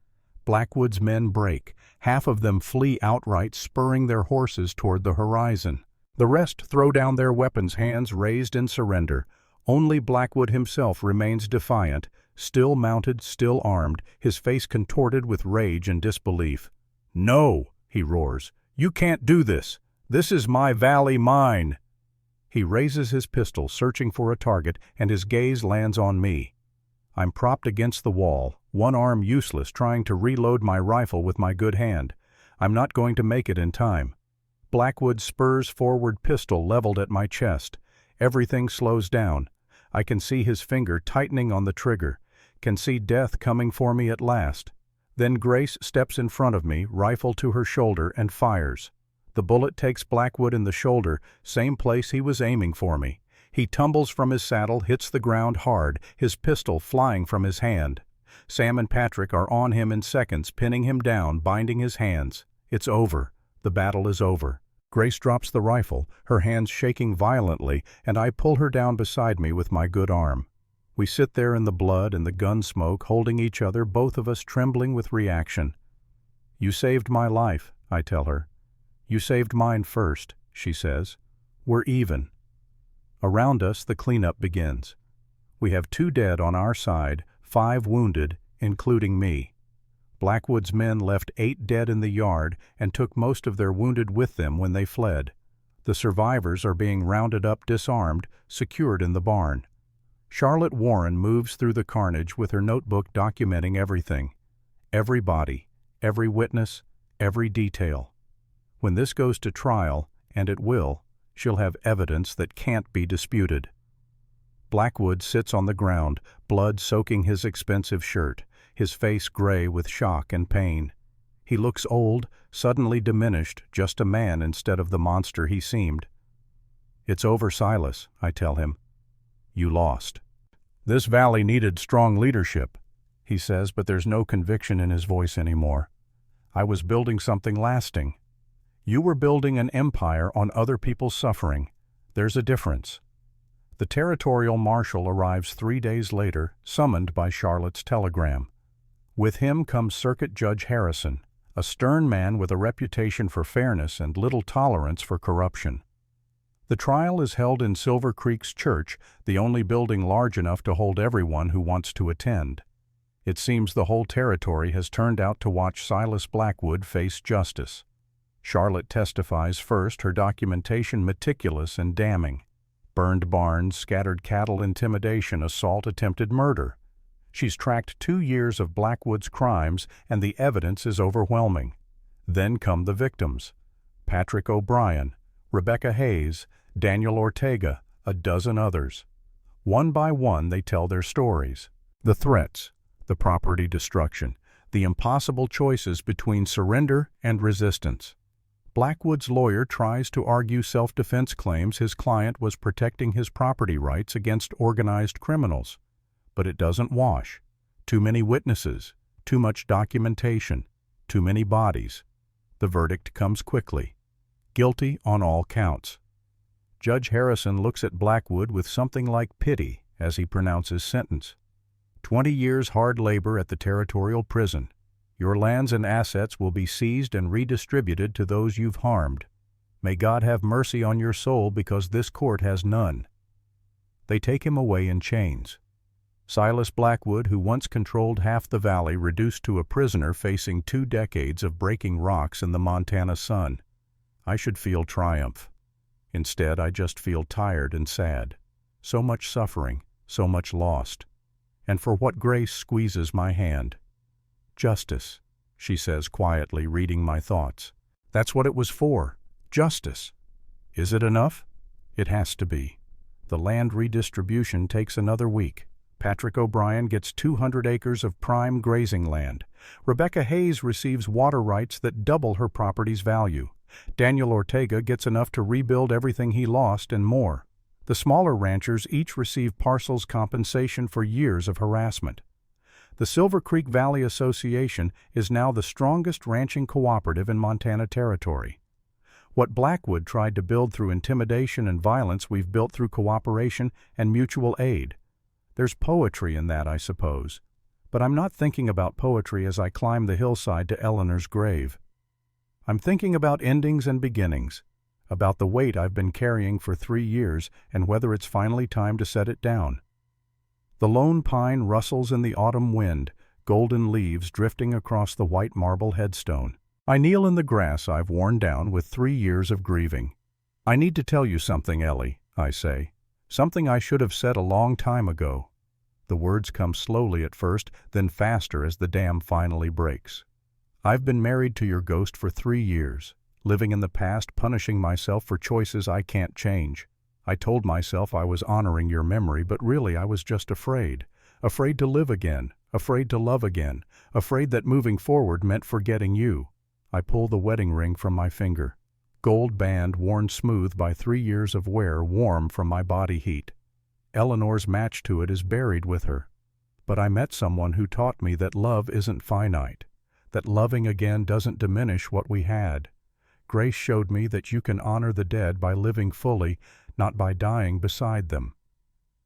Blackwood's men break. Half of them flee outright, spurring their horses toward the horizon. The rest throw down their weapons, hands raised in surrender. Only Blackwood himself remains defiant, still mounted, still armed, his face contorted with rage and disbelief. "No," he roars. "You can't do this. This is my valley, mine." He raises his pistol, searching for a target, and his gaze lands on me. I'm propped against the wall, one arm useless, trying to reload my rifle with my good hand. I'm not going to make it in time. Blackwood spurs forward, pistol leveled at my chest. Everything slows down. I can see his finger tightening on the trigger, can see death coming for me at last. Then Grace steps in front of me, rifle to her shoulder, and fires. The bullet takes Blackwood in the shoulder, same place he was aiming for me. He tumbles from his saddle, hits the ground hard, his pistol flying from his hand. Sam and Patrick are on him in seconds, pinning him down, binding his hands. It's over. The battle is over. Grace drops the rifle, her hands shaking violently, and I pull her down beside me with my good arm. We sit there in the blood and the gun smoke, holding each other, both of us trembling with reaction. "You saved my life," I tell her. "You saved mine first," she says. "We're even." Around us, the cleanup begins. We have 2 dead on our side, 5 wounded, including me. Blackwood's men left 8 dead in the yard and took most of their wounded with them when they fled. The survivors are being rounded up disarmed, secured in the barn. Charlotte Warren moves through the carnage with her notebook documenting everything. Every body, every witness, every detail. When this goes to trial, and it will, she'll have evidence that can't be disputed. Blackwood sits on the ground, blood soaking his expensive shirt, his face gray with shock and pain. He looks old, suddenly diminished, just a man instead of the monster he seemed. "It's over, Silas," I tell him. "You lost." "This valley needed strong leadership," he says, but there's no conviction in his voice anymore. "I was building something lasting. You were building an empire on other people's suffering. There's a difference." The territorial marshal arrives 3 days later, summoned by Charlotte's telegram. With him comes Circuit Judge Harrison, a stern man with a reputation for fairness and little tolerance for corruption. The trial is held in Silver Creek's church, the only building large enough to hold everyone who wants to attend. It seems the whole territory has turned out to watch Silas Blackwood face justice. Charlotte testifies first, her documentation meticulous and damning. Burned barns, scattered cattle, intimidation, assault, attempted murder. She's tracked 2 years of Blackwood's crimes, and the evidence is overwhelming. Then come the victims: Patrick O'Brien, Rebecca Hayes, Daniel Ortega, a dozen others. One by one they tell their stories. The threats, the property destruction, the impossible choices between surrender and resistance. Blackwood's lawyer tries to argue self-defense claims his client was protecting his property rights against organized criminals. But it doesn't wash. Too many witnesses, too much documentation, too many bodies. The verdict comes quickly. Guilty on all counts. Judge Harrison looks at Blackwood with something like pity as he pronounces sentence. 20 years hard labor at the territorial prison. Your lands and assets will be seized and redistributed to those you've harmed. May God have mercy on your soul, because this court has none. They take him away in chains. Silas Blackwood, who once controlled half the valley, reduced to a prisoner facing 2 decades of breaking rocks in the Montana sun. I should feel triumph. Instead, I just feel tired and sad. So much suffering, so much lost. And for what grace squeezes my hand? "Justice," she says quietly, reading my thoughts. "That's what it was for. Justice. Is it enough? It has to be. The land redistribution takes another week. Patrick O'Brien gets 200 acres of prime grazing land. Rebecca Hayes receives water rights that double her property's value. Daniel Ortega gets enough to rebuild everything he lost and more. The smaller ranchers each receive parcels compensation for years of harassment. The Silver Creek Valley Association is now the strongest ranching cooperative in Montana Territory. What Blackwood tried to build through intimidation and violence, we've built through cooperation and mutual aid. There's poetry in that, I suppose. But I'm not thinking about poetry as I climb the hillside to Eleanor's grave. I'm thinking about endings and beginnings, about the weight I've been carrying for 3 years and whether it's finally time to set it down. The lone pine rustles in the autumn wind, golden leaves drifting across the white marble headstone. I kneel in the grass I've worn down with 3 years of grieving. "I need to tell you something, Ellie," I say. "Something I should have said a long time ago." The words come slowly at first, then faster as the dam finally breaks. "I've been married to your ghost for 3 years, living in the past, punishing myself for choices I can't change. I told myself I was honoring your memory, but really I was just afraid. Afraid to live again, afraid to love again, afraid that moving forward meant forgetting you." I pull the wedding ring from my finger. Gold band worn smooth by 3 years of wear, warm from my body heat. Eleanor's match to it is buried with her. But I met someone who taught me that love isn't finite, that loving again doesn't diminish what we had. Grace showed me that you can honor the dead by living fully, not by dying beside them.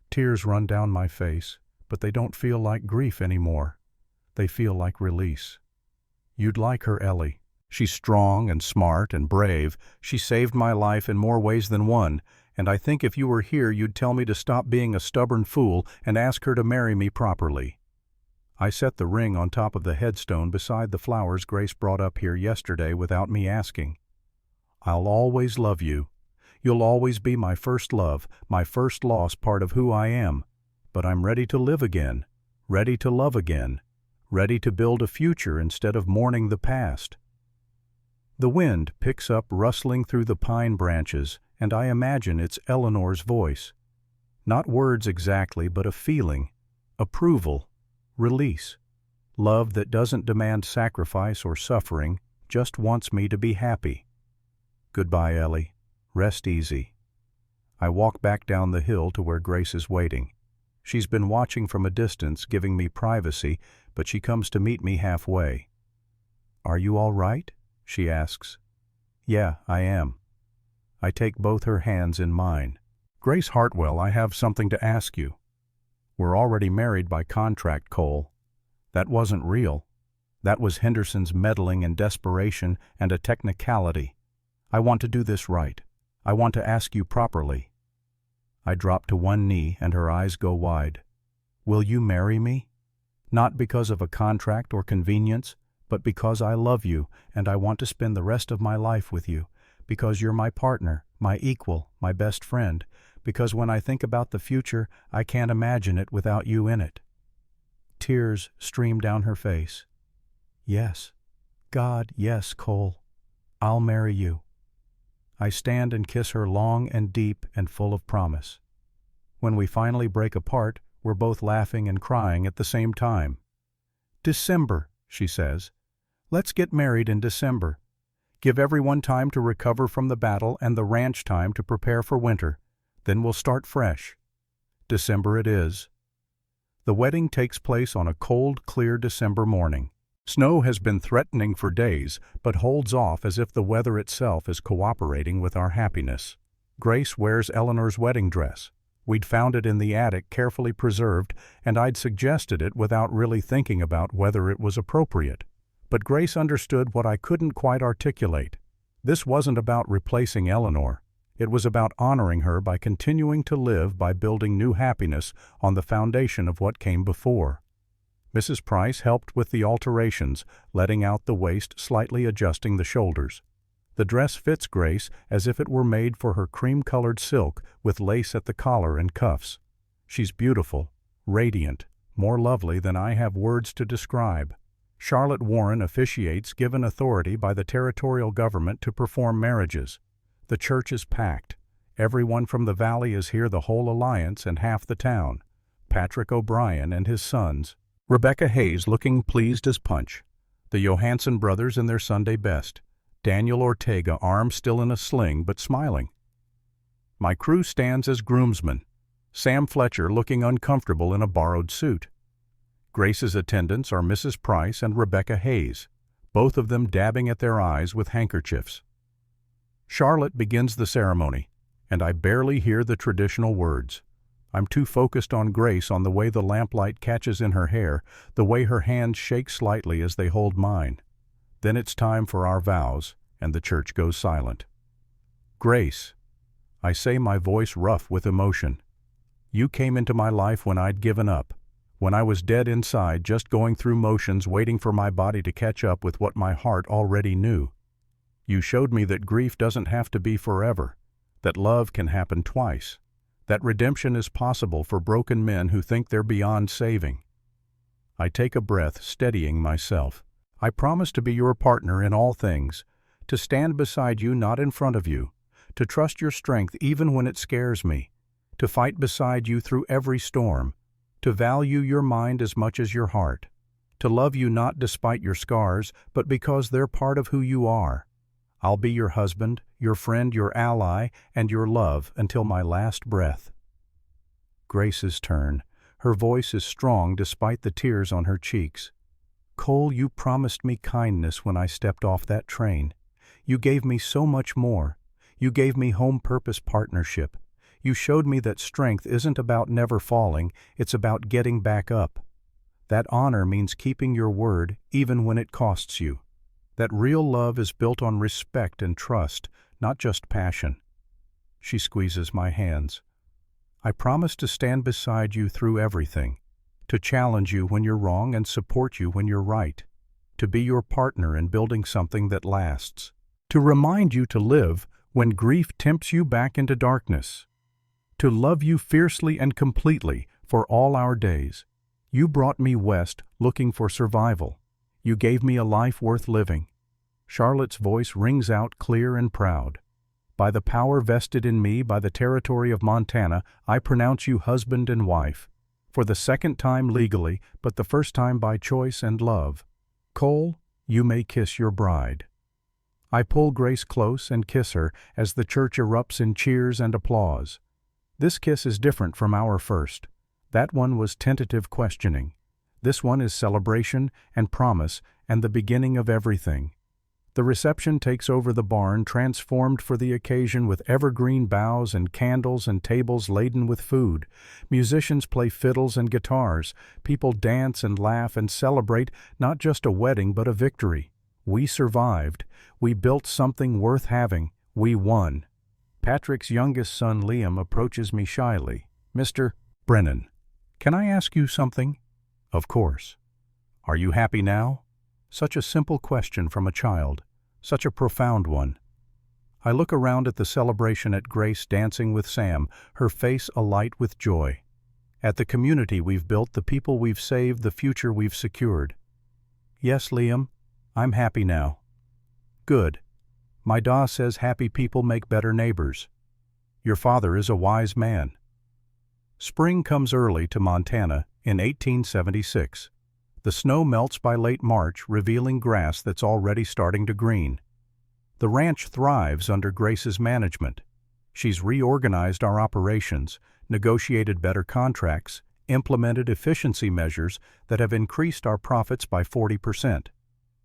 Tears run down my face, but they don't feel like grief anymore. They feel like release. You'd like her, Ellie. She's strong and smart and brave. She saved my life in more ways than one, and I think if you were here you'd tell me to stop being a stubborn fool and ask her to marry me properly. I set the ring on top of the headstone beside the flowers Grace brought up here yesterday without me asking. I'll always love you. You'll always be my first love, my first lost part of who I am. But I'm ready to live again, ready to love again, ready to build a future instead of mourning the past. The wind picks up rustling through the pine branches, and I imagine it's Eleanor's voice. Not words exactly, but a feeling, approval, release, love that doesn't demand sacrifice or suffering, just wants me to be happy. Goodbye, Ellie. Rest easy. I walk back down the hill to where Grace is waiting. She's been watching from a distance, giving me privacy, but she comes to meet me halfway. Are you all right? She asks. Yeah, I am. I take both her hands in mine. Grace Hartwell, I have something to ask you. We're already married by contract, Cole. That wasn't real. That was Henderson's meddling and desperation and a technicality. I want to do this right. I want to ask you properly. I drop to one knee and her eyes go wide. Will you marry me? Not because of a contract or convenience, but because I love you and I want to spend the rest of my life with you, because you're my partner, my equal, my best friend, because when I think about the future, I can't imagine it without you in it. Tears stream down her face. Yes. God, yes, Cole. I'll marry you. I stand and kiss her long and deep and full of promise. When we finally break apart, we're both laughing and crying at the same time. December, she says. Let's get married in December. Give everyone time to recover from the battle and the ranch time to prepare for winter. Then we'll start fresh. December it is. The wedding takes place on a cold, clear December morning. Snow has been threatening for days, but holds off as if the weather itself is cooperating with our happiness. Grace wears Eleanor's wedding dress. We'd found it in the attic, carefully preserved, and I'd suggested it without really thinking about whether it was appropriate. But Grace understood what I couldn't quite articulate. This wasn't about replacing Eleanor. It was about honoring her by continuing to live by building new happiness on the foundation of what came before. Mrs. Price helped with the alterations, letting out the waist, slightly adjusting the shoulders. The dress fits Grace as if it were made for her cream-colored silk with lace at the collar and cuffs. She's beautiful, radiant, more lovely than I have words to describe. Charlotte Warren officiates, given authority by the territorial government to perform marriages. The church is packed. Everyone from the valley is here, the whole alliance and half the town. Patrick O'Brien and his sons. Rebecca Hayes looking pleased as punch. The Johansson brothers in their Sunday best. Daniel Ortega, arm still in a sling but smiling. My crew stands as groomsmen. Sam Fletcher looking uncomfortable in a borrowed suit. Grace's attendants are Mrs. Price and Rebecca Hayes, both of them dabbing at their eyes with handkerchiefs. Charlotte begins the ceremony, and I barely hear the traditional words. I'm too focused on Grace, on the way the lamplight catches in her hair, the way her hands shake slightly as they hold mine. Then it's time for our vows, and the church goes silent. Grace, I say, my voice rough with emotion. You came into my life when I'd given up, when I was dead inside, just going through motions, waiting for my body to catch up with what my heart already knew. You showed me that grief doesn't have to be forever, that love can happen twice, that redemption is possible for broken men who think they're beyond saving. I take a breath, steadying myself. I promise to be your partner in all things, to stand beside you, not in front of you, to trust your strength even when it scares me, to fight beside you through every storm, to value your mind as much as your heart, to love you not despite your scars, but because they're part of who you are. I'll be your husband, your friend, your ally, and your love until my last breath. Grace's turn. Her voice is strong despite the tears on her cheeks. Cole, you promised me kindness when I stepped off that train. You gave me so much more. You gave me home purpose partnership. You showed me that strength isn't about never falling, it's about getting back up. That honor means keeping your word even when it costs you. That real love is built on respect and trust, not just passion. She squeezes my hands. I promise to stand beside you through everything, to challenge you when you're wrong and support you when you're right, to be your partner in building something that lasts, to remind you to live when grief tempts you back into darkness, to love you fiercely and completely for all our days. You brought me west looking for survival. You gave me a life worth living. Charlotte's voice rings out clear and proud. By the power vested in me by the territory of Montana, I pronounce you husband and wife. For the second time legally, but the first time by choice and love. Cole, you may kiss your bride. I pull Grace close and kiss her as the church erupts in cheers and applause. This kiss is different from our first. That one was tentative questioning. This one is celebration and promise and the beginning of everything. The reception takes over the barn, transformed for the occasion with evergreen boughs and candles and tables laden with food. Musicians play fiddles and guitars. People dance and laugh and celebrate not just a wedding but a victory. We survived. We built something worth having. We won. Patrick's youngest son, Liam, approaches me shyly. Mr. Brennan, can I ask you something? Of course. Are you happy now? Such a simple question from a child. Such a profound one. I look around at the celebration at Grace dancing with Sam, her face alight with joy. At the community we've built, the people we've saved, the future we've secured. Yes, Liam, I'm happy now. Good. My Da says happy people make better neighbors. Your father is a wise man. Spring comes early to Montana in 1876. The snow melts by late March, revealing grass that's already starting to green. The ranch thrives under Grace's management. She's reorganized our operations, negotiated better contracts, implemented efficiency measures that have increased our profits by 40%.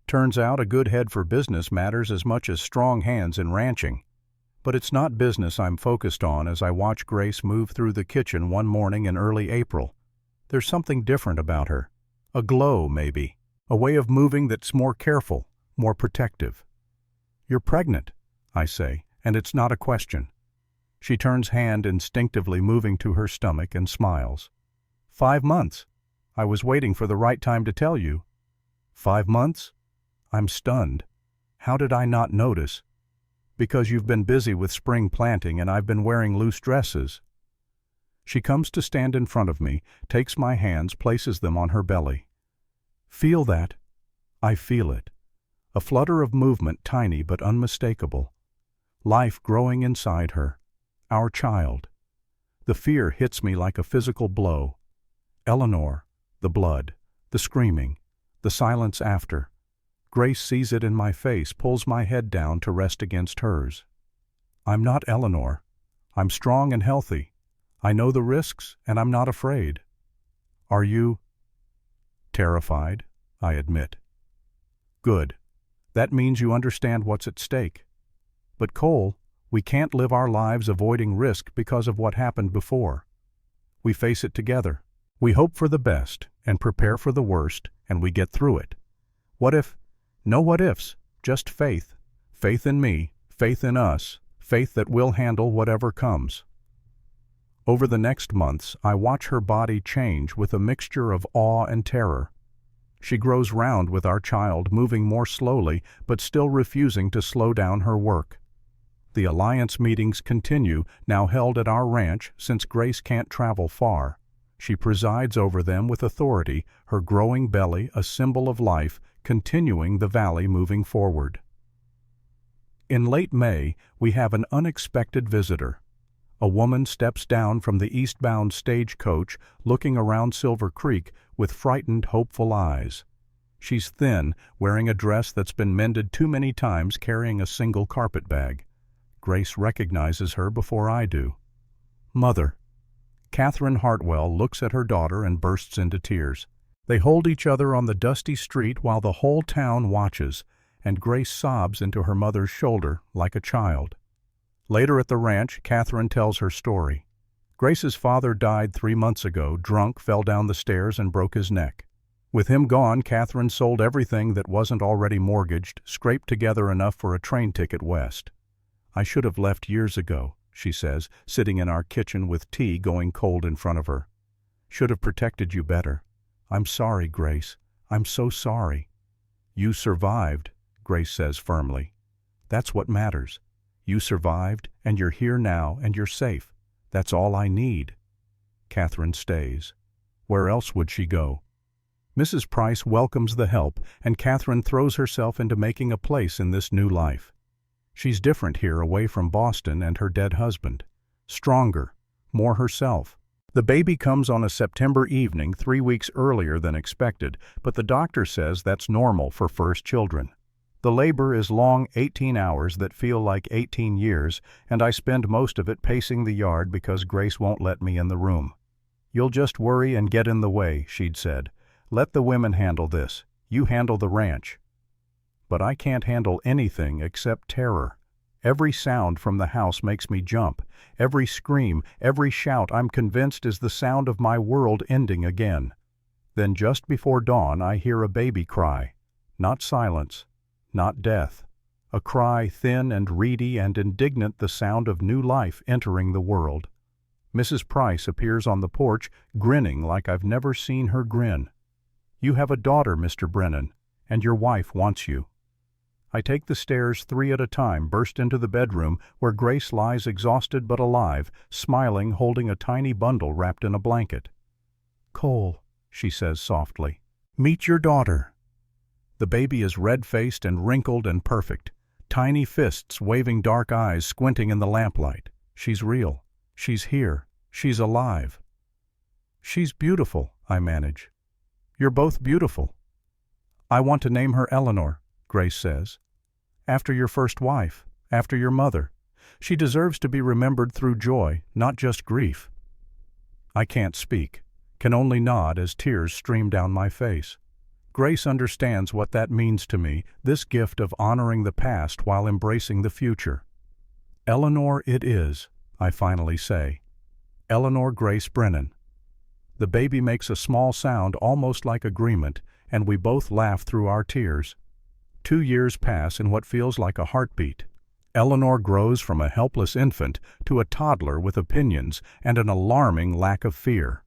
Turns out a good head for business matters as much as strong hands in ranching. But it's not business I'm focused on as I watch Grace move through the kitchen one morning in early April. There's something different about her. A glow, maybe. A way of moving that's more careful, more protective. You're pregnant, I say, and it's not a question. She turns hand instinctively moving to her stomach and smiles. 5 months. I was waiting for the right time to tell you. 5 months? I'm stunned. How did I not notice? Because you've been busy with spring planting and I've been wearing loose dresses. She comes to stand in front of me, takes my hands, places them on her belly. Feel that? I feel it. A flutter of movement, tiny but unmistakable. Life growing inside her. Our child. The fear hits me like a physical blow. Eleanor, the blood, the screaming, the silence after. Grace sees it in my face, pulls my head down to rest against hers. I'm not Eleanor. I'm strong and healthy. I know the risks, and I'm not afraid. Are you? Terrified, I admit. Good. That means you understand what's at stake. But Cole, we can't live our lives avoiding risk because of what happened before. We face it together. We hope for the best and prepare for the worst, and we get through it. What if? No what ifs, just faith. Faith in me, faith in us, faith that we'll handle whatever comes. Over the next months, I watch her body change with a mixture of awe and terror. She grows round with our child, moving more slowly, but still refusing to slow down her work. The Alliance meetings continue, now held at our ranch since Grace can't travel far. She presides over them with authority, her growing belly a symbol of life, continuing the valley moving forward. In late May, we have an unexpected visitor. A woman steps down from the eastbound stagecoach, looking around Silver Creek with frightened, hopeful eyes. She's thin, wearing a dress that's been mended too many times, carrying a single carpet bag. Grace recognizes her before I do. Mother. Catherine Hartwell looks at her daughter and bursts into tears. They hold each other on the dusty street while the whole town watches, and Grace sobs into her mother's shoulder like a child. Later at the ranch, Catherine tells her story. Grace's father died 3 months ago, drunk, fell down the stairs and broke his neck. With him gone, Catherine sold everything that wasn't already mortgaged, scraped together enough for a train ticket west. I should have left years ago, she says, sitting in our kitchen with tea going cold in front of her. Should have protected you better. I'm sorry, Grace. I'm so sorry. You survived, Grace says firmly. That's what matters. You survived, and you're here now, and you're safe. That's all I need. Catherine stays. Where else would she go? Mrs. Price welcomes the help, and Catherine throws herself into making a place in this new life. She's different here away from Boston and her dead husband. Stronger, more herself. The baby comes on a September evening 3 weeks earlier than expected, but the doctor says that's normal for first children. The labor is long 18 hours that feel like 18 years, and I spend most of it pacing the yard because Grace won't let me in the room. You'll just worry and get in the way, she'd said. Let the women handle this. You handle the ranch. But I can't handle anything except terror. Every sound from the house makes me jump. Every scream, every shout I'm convinced is the sound of my world ending again. Then just before dawn I hear a baby cry. Not silence, not death. A cry thin and reedy and indignant, the sound of new life entering the world. Mrs. Price appears on the porch, grinning like I've never seen her grin. You have a daughter, Mr. Brennan, and your wife wants you. I take the stairs 3 at a time, burst into the bedroom where Grace lies exhausted but alive, smiling, holding a tiny bundle wrapped in a blanket. Cole, she says softly, meet your daughter. The baby is red-faced and wrinkled and perfect, tiny fists waving, dark eyes squinting in the lamplight. She's real. She's here. She's alive. She's beautiful, I manage. You're both beautiful. I want to name her Eleanor, Grace says. After your first wife, after your mother. She deserves to be remembered through joy, not just grief. I can't speak, can only nod as tears stream down my face. Grace understands what that means to me, this gift of honoring the past while embracing the future. Eleanor it is, I finally say. Eleanor Grace Brennan. The baby makes a small sound almost like agreement, and we both laugh through our tears. 2 years pass in what feels like a heartbeat. Eleanor grows from a helpless infant to a toddler with opinions and an alarming lack of fear.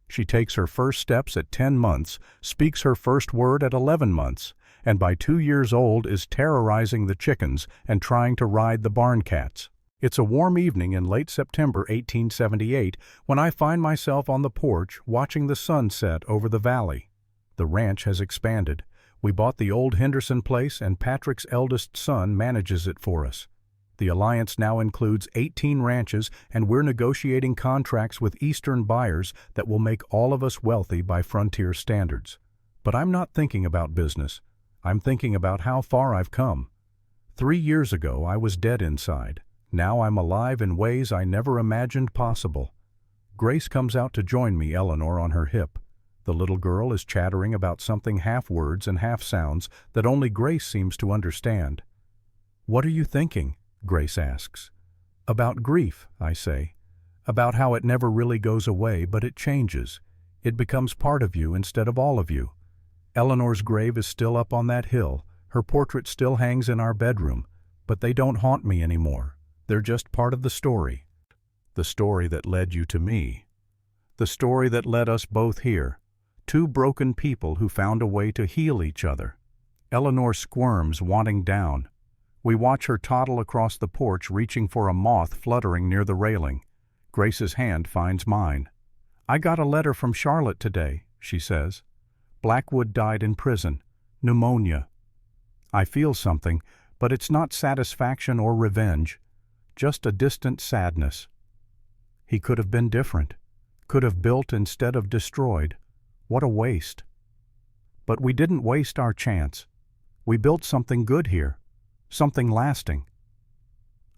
She takes her first steps at 10 months, speaks her first word at 11 months, and by 2 years old is terrorizing the chickens and trying to ride the barn cats. It's a warm evening in late September 1878 when I find myself on the porch watching the sun set over the valley. The ranch has expanded. We bought the old Henderson place and Patrick's eldest son manages it for us. The alliance now includes 18 ranches and we're negotiating contracts with Eastern buyers that will make all of us wealthy by frontier standards. But I'm not thinking about business. I'm thinking about how far I've come. 3 years ago I was dead inside. Now I'm alive in ways I never imagined possible. Grace comes out to join me, Eleanor on her hip. The little girl is chattering about something half words and half sounds that only Grace seems to understand. What are you thinking? Grace asks. About grief, I say. About how it never really goes away, but it changes. It becomes part of you instead of all of you. Eleanor's grave is still up on that hill. Her portrait still hangs in our bedroom, but they don't haunt me anymore. They're just part of the story that led you to me, the story that led us both here, 2 broken people who found a way to heal each other. Eleanor squirms, wanting down. We watch her toddle across the porch, reaching for a moth fluttering near the railing. Grace's hand finds mine. I got a letter from Charlotte today, she says. Blackwood died in prison. Pneumonia. I feel something, but it's not satisfaction or revenge. Just a distant sadness. He could have been different, could have built instead of destroyed. What a waste. But we didn't waste our chance. We built something good here, something lasting.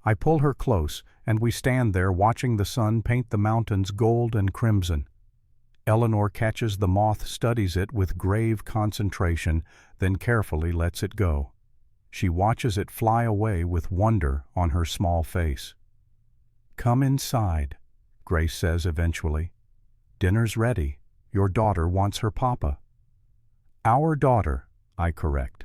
I pull her close, and we stand there watching the sun paint the mountains gold and crimson. Eleanor catches the moth, studies it with grave concentration, then carefully lets it go. She watches it fly away with wonder on her small face. Come inside, Grace says eventually. Dinner's ready. Your daughter wants her papa. Our daughter, I correct.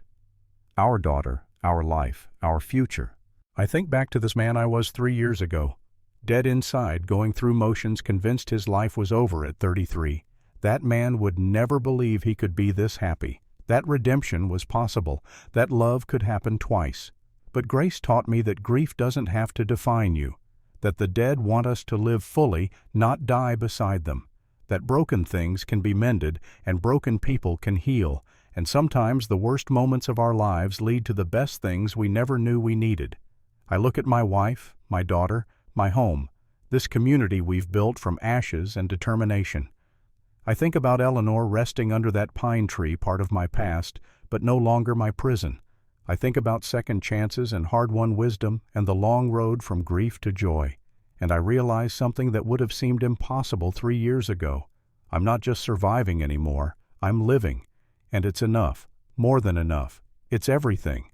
Our daughter, our life, our future. I think back to this man I was 3 years ago. Dead inside, going through motions, convinced his life was over at 33. That man would never believe he could be this happy. That redemption was possible. That love could happen twice. But Grace taught me that grief doesn't have to define you. That the dead want us to live fully, not die beside them. That broken things can be mended and broken people can heal. And sometimes the worst moments of our lives lead to the best things we never knew we needed. I look at my wife, my daughter, my home, this community we've built from ashes and determination. I think about Eleanor resting under that pine tree, part of my past, but no longer my prison. I think about second chances and hard-won wisdom and the long road from grief to joy. And I realize something that would have seemed impossible 3 years ago. I'm not just surviving anymore, I'm living. And it's enough, more than enough. It's everything.